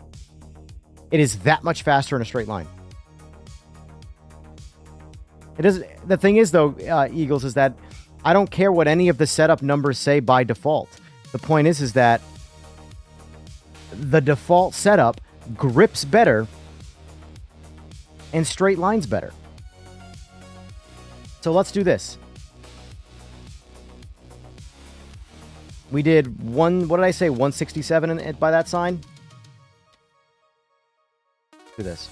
it is that much faster in a straight line. It is. The thing is, though, Eagles, is that I don't care what any of the setup numbers say by default. The point is that the default setup grips better and straight lines better. So let's do this. We did what did I say, 167 by that sign? Do this.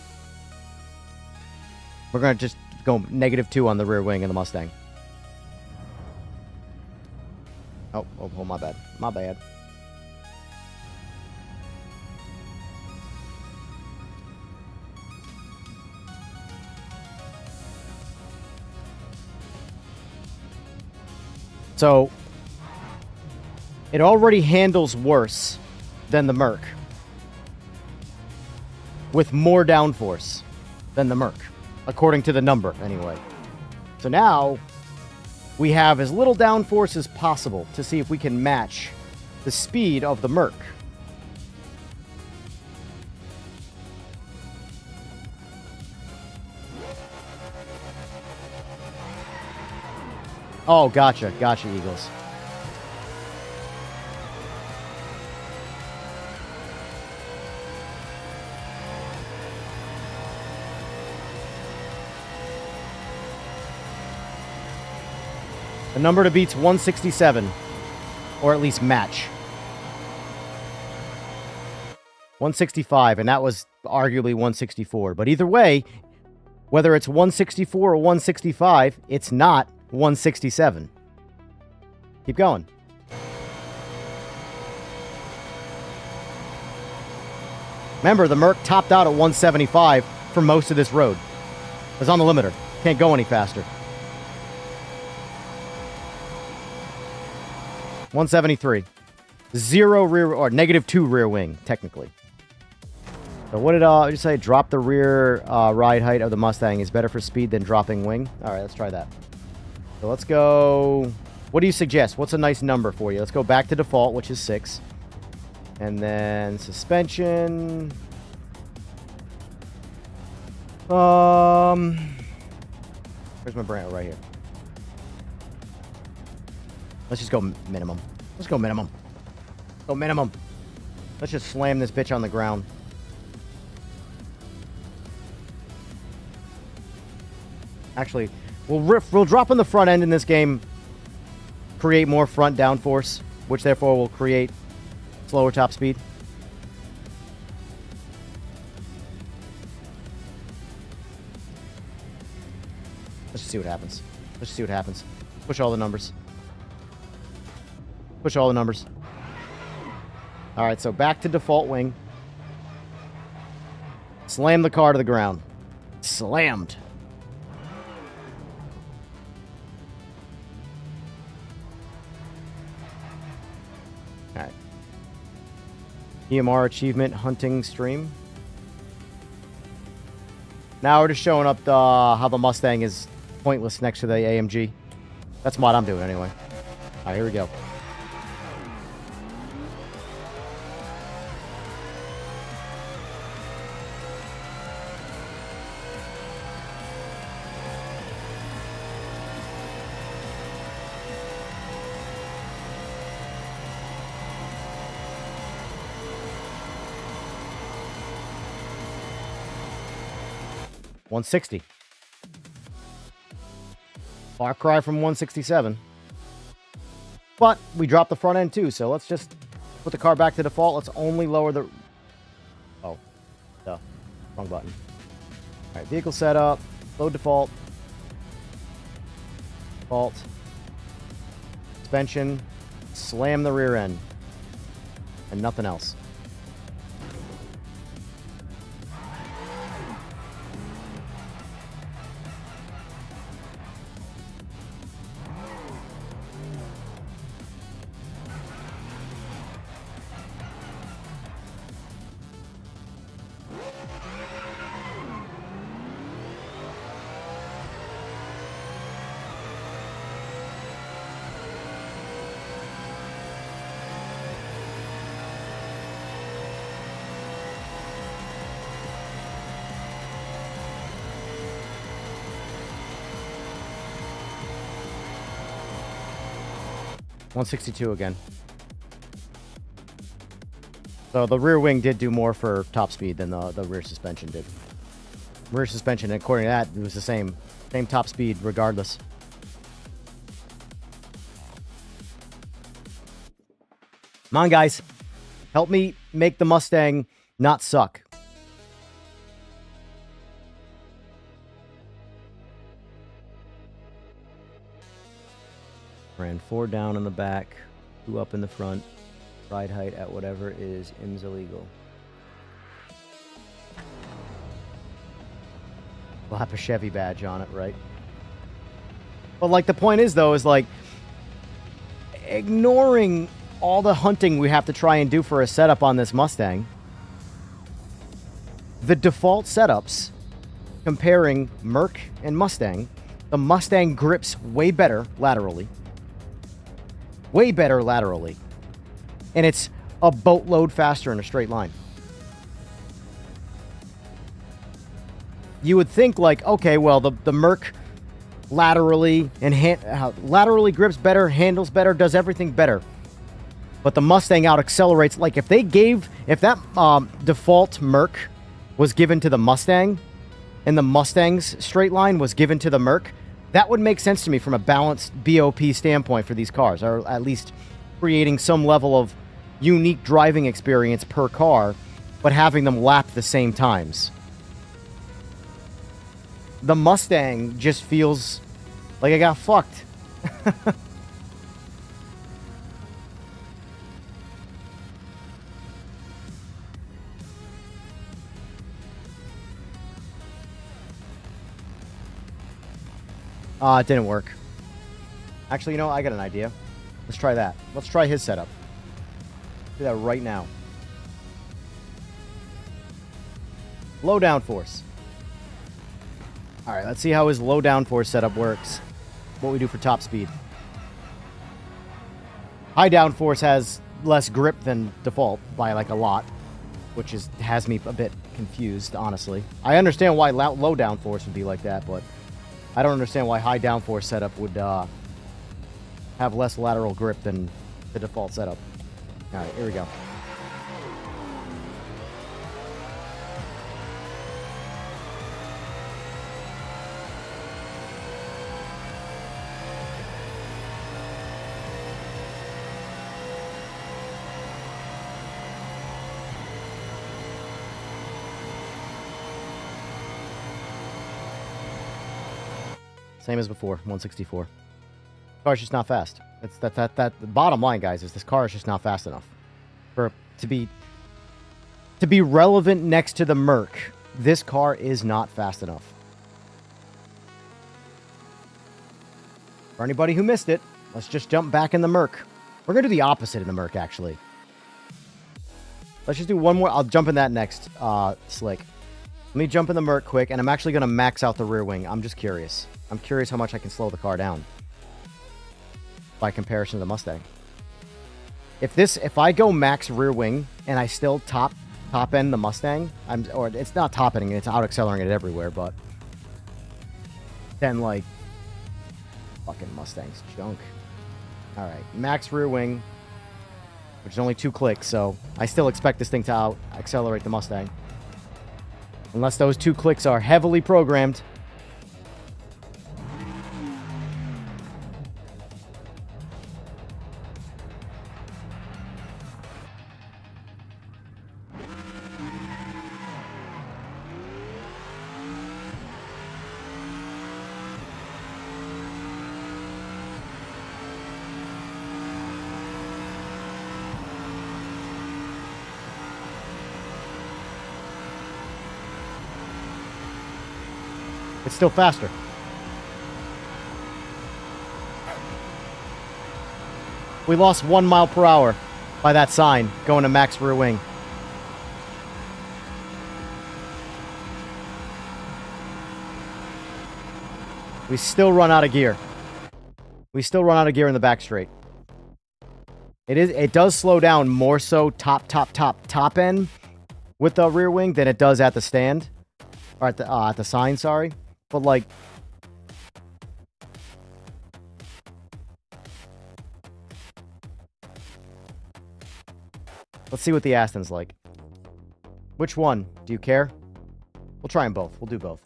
We're going to just go -2 on the rear wing of the Mustang. Oh, my bad. My bad. So, it already handles worse than the Merc, with more downforce than the Merc, according to the number, anyway. So now, we have as little downforce as possible to see if we can match the speed of the Merc. Oh, gotcha, Eagles. The number to beat's 167. Or at least match. 165, and that was arguably 164. But either way, whether it's 164 or 165, it's not 167. Keep going. Remember, the Merc topped out at 175 for most of this road. It was on the limiter. Can't go any faster. 173. 0 rear, or -2 rear wing, technically. So what did I just say? Drop the rear ride height of the Mustang is better for speed than dropping wing. All right, let's try that. So let's go. What do you suggest? What's a nice number for you? Let's go back to default, which is 6. And then suspension. Where's my brand? Right here. Let's just go minimum. Let's go minimum. Go minimum. Let's just slam this bitch on the ground. Actually, we'll drop on the front end in this game, create more front downforce, which therefore will create slower top speed. Let's just see what happens. Let's just see what happens. Push all the numbers. Push all the numbers. All right, so back to default wing. Slam the car to the ground. Slammed. All right. EMR achievement hunting stream. Now we're just showing up how the Mustang is pointless next to the AMG. That's what I'm doing anyway. All right, here we go. $160. Far cry from 167. But we dropped the front end too, so let's just put the car back to default. Let's only lower the... Oh. Duh. Wrong button. Alright, vehicle setup. Load default. Default. Suspension. Slam the rear end. And nothing else. $162 again. So the rear wing did do more for top speed than the rear suspension did. Rear suspension, according to that, it was the same top speed regardless. Come on, guys. Help me make the Mustang not suck. Ran 4 down in the back, 2 up in the front. Ride height at whatever is IMS illegal. We'll have a Chevy badge on it, right? But like the point is though, is like ignoring all the hunting we have to try and do for a setup on this Mustang. The default setups comparing Merc and Mustang, the Mustang grips way better laterally. Way better laterally. And it's a boatload faster in a straight line. You would think like, okay, well, the Merc laterally and laterally grips better, handles better, does everything better. But the Mustang out accelerates. Like if that default Merc was given to the Mustang and the Mustang's straight line was given to the Merc, That would make sense to me from a balanced BOP standpoint for these cars, or at least creating some level of unique driving experience per car, but having them lap the same times. The Mustang just feels like I got fucked. It didn't work. Actually, you know, I got an idea. Let's try that. Let's try his setup. Do that right now. Low downforce. All right, let's see how his low downforce setup works. What we do for top speed. High downforce has less grip than default by like a lot, which has me a bit confused, honestly. I understand why low downforce would be like that, but I don't understand why high downforce setup would have less lateral grip than the default setup. All right, here we go. Same as before, 164. Car's just not fast. It's that the bottom line, guys, is this car is just not fast enough for to be relevant next to the Merc. This car is not fast enough. For anybody who missed it, let's just jump back in the Merc. We're gonna do the opposite in the Merc, actually. Let's just do one more. I'll jump in that next, Slick. Let me jump in the Merc quick, and I'm actually gonna max out the rear wing. I'm just curious. I'm curious how much I can slow the car down by comparison to the Mustang. If I go max rear wing and I still top end the Mustang, or it's not top ending, it's out accelerating it everywhere, but then like fucking Mustang's junk. All right, max rear wing, which is only 2 clicks, so I still expect this thing to out accelerate the Mustang, unless those 2 clicks are heavily programmed. It's still faster. We lost 1 mile per hour by that sign going to max rear wing. We still run out of gear. We still run out of gear in the back straight. It does slow down more so top end with the rear wing than it does at the stand. Or at the sign, sorry. But like, let's see what the Aston's like. Which one? Do you care? We'll try them both. We'll do both.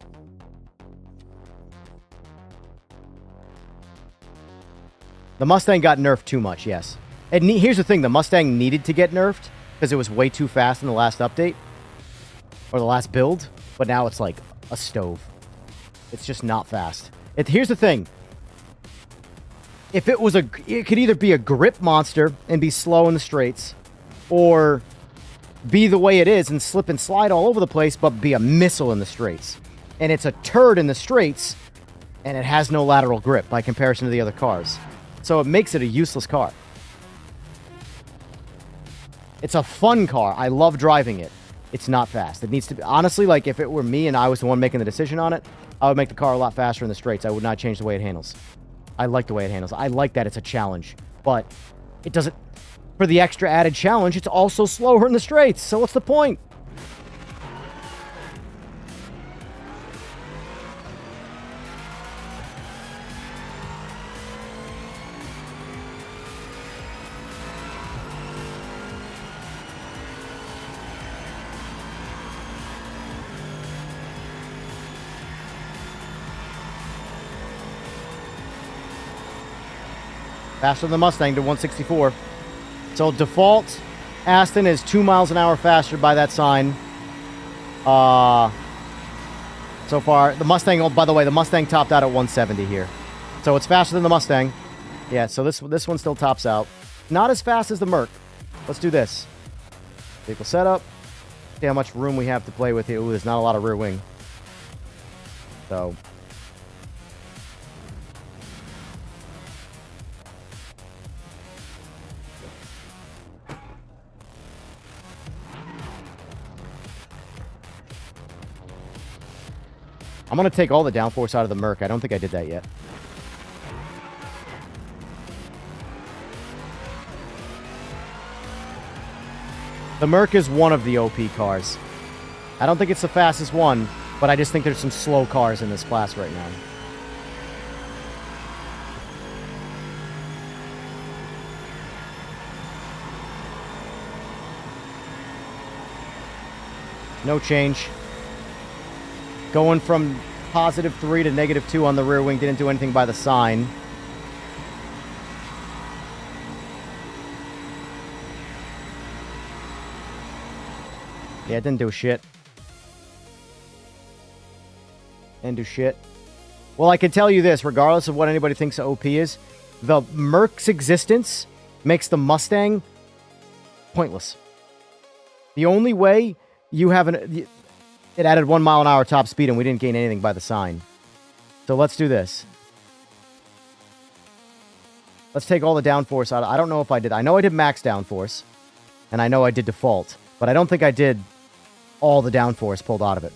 The Mustang got nerfed too much, yes. And here's the thing. The Mustang needed to get nerfed because it was way too fast in the last update. Or the last build. But now it's like a stove. It's just not fast. Here's the thing. If it could either be a grip monster and be slow in the straights, or be the way it is and slip and slide all over the place, but be a missile in the straights. And it's a turd in the straights, and it has no lateral grip by comparison to the other cars. So it makes it a useless car. It's a fun car. I love driving it. It's not fast. It needs to be, honestly, like if it were me and I was the one making the decision on it, I would make the car a lot faster in the straights. I would not change the way it handles. I like the way it handles. I like that it's a challenge, but it doesn't, for the extra added challenge, it's also slower in the straights. So what's the point? Faster than the Mustang to 164. So default, Aston is 2 miles an hour faster by that sign. So far, the Mustang, oh, by the way, the Mustang topped out at 170 here. So it's faster than the Mustang. Yeah, so this one still tops out. Not as fast as the Merc. Let's do this. Vehicle setup. See how much room we have to play with here. Ooh, there's not a lot of rear wing. So... I'm going to take all the downforce out of the Merc. I don't think I did that yet. The Merc is one of the OP cars. I don't think it's the fastest one, but I just think there's some slow cars in this class right now. No change. Going from +3 to -2 on the rear wing. Didn't do anything by the sign. Yeah, it didn't do shit. Didn't do shit. Well, I can tell you this, regardless of what anybody thinks OP is, the Merc's existence makes the Mustang pointless. The only way you have an... It added 1 mile an hour top speed, and we didn't gain anything by the sign. So let's do this. Let's take all the downforce out. I don't know if I did. I know I did max downforce, and I know I did default, but I don't think I did all the downforce pulled out of it.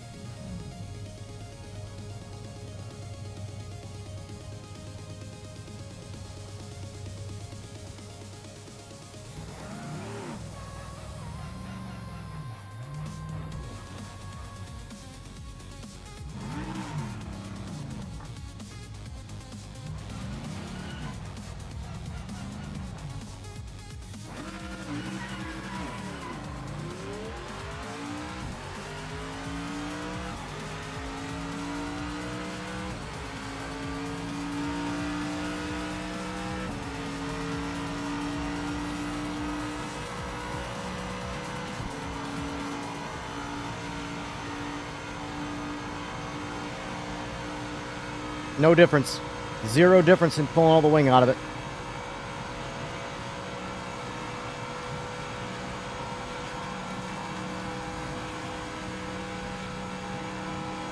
No difference. Zero difference in pulling all the wing out of it.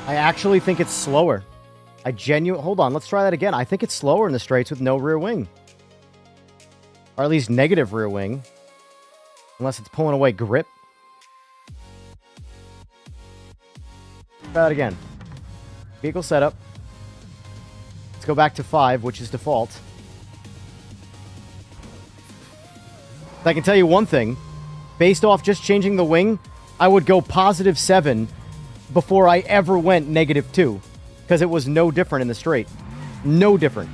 I actually think it's slower. Hold on, let's try that again. I think it's slower in the straights with no rear wing. Or at least negative rear wing. Unless it's pulling away grip. Try that again. Vehicle setup. Let's go back to 5, which is default. I can tell you one thing. Based off just changing the wing, I would go +7 before I ever went -2. Because it was no different in the straight. No different.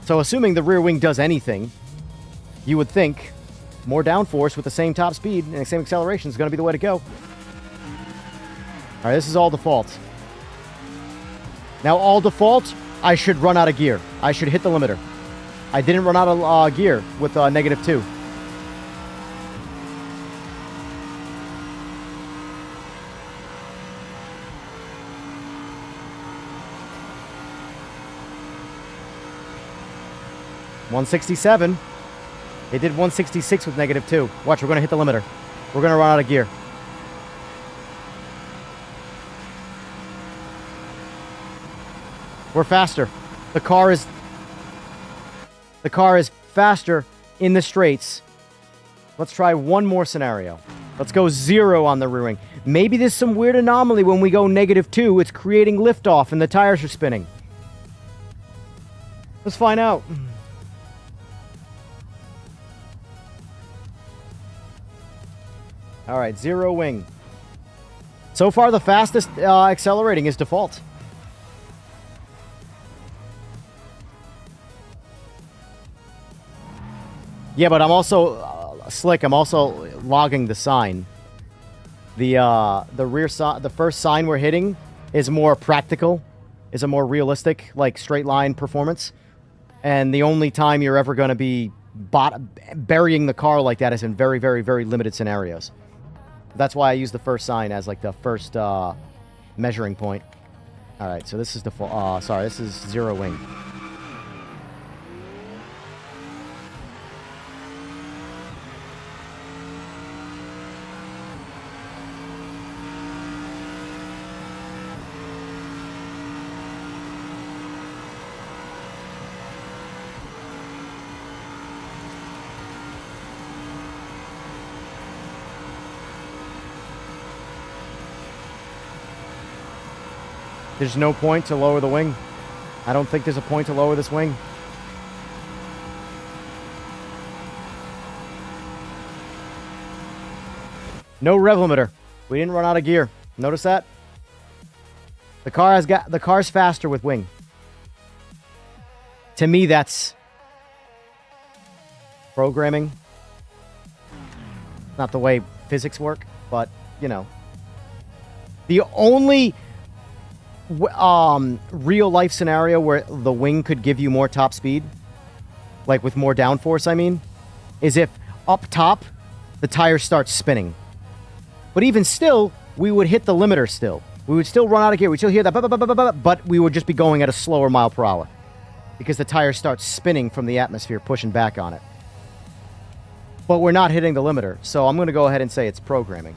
So assuming the rear wing does anything, you would think more downforce with the same top speed and the same acceleration is going to be the way to go. Alright, this is all default. Now, all default, I should run out of gear. I should hit the limiter. I didn't run out of gear with -2. $167. It did 166 with -2. Watch, we're going to hit the limiter. We're going to run out of gear. We're faster. The car is faster in the straights. Let's try one more scenario. Let's go 0 on the rear wing. Maybe there's some weird anomaly when we go -2. It's creating liftoff and the tires are spinning. Let's find out. All right, 0 wing. So far, the fastest accelerating is default. Yeah, but I'm also slick. I'm also logging the sign. The rear side, the first sign we're hitting is more practical, is a more realistic, like straight line performance, And the only time you're ever going to be burying the car like that is in very, very, very limited scenarios. That's why I use the first sign as like the first measuring point. All right, so this is the full. Sorry, this is zero wing. There's no point to lower the wing. I don't think there's a point to lower this wing. No rev limiter. We didn't run out of gear. Notice that? The car's faster with wing. To me, that's programming. Not the way physics work, but you know. The only real life scenario where the wing could give you more top speed, like with more downforce, I mean, is if up top the tires start spinning. But even still, we would hit the limiter still. We would still run out of gear. We'd still hear that, but we would just be going at a slower mile per hour because the tires start spinning from the atmosphere, pushing back on it. But we're not hitting the limiter, so I'm going to go ahead and say it's programming,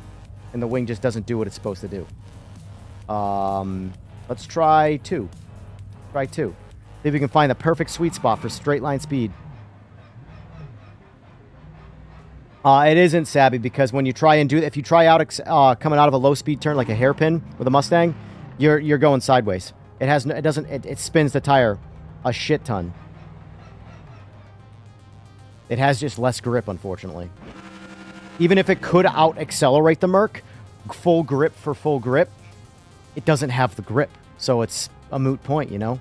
and the wing just doesn't do what it's supposed to do. Let's try 2. Try 2. See if we can find the perfect sweet spot for straight line speed. It isn't, Sabby, because when you try and do, if you try out coming out of a low speed turn like a hairpin with a Mustang, you're going sideways. It spins the tire a shit ton. It has just less grip, unfortunately. Even if it could out accelerate the Merc, full grip for full grip, it doesn't have the grip, so it's a moot point, you know?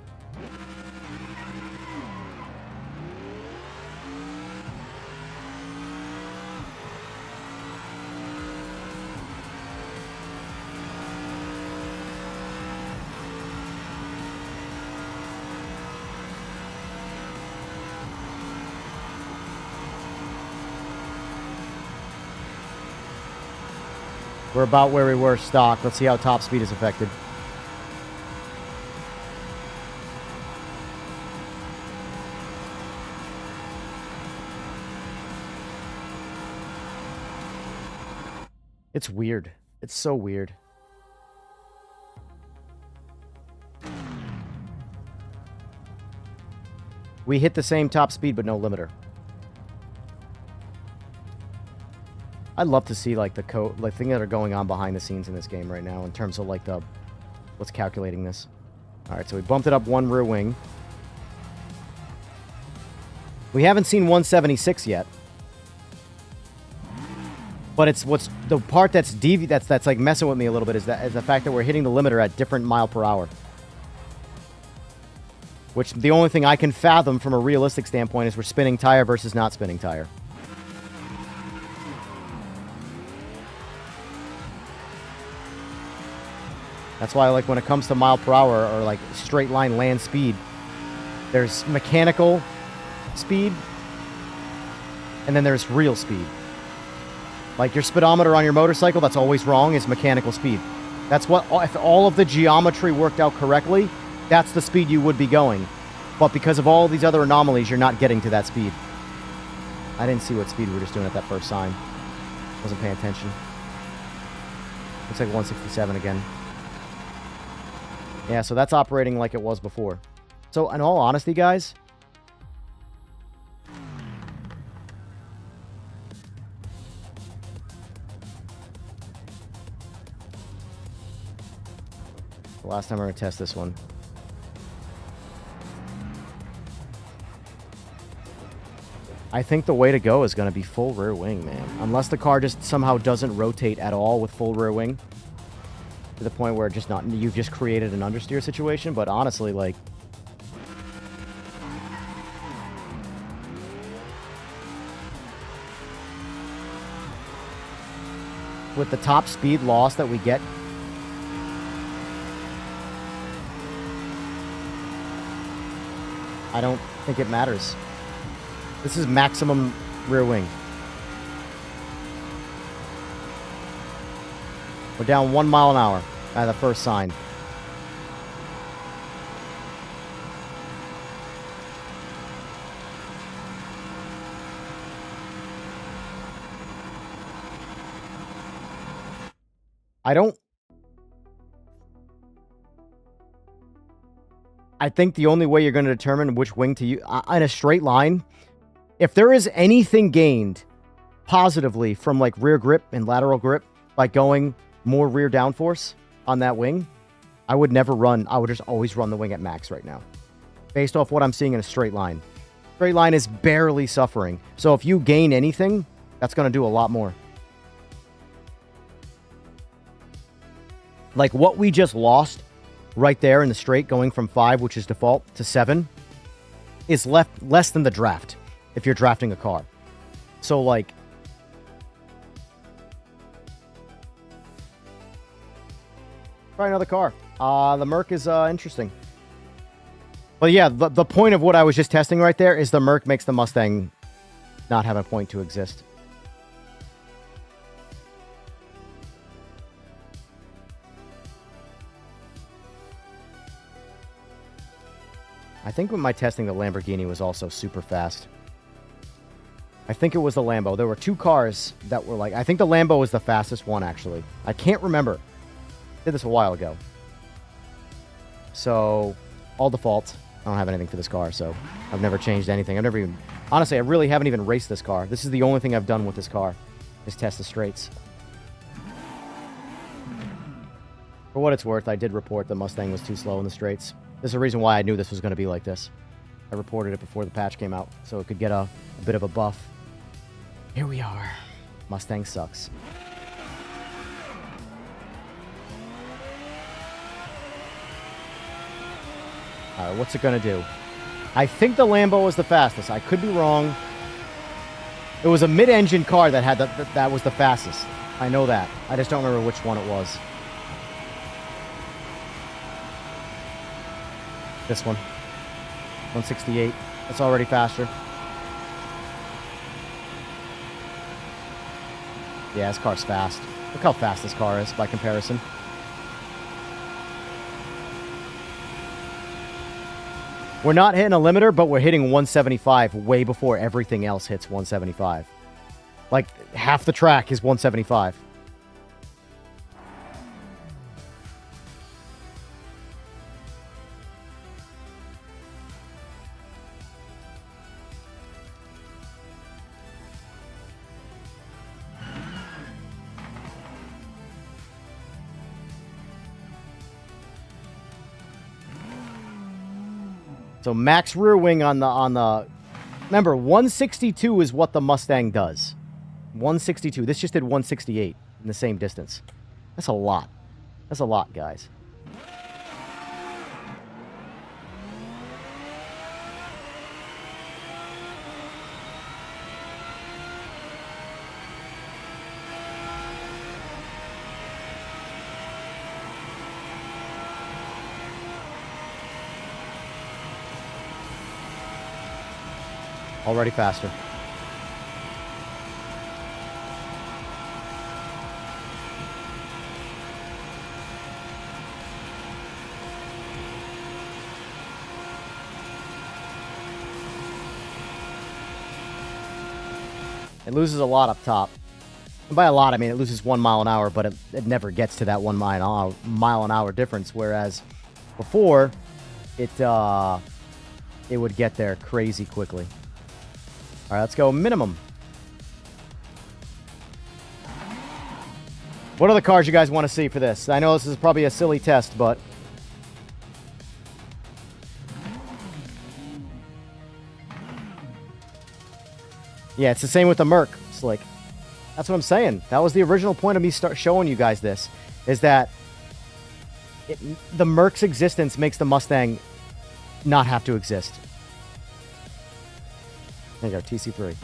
We're about where we were stock. Let's see how top speed is affected. It's weird. It's so weird. We hit the same top speed, but no limiter. I'd love to see like the code, like things that are going on behind the scenes in this game right now in terms of like the what's calculating this. All right, so we bumped it up one rear wing. We haven't seen 176 yet, but it's what's the part that's that's like messing with me a little bit is the fact that we're hitting the limiter at different mile per hour. Which the only thing I can fathom from a realistic standpoint is we're spinning tire versus not spinning tire. That's why, like, when it comes to mile per hour or, like, straight line land speed, there's mechanical speed, and then there's real speed. Like, your speedometer on your motorcycle, that's always wrong, is mechanical speed. That's what, if all of the geometry worked out correctly, that's the speed you would be going. But because of all these other anomalies, you're not getting to that speed. I didn't see what speed we were just doing at that first sign. Wasn't paying attention. Looks like 167 again. Yeah, so that's operating like it was before. So, in all honesty, guys, the last time we're going to test this one. I think the way to go is going to be full rear wing, man. Unless the car just somehow doesn't rotate at all with full rear wing. To the point where it just you've just created an understeer situation, but honestly, like, with the top speed loss that we get, I don't think it matters. This is maximum rear wing. We're down 1 mile an hour at the first sign. I think the only way you're going to determine which wing to use in a straight line, if there is anything gained positively from like rear grip and lateral grip by going more rear downforce on that wing, I would just always run the wing at max right now. Based off what I'm seeing in a straight line. Straight line is barely suffering. So if you gain anything, that's going to do a lot more. Like what we just lost right there in the straight, going from 5, which is default, to 7, is less than the draft if you're drafting a car. So, like, try another car. The Merc is interesting. But yeah, the point of what I was just testing right there is the Merc makes the Mustang not have a point to exist. I think with my testing, the Lamborghini was also super fast. I think it was the Lambo. There were 2 cars that were like... I think the Lambo was the fastest one, actually. I can't remember. I did this a while ago. So, all default. I don't have anything for this car, so I've never changed anything. I've never even... Honestly, I really haven't even raced this car. This is the only thing I've done with this car, is test the straights. For what it's worth, I did report the Mustang was too slow in the straights. There's a reason why I knew this was going to be like this. I reported it before the patch came out, so it could get a bit of a buff. Here we are. Mustang sucks. Alright, what's it going to do? I think the Lambo was the fastest. I could be wrong. It was a mid-engine car that had that was the fastest. I know that. I just don't remember which one it was. This one. 168. It's already faster. Yeah, this car's fast. Look how fast this car is by comparison. We're not hitting a limiter, but we're hitting 175 way before everything else hits 175. Like, half the track is 175. So max rear wing on the remember 162 is what the Mustang does. 162. This just did 168 in the same distance. That's a lot. That's a lot, guys. Already faster. It loses a lot up top. And by a lot, I mean it loses 1 mile an hour, but it never gets to that 1 mile an hour difference. Whereas before, it would get there crazy quickly. All right, let's go minimum. What other cars you guys want to see for this? I know this is probably a silly test, but... Yeah, it's the same with the Merc, Slick. That's what I'm saying. That was the original point of me showing you guys this, is that the Merc's existence makes the Mustang not have to exist. There you go, TC3.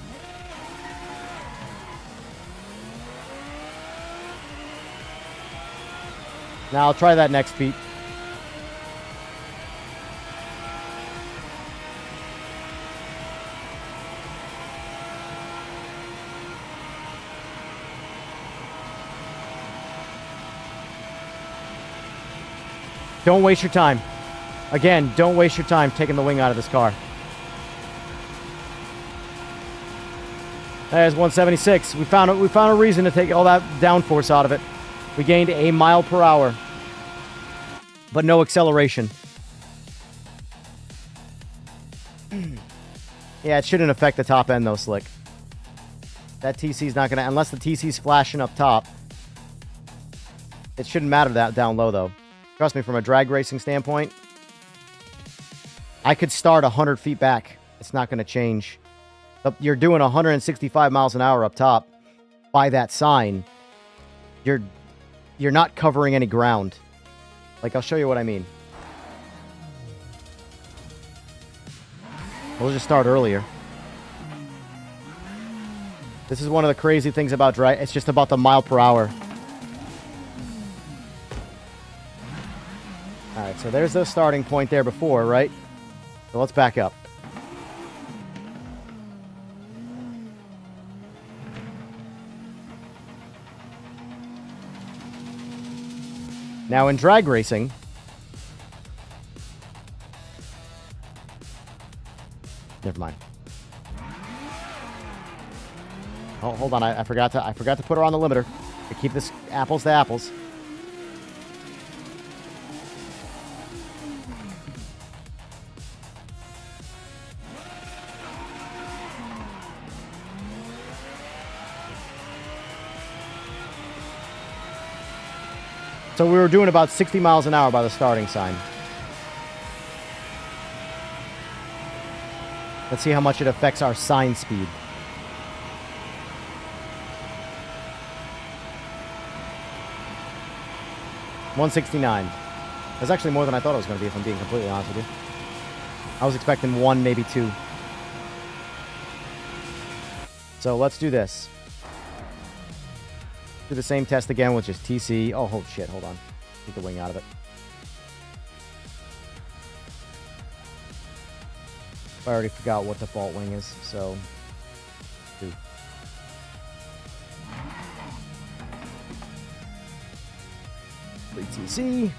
Now I'll try that next beat. Don't waste your time. Again, don't waste your time taking the wing out of this car. There's 176. We found a reason to take all that downforce out of it. We gained a mile per hour, but no acceleration. Yeah, it shouldn't affect the top end though, Slick. That TC's not gonna, unless the TC's flashing up top. It shouldn't matter that down low though. Trust me, from a drag racing standpoint, I could start 100 feet back. It's not gonna change. You're doing 165 miles an hour up top by that sign. You're not covering any ground. Like, I'll show you what I mean. We'll just start earlier. This is one of the crazy things about drag. It's just about the mile per hour. All right, so there's the starting point there before, right? So let's back up. Now in drag racing, never mind. Oh, hold on. I forgot to put her on the limiter to keep this apples to apples. So we were doing about 60 miles an hour by the starting sign. Let's see how much it affects our sign speed. $169. That's actually more than I thought it was going to be, if I'm being completely honest with you. I was expecting 1, maybe 2. So let's do this. Do the same test again with just TC. Oh, shit, hold on. Take the wing out of it. I already forgot what default wing is, so... 2. TC.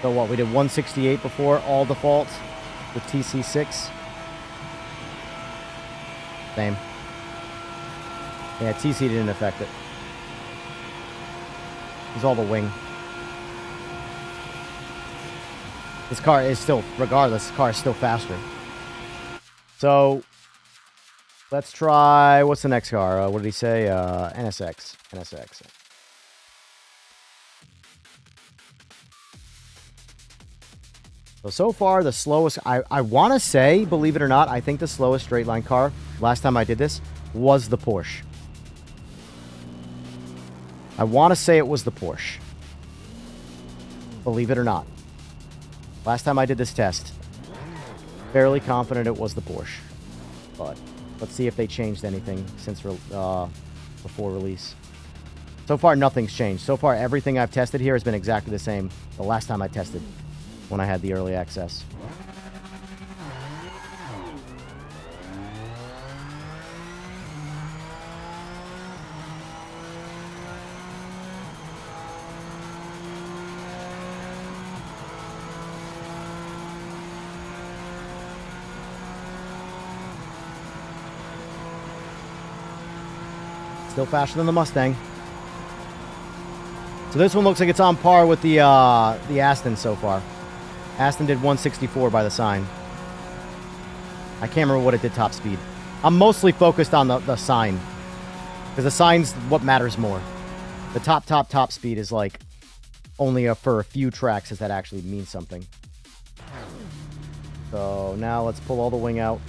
So what, we did 168 before, all defaults with TC6. Same. Yeah, TC didn't affect it. It was all the wing. This car is still, regardless, this car is still faster. So, let's try, what's the next car? What did he say? NSX. NSX. So far, the slowest, I want to say, believe it or not, I think the slowest straight line car, last time I did this, was the Porsche. I want to say it was the Porsche. Believe it or not. Last time I did this test, fairly confident it was the Porsche. But let's see if they changed anything since before release. So far, nothing's changed. So far, everything I've tested here has been exactly the same the last time I tested, when I had the early access. Still faster than the Mustang. So this one looks like it's on par with the Aston so far. Aston did 164 by the sign. I can't remember what it did top speed. I'm mostly focused on the sign, because the sign's what matters more. The top speed is like only for a few tracks does that actually mean something. So now let's pull all the wing out.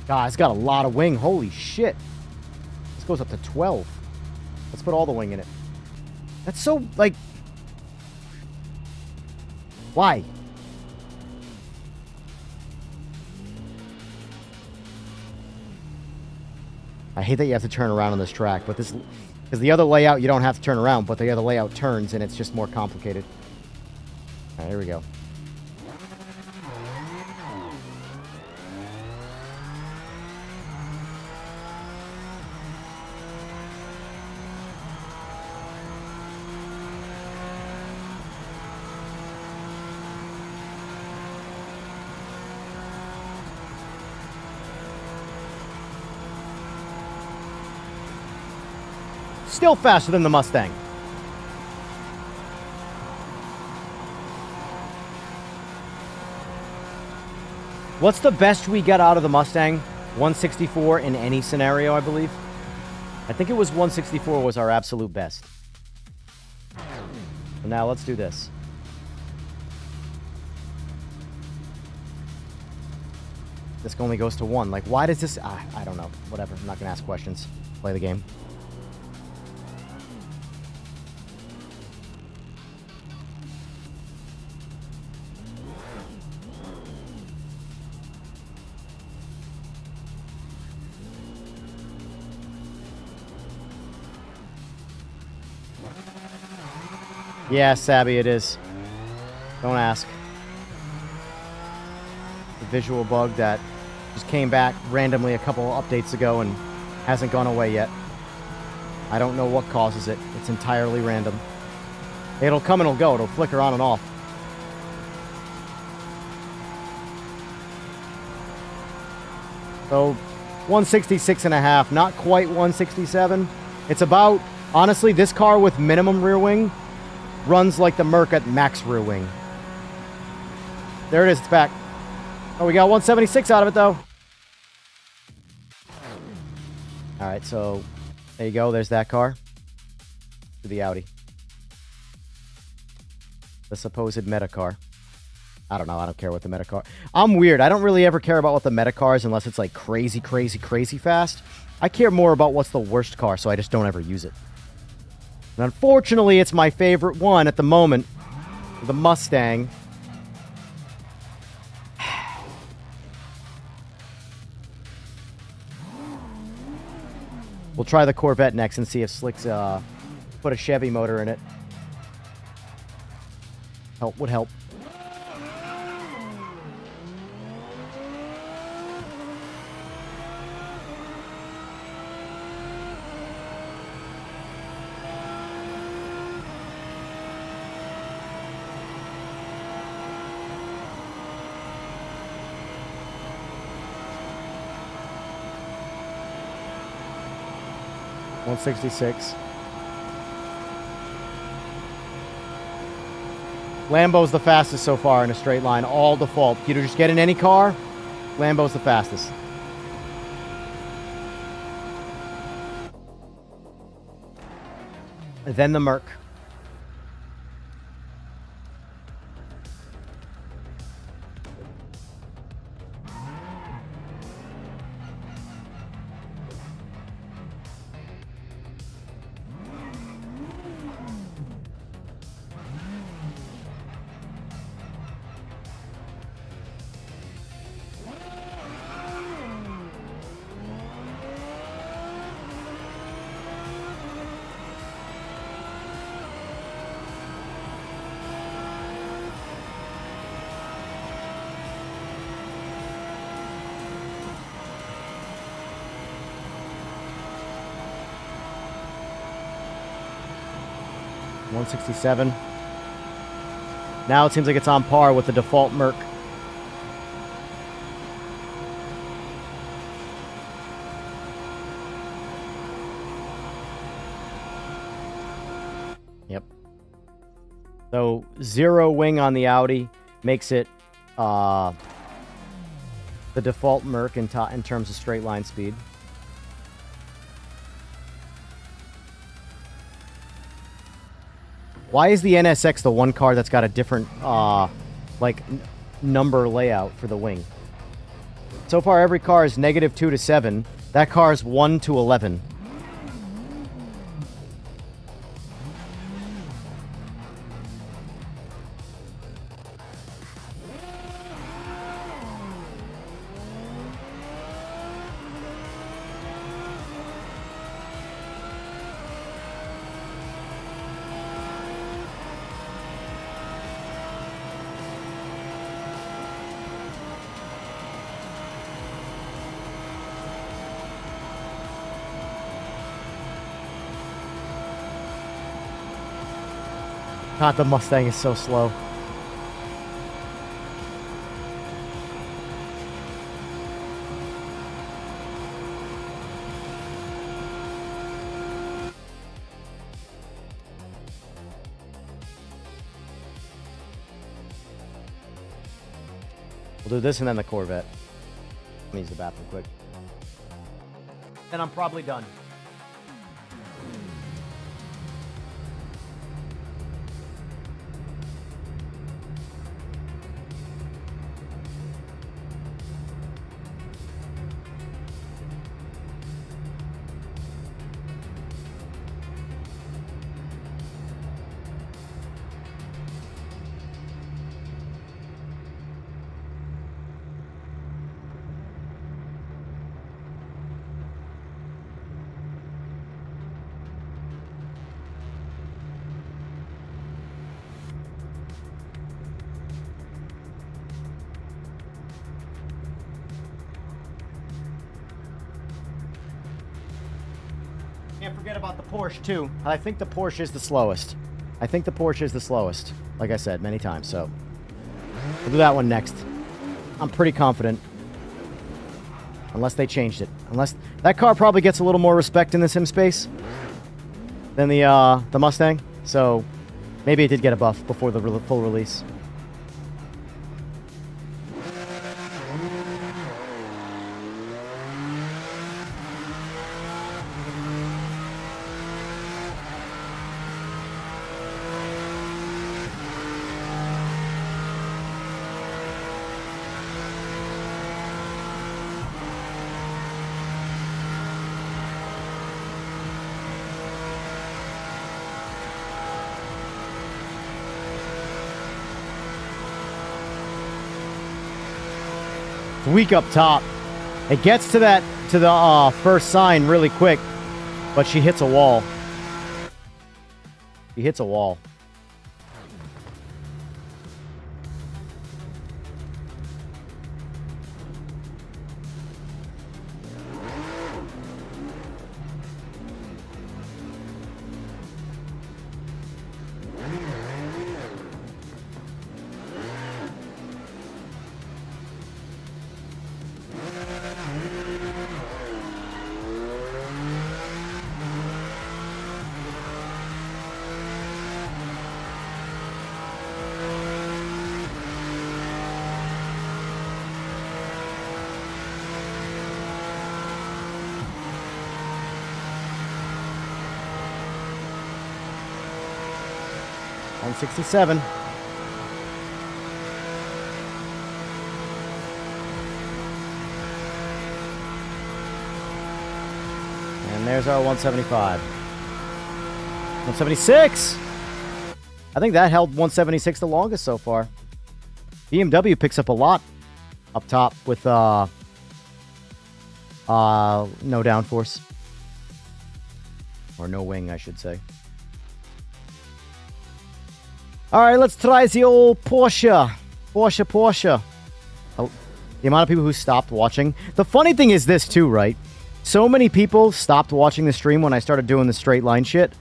God, it's got a lot of wing. Holy shit. This goes up to 12. Let's put all the wing in it. That's so, like... Why? I hate that you have to turn around on this track, but this... Because the other layout, you don't have to turn around, but the other layout turns, and it's just more complicated. All right, here we go. Still faster than the Mustang. What's the best we got out of the Mustang? 164 in any scenario, I believe. I think it was 164 was our absolute best. So now let's do this. This only goes to 1. Like, why does this... I don't know. Whatever. I'm not going to ask questions. Play the game. Yeah, Sabby, it is. Don't ask. The visual bug that just came back randomly a couple updates ago and hasn't gone away yet. I don't know what causes it. It's entirely random. It'll come and it'll go. It'll flicker on and off. So, 166.5, not quite 167. It's about, honestly, this car with minimum rear wing runs like the Merc at max rear wing. There it is, it's back. Oh, we got 176 out of it, though. Alright, so there you go. There's that car. To the Audi. The supposed meta car. I don't know. I don't care what the meta car... I'm weird. I don't really ever care about what the meta car is unless it's like crazy, crazy, crazy fast. I care more about what's the worst car, so I just don't ever use it. And unfortunately, it's my favorite one at the moment. The Mustang. We'll try the Corvette next and see if Slick's put a Chevy motor in it. Would help. $166. Lambo's the fastest so far in a straight line, all default. You just get in any car, Lambo's the fastest. And then the Merc. $167. Now it seems like it's on par with the default Merc. Yep. So 0 wing on the Audi makes it the default Merc in terms of straight line speed. Why is the NSX the one car that's got a different, number layout for the wing? So far, every car is -2 to 7. That car is 1 to 11. God, the Mustang is so slow. We'll do this and then the Corvette. Let me use the bathroom quick. And I'm probably done. Can't forget about the Porsche, too. I think the Porsche is the slowest. Like I said many times, so we'll do that one next. I'm pretty confident. Unless they changed it. Unless that car probably gets a little more respect in the sim space than the Mustang. So maybe it did get a buff before the full release. Weak up top. It gets to the first sign really quick, but she hits a wall. She hits a wall. On 67. And there's our 175. 176! I think that held 176 the longest so far. BMW picks up a lot up top with no downforce. Or no wing, I should say. All right, let's try the old Porsche. Porsche. Oh, the amount of people who stopped watching. The funny thing is this too, right? So many people stopped watching the stream when I started doing the straight line shit.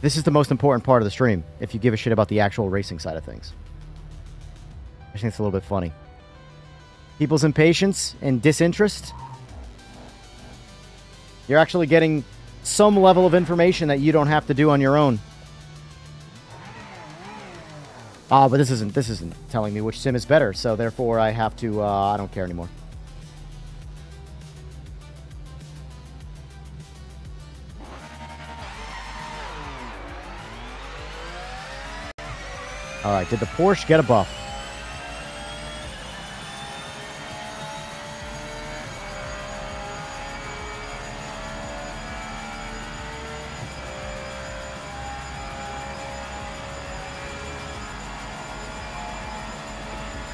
This is the most important part of the stream, if you give a shit about the actual racing side of things. I think it's a little bit funny. People's impatience and disinterest. You're actually getting some level of information that you don't have to do on your own. But this isn't telling me which sim is better, so therefore I have to, I don't care anymore. Alright, did the Porsche get a buff?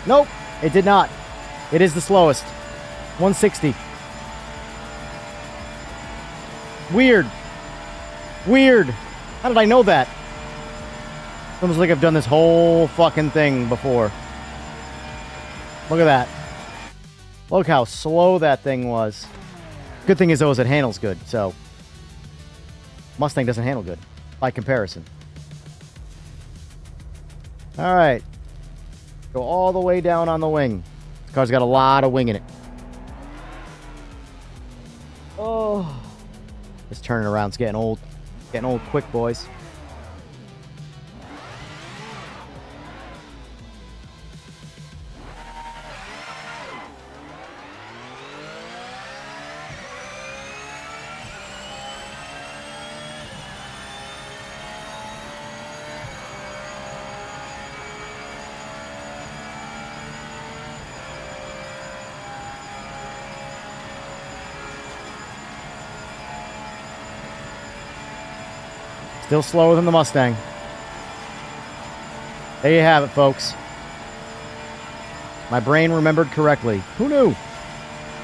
Nope, it did not. It is the slowest. 160. Weird. How did I know that? It's almost like I've done this whole fucking thing before. Look at that. Look how slow that thing was. Good thing is, though, is it handles good, so... Mustang doesn't handle good, by comparison. All right. Go all the way down on the wing. This car's got a lot of wing in it. Oh. This turning around's getting old. Getting old quick, boys. Still slower than the Mustang. There you have it, folks. My brain remembered correctly. Who knew?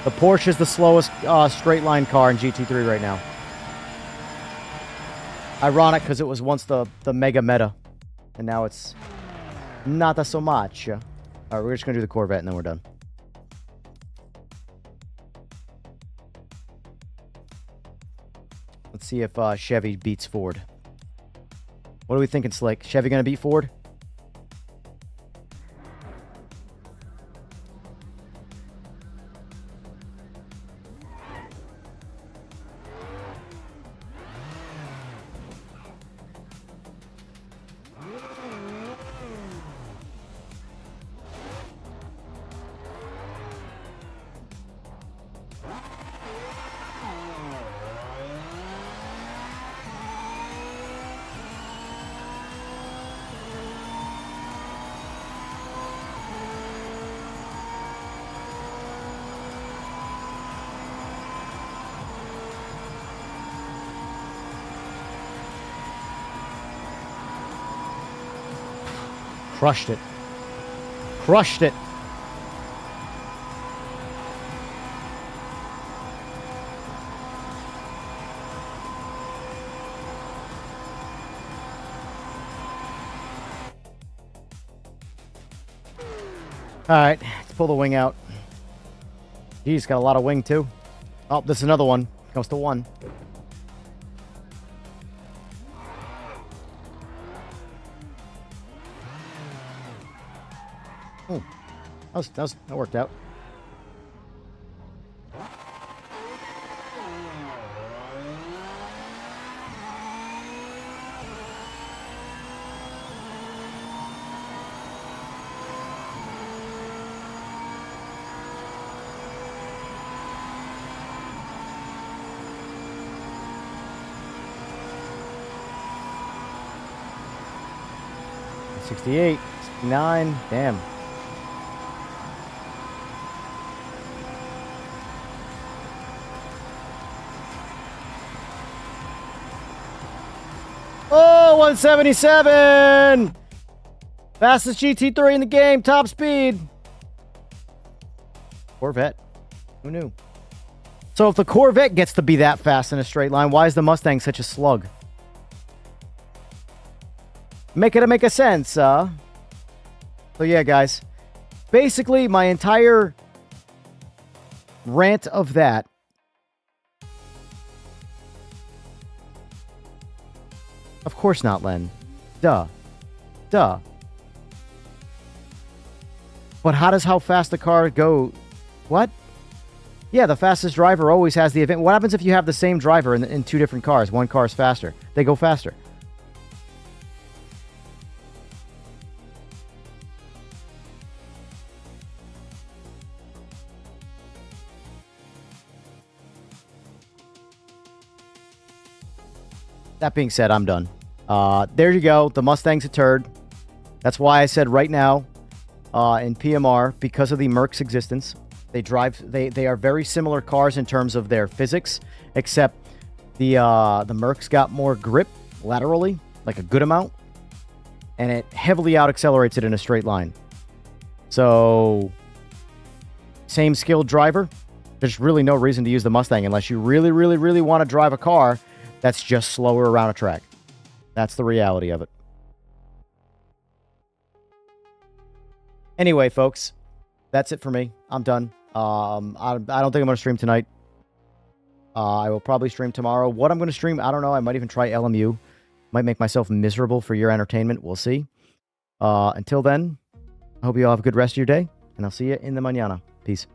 The Porsche is the slowest straight line car in GT3 right now. Ironic because it was once the mega meta. And now it's not so much. All right, we're just going to do the Corvette and then we're done. Let's see if Chevy beats Ford. What are we thinking, Slick? Chevy going to beat Ford? Crushed it. Crushed it. All right, let's pull the wing out. Geez, got a lot of wing too. Oh, this is another one. Comes to one. Oh, that worked out. $68, $69, damn. Oh, 177! Fastest GT3 in the game, top speed. Corvette. Who knew? So if the Corvette gets to be that fast in a straight line, why is the Mustang such a slug? Make a sense, So yeah, guys. Basically, my entire rant of that of course not, Len. Duh. But how fast the car go? What? Yeah, the fastest driver always has the event. What happens if you have the same driver in two different cars? One car is faster. They go faster. That being said, I'm done. There you go. The Mustang's a turd. That's why I said right now in PMR, because of the Merc's existence, they are very similar cars in terms of their physics, except the Merc's got more grip laterally, like a good amount, and it heavily out accelerates it in a straight line. So, same skilled driver. There's really no reason to use the Mustang unless you really, really, really want to drive a car that's just slower around a track. That's the reality of it. Anyway, folks, that's it for me. I'm done. I don't think I'm going to stream tonight. I will probably stream tomorrow. What I'm going to stream, I don't know. I might even try LMU. Might make myself miserable for your entertainment. We'll see. Until then, I hope you all have a good rest of your day, and I'll see you in the mañana. Peace.